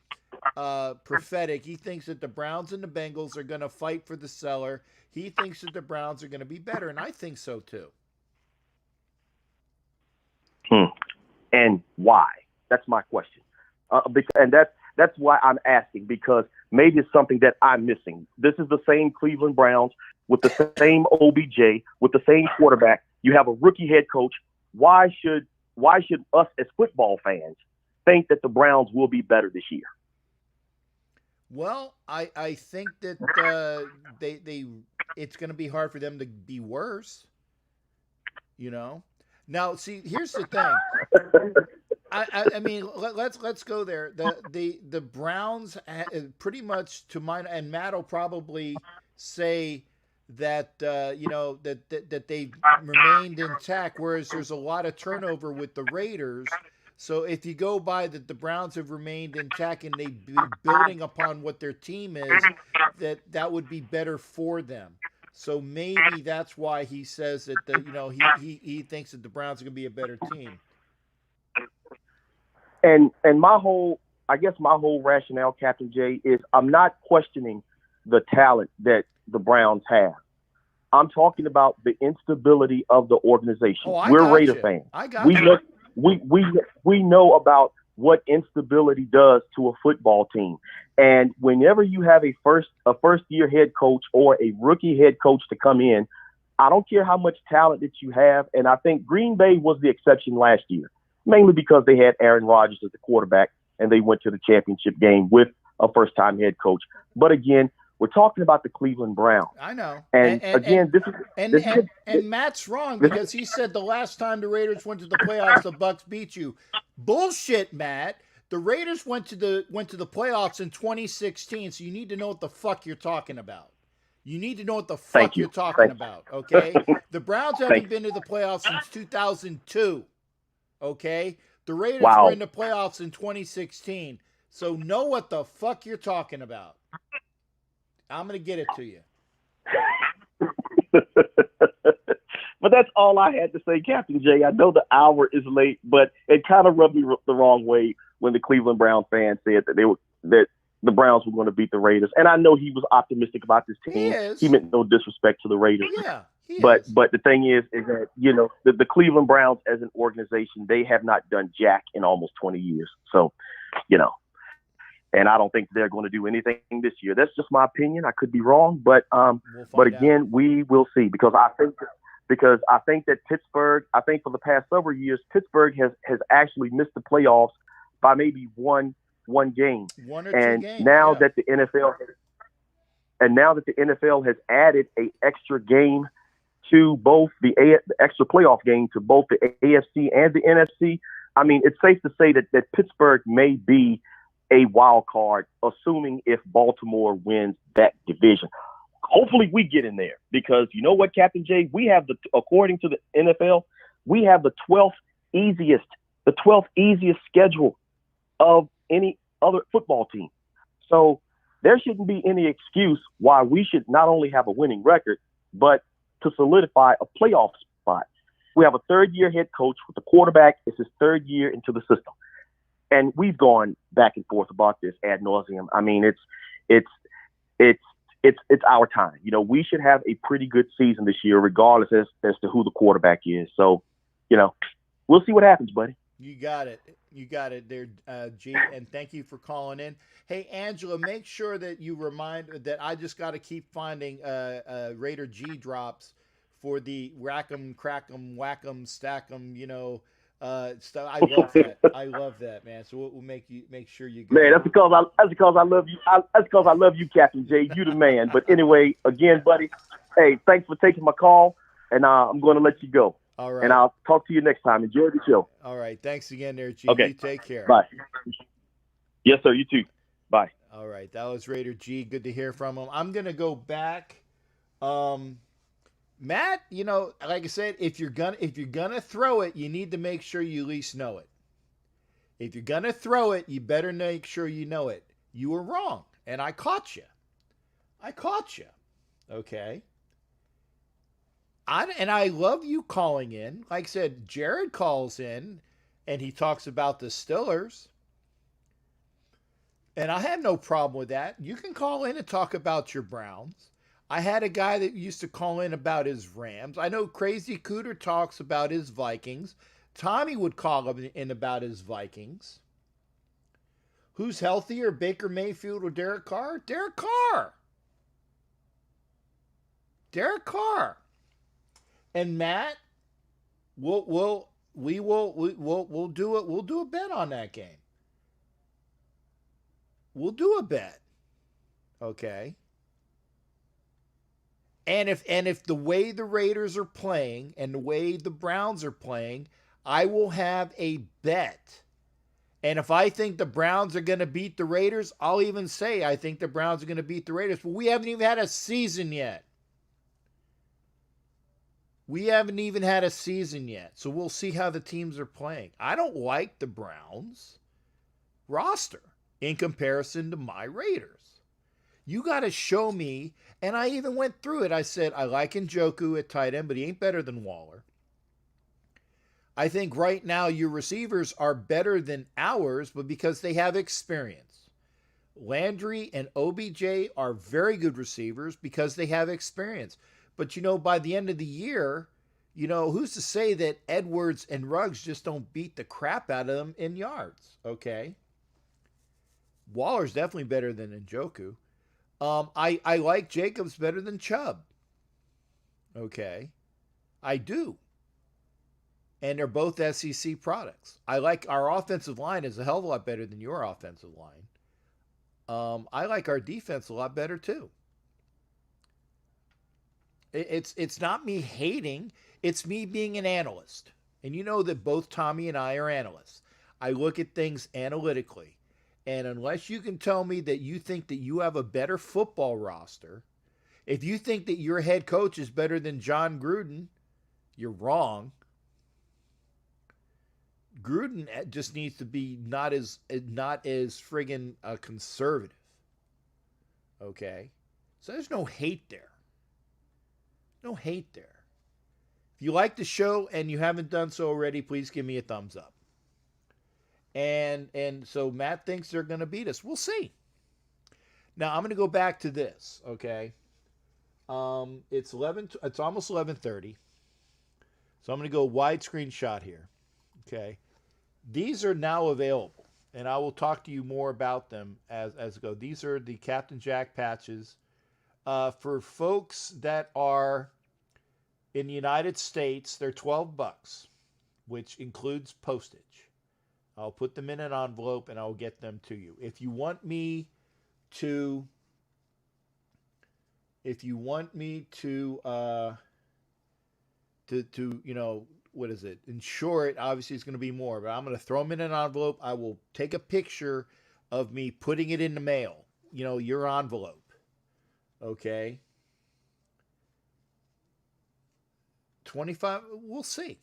prophetic. He thinks that the Browns and the Bengals are going to fight for the cellar. He thinks that the Browns are going to be better, and I think so too. And why? That's my question. And that's why I'm asking, because maybe it's something that I'm missing. This is the same Cleveland Browns with the same OBJ, with the same quarterback. You have a rookie head coach. Why should us as football fans think that the Browns will be better this year? Well, I think that it's going to be hard for them to be worse. Now, see, here's the thing. I mean, let's go there. The Browns pretty much, to mine, and Matt will probably say that that they remained intact, whereas there's a lot of turnover with the Raiders. So if you go by that, the Browns have remained intact and they be building upon what their team is, that would be better for them. So maybe that's why he says that he thinks that the Browns are going to be a better team. And my whole rationale, Captain J, is I'm not questioning the talent that the Browns have. I'm talking about the instability of the organization. Oh, We're Raider fans. We know about what instability does to a football team. And whenever you have a first year head coach or a rookie head coach to come in, I don't care how much talent that you have. And I think Green Bay was the exception last year, mainly because they had Aaron Rodgers as the quarterback and they went to the championship game with a first-time head coach. But again, we're talking about the Cleveland Browns. I know. And again, and Matt's wrong because he said the last time the Raiders went to the playoffs, the Bucks beat you. Bullshit, Matt. The Raiders went to the playoffs in 2016, so you need to know what the fuck you're talking about. You need to know what the fuck you're talking about, okay? The Browns haven't been to the playoffs since 2002, okay? The Raiders were in the playoffs in 2016, so know what the fuck you're talking about. I'm going to get it to you. But that's all I had to say, Captain Jay. I know the hour is late, but it kind of rubbed me the wrong way when the Cleveland Browns fans said that the Browns were going to beat the Raiders. And I know he was optimistic about this team. He meant no disrespect to the Raiders. Yeah, but the thing is that, you know, the Cleveland Browns as an organization, they have not done jack in almost 20 years. So, you know, and I don't think they're going to do anything this year. That's just my opinion. I could be wrong, but again, we will see because I think that Pittsburgh, I think for the past several years, Pittsburgh has actually missed the playoffs by maybe one game. One or two games. Now that the NFL has added a extra game to both the extra playoff game to both the AFC and the NFC, I mean, it's safe to say that Pittsburgh may be a wild card, assuming if Baltimore wins that division. Hopefully we get in there because you know what, Captain Jay, we have according to the NFL, we have the 12th easiest schedule of any other football team. So there shouldn't be any excuse why we should not only have a winning record, but to solidify a playoff spot. We have a third-year head coach with the quarterback. It's his third year into the system. And we've gone back and forth about this ad nauseum. I mean, it's our time. You know, we should have a pretty good season this year, regardless as to who the quarterback is. So, you know, we'll see what happens, buddy. You got it. You got it there, G. And thank you for calling in. Hey, Angela, make sure that you remind that I just got to keep finding Raider G drops for the rack 'em, crack 'em, whack 'em, stack 'em, you know, stuff. I love that. I love that, man. So we'll make sure you go. Man, that's because I love you. That's because I love you, Captain Jay. You the man. But anyway, again, buddy, hey, thanks for taking my call, and I'm going to let you go. All right. And I'll talk to you next time. Enjoy the show. All right. Thanks again there, G. Okay. You take care. Bye. Yes, sir. You too. Bye. All right. That was Raider G. Good to hear from him. I'm going to go back. Matt, you know, like I said, if you're gonna throw it, you need to make sure you at least know it. If you're gonna throw it, you better make sure you know it. You were wrong, and I caught you. Okay. I love you calling in. Like I said, Jared calls in, and he talks about the Stillers. And I have no problem with that. You can call in and talk about your Browns. I had a guy that used to call in about his Rams. I know Crazy Cooter talks about his Vikings. Tommy would call in about his Vikings. Who's healthier, Baker Mayfield or Derek Carr? Derek Carr. And Matt, we'll do it. We'll do a bet on that game. We'll do a bet. Okay. And if the way the Raiders are playing and the way the Browns are playing, I will have a bet. And if I think the Browns are going to beat the Raiders, I'll even say I think the Browns are going to beat the Raiders. But we haven't even had a season yet. So we'll see how the teams are playing. I don't like the Browns roster in comparison to my Raiders. You got to show me, and I even went through it. I said, I like Njoku at tight end, but he ain't better than Waller. I think right now your receivers are better than ours, but because they have experience. Landry and OBJ are very good receivers because they have experience. But, by the end of the year, who's to say that Edwards and Ruggs just don't beat the crap out of them in yards, okay? Waller's definitely better than Njoku. I like Jacobs better than Chubb, okay? I do. And they're both SEC products. I like our offensive line is a hell of a lot better than your offensive line. I like our defense a lot better too. It's not me hating. It's me being an analyst. And you know that both Tommy and I are analysts. I look at things analytically. And unless you can tell me that you think that you have a better football roster, if you think that your head coach is better than John Gruden, you're wrong. Gruden just needs to be not as friggin' conservative. Okay? So there's no hate there. No hate there. If you like the show and you haven't done so already, please give me a thumbs up. And so Matt thinks they're going to beat us. We'll see. Now I'm going to go back to this, okay? It's almost 11:30. So I'm going to go widescreen shot here. Okay? These are now available, and I will talk to you more about them as go. These are the Captain Jack patches for folks that are in the United States. They're $12, which includes postage. I'll put them in an envelope and I'll get them to you. If you want me to what is it? Insure it. Obviously, it's going to be more, but I'm going to throw them in an envelope. I will take a picture of me putting it in the mail. Your envelope. Okay. 25. We'll see.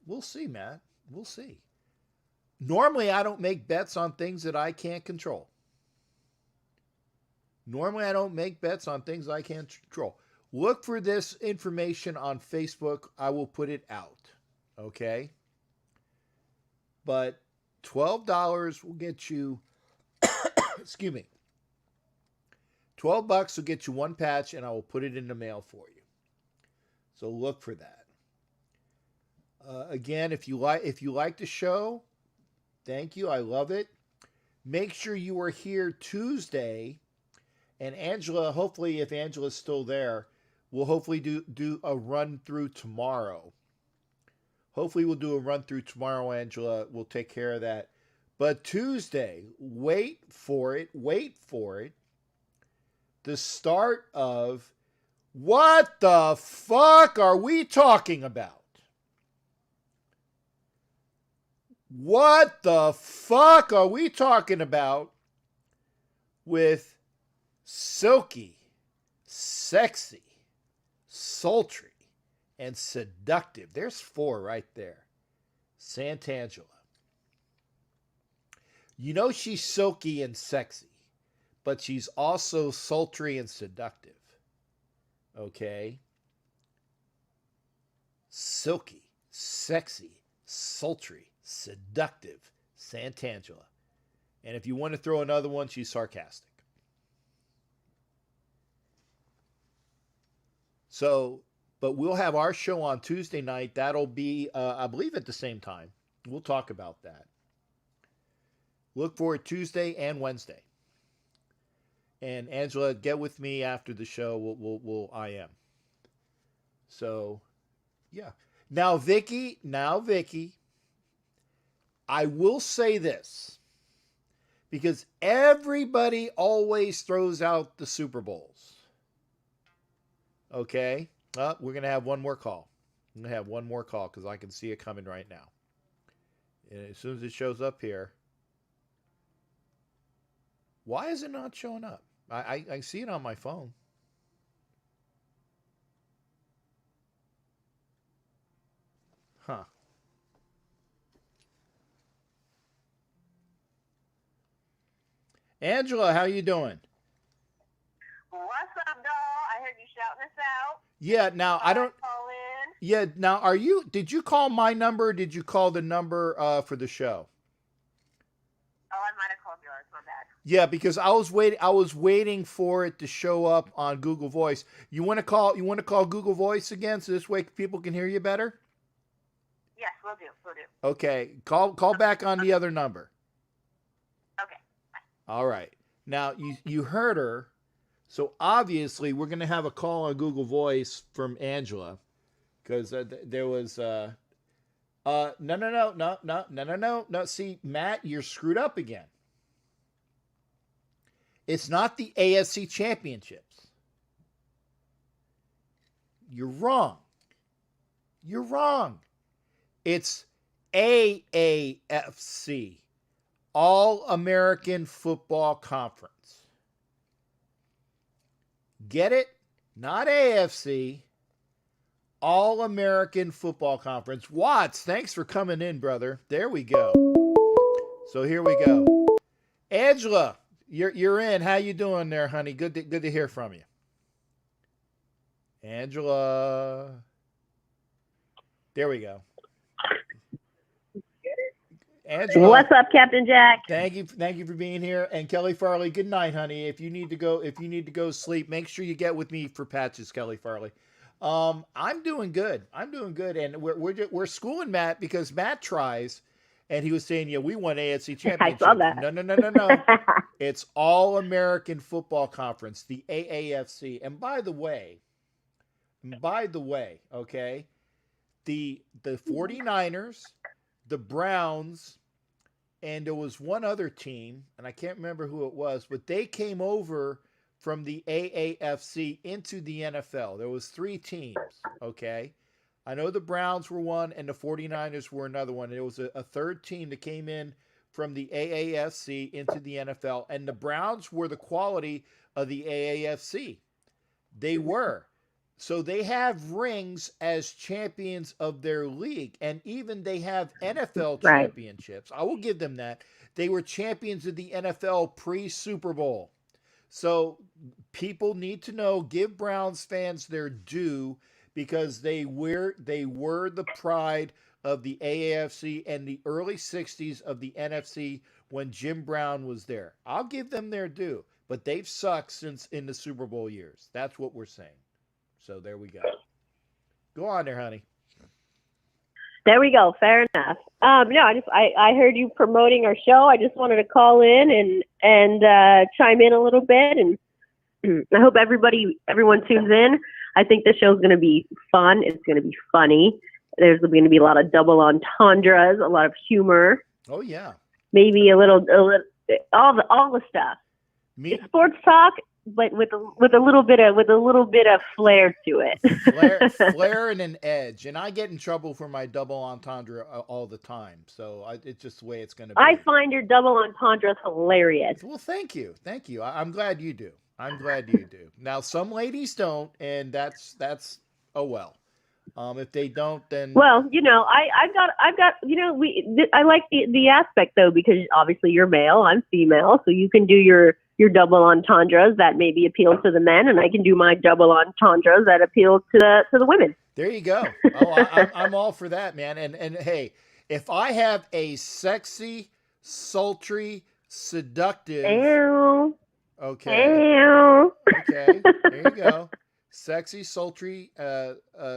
We'll see, Matt. We'll see. Normally, I don't make bets on things that I can't control. Normally, I don't make bets on things I can't control. Look for this information on Facebook. I will put it out. Okay? But $12 will get you, excuse me, $12 will get you one patch, and I will put it in the mail for you. So look for that. Again, if you like the show, thank you. I love it. Make sure you are here Tuesday. And Angela, hopefully, if Angela's still there, we'll hopefully do a run through tomorrow. Hopefully, we'll do a run through tomorrow, Angela. We'll take care of that. But Tuesday, wait for it. The start of what the fuck are we talking about? What the fuck are we talking about with silky, sexy, sultry, and seductive? There's 4 right there. Santangela. She's silky and sexy, but she's also sultry and seductive. Okay? Silky, sexy, sultry, seductive, Santangela. And if you want to throw another one, she's sarcastic. So, but we'll have our show on Tuesday night. That'll be, I believe, at the same time. We'll talk about that. Look for it Tuesday and Wednesday. And Angela, get with me after the show. We'll IM. So, yeah. Now, Vicky, I will say this, because everybody always throws out the Super Bowls. Okay? We're going to have one more call. I'm going to have one more call because I can see it coming right now. And as soon as it shows up here. Why is it not showing up? I see it on my phone. Huh. Angela, how you doing? What's up, doll? I heard you shouting us out. Yeah, now I don't. Call in. Yeah, now did you call my number or did you call the number for the show? Oh, I might have called yours. My bad. Yeah, because I was waiting for it to show up on Google Voice. You want to call Google Voice again so this way people can hear you better? Yes, we'll do. Okay. Call back on the other number. Okay. All right. Now you heard her. So obviously we're going to have a call on Google Voice from Angela cuz there was no. See, Matt, you're screwed up again. It's not the AFC Championships. You're wrong. It's AAFC, All-American Football Conference. Get it? Not AFC, All-American Football Conference. Watts, thanks for coming in, brother. There we go. So here we go. Angela, you're in. How you doing there, honey? Good to hear from you. Angela. There we go. Angela. What's up, Captain Jack? Thank you for being here. And Kelly Farley, good night, honey. If you need to go sleep, make sure you get with me for patches, Kelly Farley. I'm doing good. And we're schooling Matt because Matt tries, and he was saying, yeah, we won AFC Championship. I saw that. No. It's All American Football Conference, the AAFC. And by the way, okay, the 49ers, the Browns, and there was one other team, and I can't remember who it was, but they came over from the AAFC into the NFL. There was 3 teams, okay? I know the Browns were one and the 49ers were another one. There was a third team that came in from the AAFC into the NFL, and the Browns were the quality of the AAFC. They were. So they have rings as champions of their league, and even they have NFL championships. I will give them that. They were champions of the NFL pre-Super Bowl. So people need to know, give Browns fans their due, because they were the pride of the AAFC and the early 60s of the NFC when Jim Brown was there. I'll give them their due, but they've sucked since in the Super Bowl years. That's what we're saying. So there we go. Go on there, honey. There we go. Fair enough. No, I heard you promoting our show. I just wanted to call in and chime in a little bit, and I hope everyone tunes in. I think the show's going to be fun. It's going to be funny. There's going to be a lot of double entendres, a lot of humor. Oh yeah. Maybe a little all the stuff. It's sports talk, but with a little bit of flair to it. flair and an edge. And I get in trouble for my double entendre all the time. So it's just the way it's going to be. I find your double entendres hilarious. Well, thank you. I'm glad you do. Now, some ladies don't, and that's oh well. If they don't, then well, I've got I like the aspect though, because obviously you're male, I'm female, so you can do your double entendres that maybe appeal to the men, and I can do my double entendres that appeal to the women. There you go. Oh, I'm all for that, man. And hey, if I have a sexy, sultry, seductive, okay, there you go. Sexy, sultry,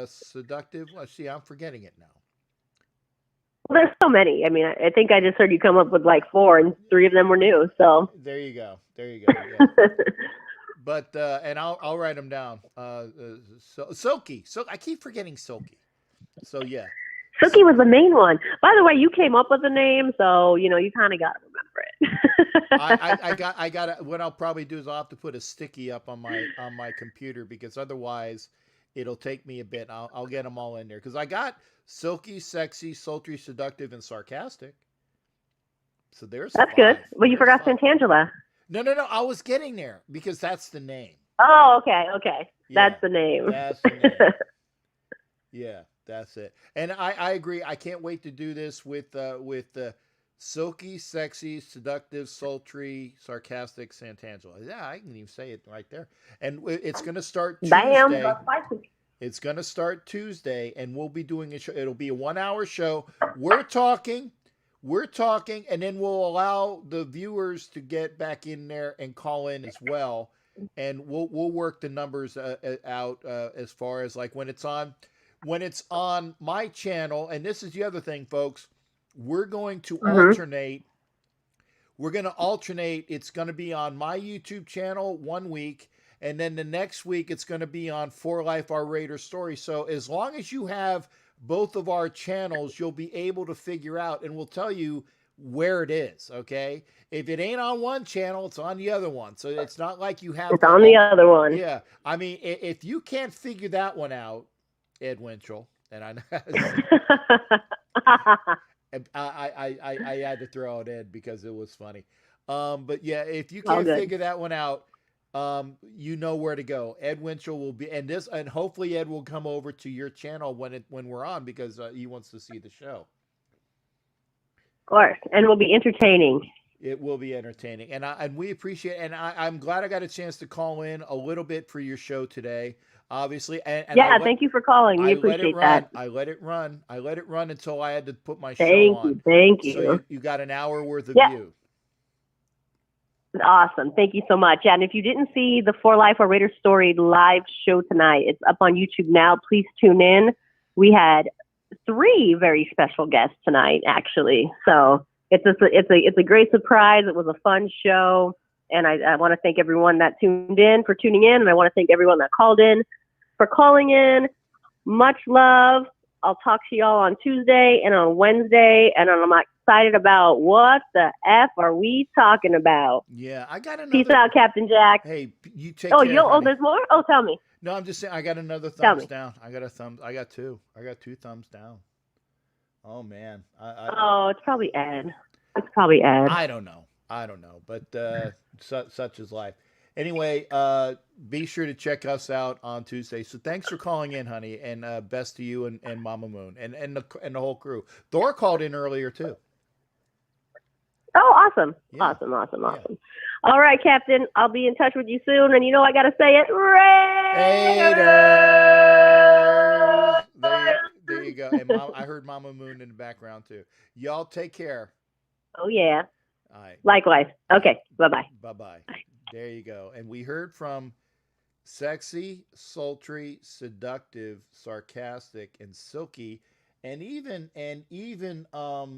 seductive. Let's see, I'm forgetting it now. Well, there's so many. I mean, I think I just heard you come up with like 4, and 3 of them were new. So there you go. Yeah. But and I'll write them down. Silky. So I keep forgetting Silky. So yeah. Silky was the main one. By the way, you came up with the name, so you kind of got to remember it. I got. What I'll probably do is I'll have to put a sticky up on my computer, because otherwise it'll take me a bit. I'll get them all in there, because I got silky, sexy, sultry, seductive, and sarcastic. So that's 5. Good. Well, you forgot Santangela. No. I was getting there because that's the name. Oh, okay. Yeah, that's the name. That's the name. Yeah. That's it. And I agree. I can't wait to do this with silky, sexy, seductive, sultry, sarcastic Santangela. Yeah, I can even say it right there. And it's going to start Tuesday. It's going to start Tuesday, and we'll be doing a show. It'll be a 1-hour show. We're talking we're talking, and then we'll allow the viewers to get back in there and call in as well, and we'll work the numbers out as far as like when it's on my channel. And this is the other thing, folks. We're going to alternate. We're going to alternate. It's going to be on my YouTube channel 1 week, and then the next week it's going to be on For Life Our Raider Story. So as long as you have both of our channels, you'll be able to figure out, and we'll tell you where it is, okay? If it ain't on one channel, it's on the other one. So it's not like you have... It's on the other one. Yeah. I mean, if you can't figure that one out, Ed Winchell, and I had to throw out Ed because it was funny. But yeah, if you can't figure that one out, you know where to go. Ed Winchell will be, and hopefully Ed will come over to your channel when we're on, because he wants to see the show. Of course, and it will be entertaining. It will be entertaining, and we appreciate. And I'm glad I got a chance to call in a little bit for your show today. Obviously, and thank you for calling. We appreciate that. I let it run until I had to put my show on. Thank you. So you got an hour worth of view. Awesome. Thank you so much. Yeah, and if you didn't see the For Life Our Raider Story live show tonight, it's up on YouTube now. Please tune in. We had 3 very special guests tonight, actually. So it's a great surprise. It was a fun show, and I want to thank everyone that tuned in for tuning in, and I want to thank everyone that called in for calling in. Much love. I'll talk to y'all on Tuesday and on Wednesday, and I'm excited about what the F are we talking about. Yeah, I got another. Peace out, Captain Jack. Hey, you take care. There's more? Oh, tell me. No, I'm just saying I got another thumbs down. I got 2. I got 2 thumbs down. Oh man. It's probably Ed. I don't know. But such is life. Anyway, be sure to check us out on Tuesday. So thanks for calling in, honey, and best to you and Mama Moon and the whole crew. Thor called in earlier too. Oh, awesome. Yeah. Awesome. All right, Captain. I'll be in touch with you soon, and I got to say it. Raiders! There you go. And I heard Mama Moon in the background too. Y'all take care. Oh, yeah. All right. Likewise. Okay. Bye-bye. Bye-bye. There you go. And we heard from sexy, sultry, seductive, sarcastic, and silky, and even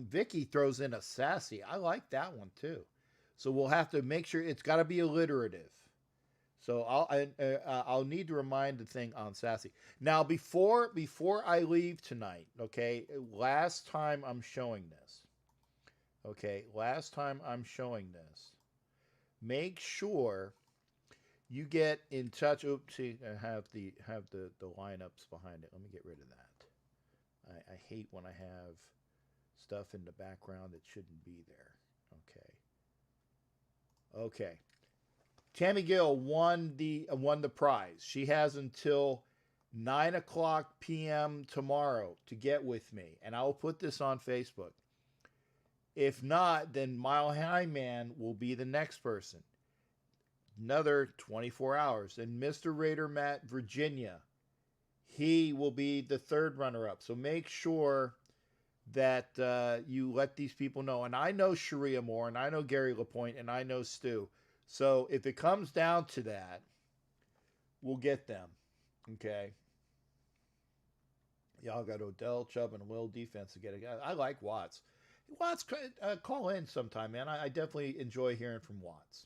Vicky throws in a sassy. I like that one too. So we'll have to make sure it's got to be alliterative. So I'll need to remind the thing on sassy. Now before I leave tonight, okay? Last time I'm showing this. Make sure you get in touch. Oops, see, I have the lineups behind it. Let me get rid of that. I hate when I have stuff in the background that shouldn't be there. Okay. Tammy Gill won the prize. She has until 9:00 p.m. tomorrow to get with me, and I will put this on Facebook. If not, then Mile High Man will be the next person. Another 24 hours. And Mr. Raider Matt Virginia, he will be the 3rd runner-up. So make sure that you let these people know. And I know Sharia Moore, and I know Gary LaPointe, and I know Stu. So if it comes down to that, we'll get them. Okay? Y'all got Odell, Chubb, and a little defense to get it. I like Watts. Watts, call in sometime, man. I definitely enjoy hearing from Watts.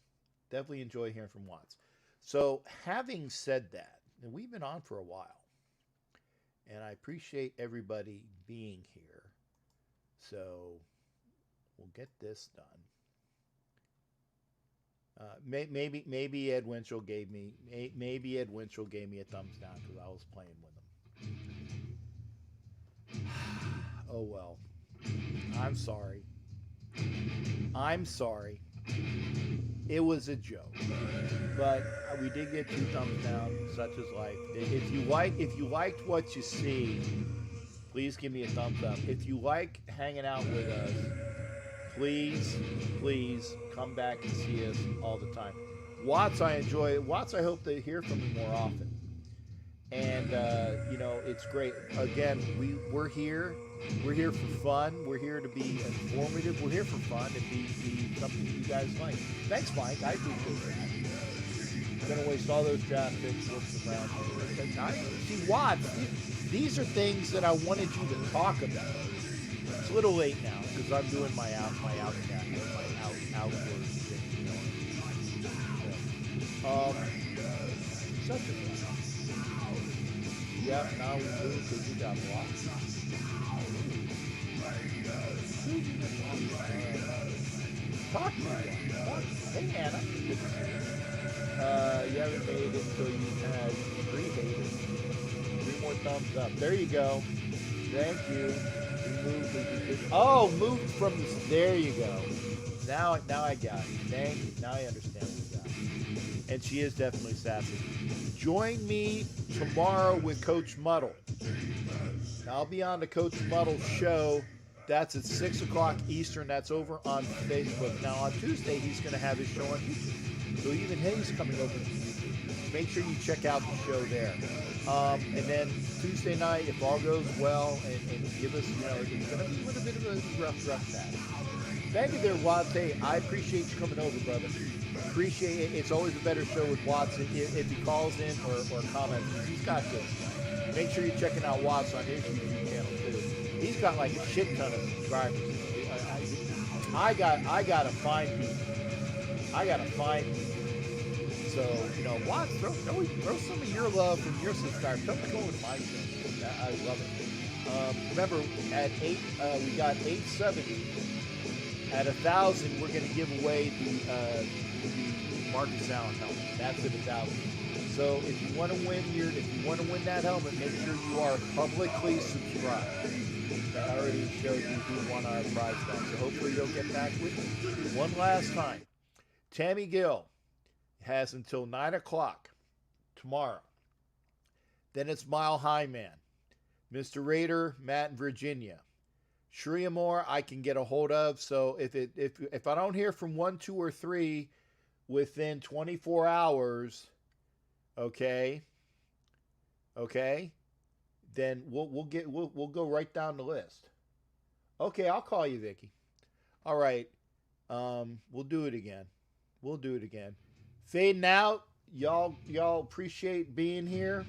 So having said that, and we've been on for a while, and I appreciate everybody being here. So we'll get this done. Maybe Ed Winchell gave me a thumbs down because I was playing with him. Oh well. I'm sorry. It was a joke, but we did get 2 thumbs down. Such is life. If you liked what you see, please give me a thumbs up. If you like hanging out with us, please come back and see us all the time. Watts, I enjoy. Watts, I hope to hear from you more often. And you know, it's great. Again, we're here. We're here for fun. We're here to be informative. We're here for fun and be something you guys like. Thanks, Mike. I appreciate that. I'm gonna waste all those draft picks looking around. See, Watts. These are things that I wanted you to talk about. It's a little late now because I'm doing my outward shit. Such a thing. Yeah, now we move because we got blocks. Talk to me. Hey, Anna. You haven't made it until you had 3 haters. 3 more thumbs up. There you go. Thank you. Moved from this. There you go. Now I got it. Thank you. Now I understand what you got. And she is definitely sassy. Join me tomorrow with Coach Muddle. I'll be on the Coach Muddle show. That's at 6 o'clock Eastern. That's over on Facebook. Now on Tuesday, he's going to have his show on YouTube. So even he's coming over to YouTube. Make sure you check out the show there. And then Tuesday night, if all goes well, and give us, you know, it's going to be with a bit of a rough patch. Thank you there, Watts. Hey, I appreciate you coming over, brother. Appreciate it. It's always a better show with Watts if he calls in or comments. He's got this. Make sure you're checking out Watts on his YouTube channel too. He's got like a shit ton of subscribers. I gotta find people. So, you know, Watts, throw some of your love from your subscribers. Don't go with my channel. I love it. Remember, at 8, we got 870. At 1,000, we're going to give away the Marcus Allen helmet. That's at 1,000. So if you want to win that helmet, make sure you are publicly subscribed. I already showed you who won our prize back. So hopefully you'll get back with me. One last time. Tammy Gill has until 9 o'clock tomorrow. Then it's Mile High Man. Mr. Raider, Matt in Virginia. Shria Moore, I can get a hold of. So if I don't hear from 1, 2, or 3 within 24 hours, okay, then we'll go right down the list. Okay, I'll call you, Vicky. All right, we'll do it again. Fading out. Y'all appreciate being here.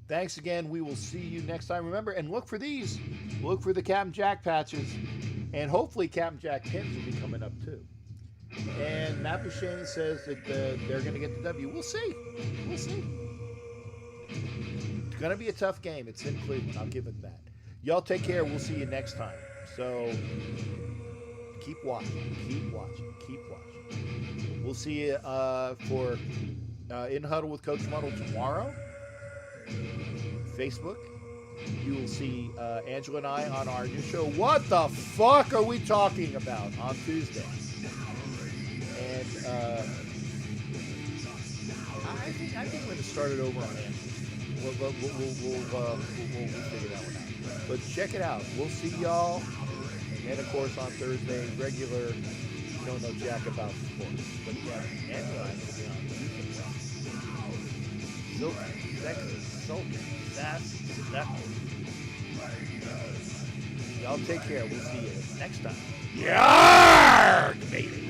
Thanks again. We will see you next time. Remember, and look for these. Look for the Captain Jack patches. And hopefully Captain Jack pins will be coming up too. And Matt Bouchane says that they're going to get the W. We'll see. It's going to be a tough game. It's in Cleveland. I'll give it that. Y'all take care. We'll see you next time. So keep watching. We'll see you for In Huddle with Coach Muddle tomorrow. Facebook. You will see Angela and I on our new show. What the fuck are we talking about on Tuesday? And I think we're going to start it over on Angela. We'll figure that one out. But check it out. We'll see y'all. And then, of course, on Thursday, regular. You don't know jack about sports. But yeah, Angela and I are going to be on Tuesday. Silky, sexy, sulky, sassy, seductive. Y'all take care. We'll see you next time. Yarg, baby.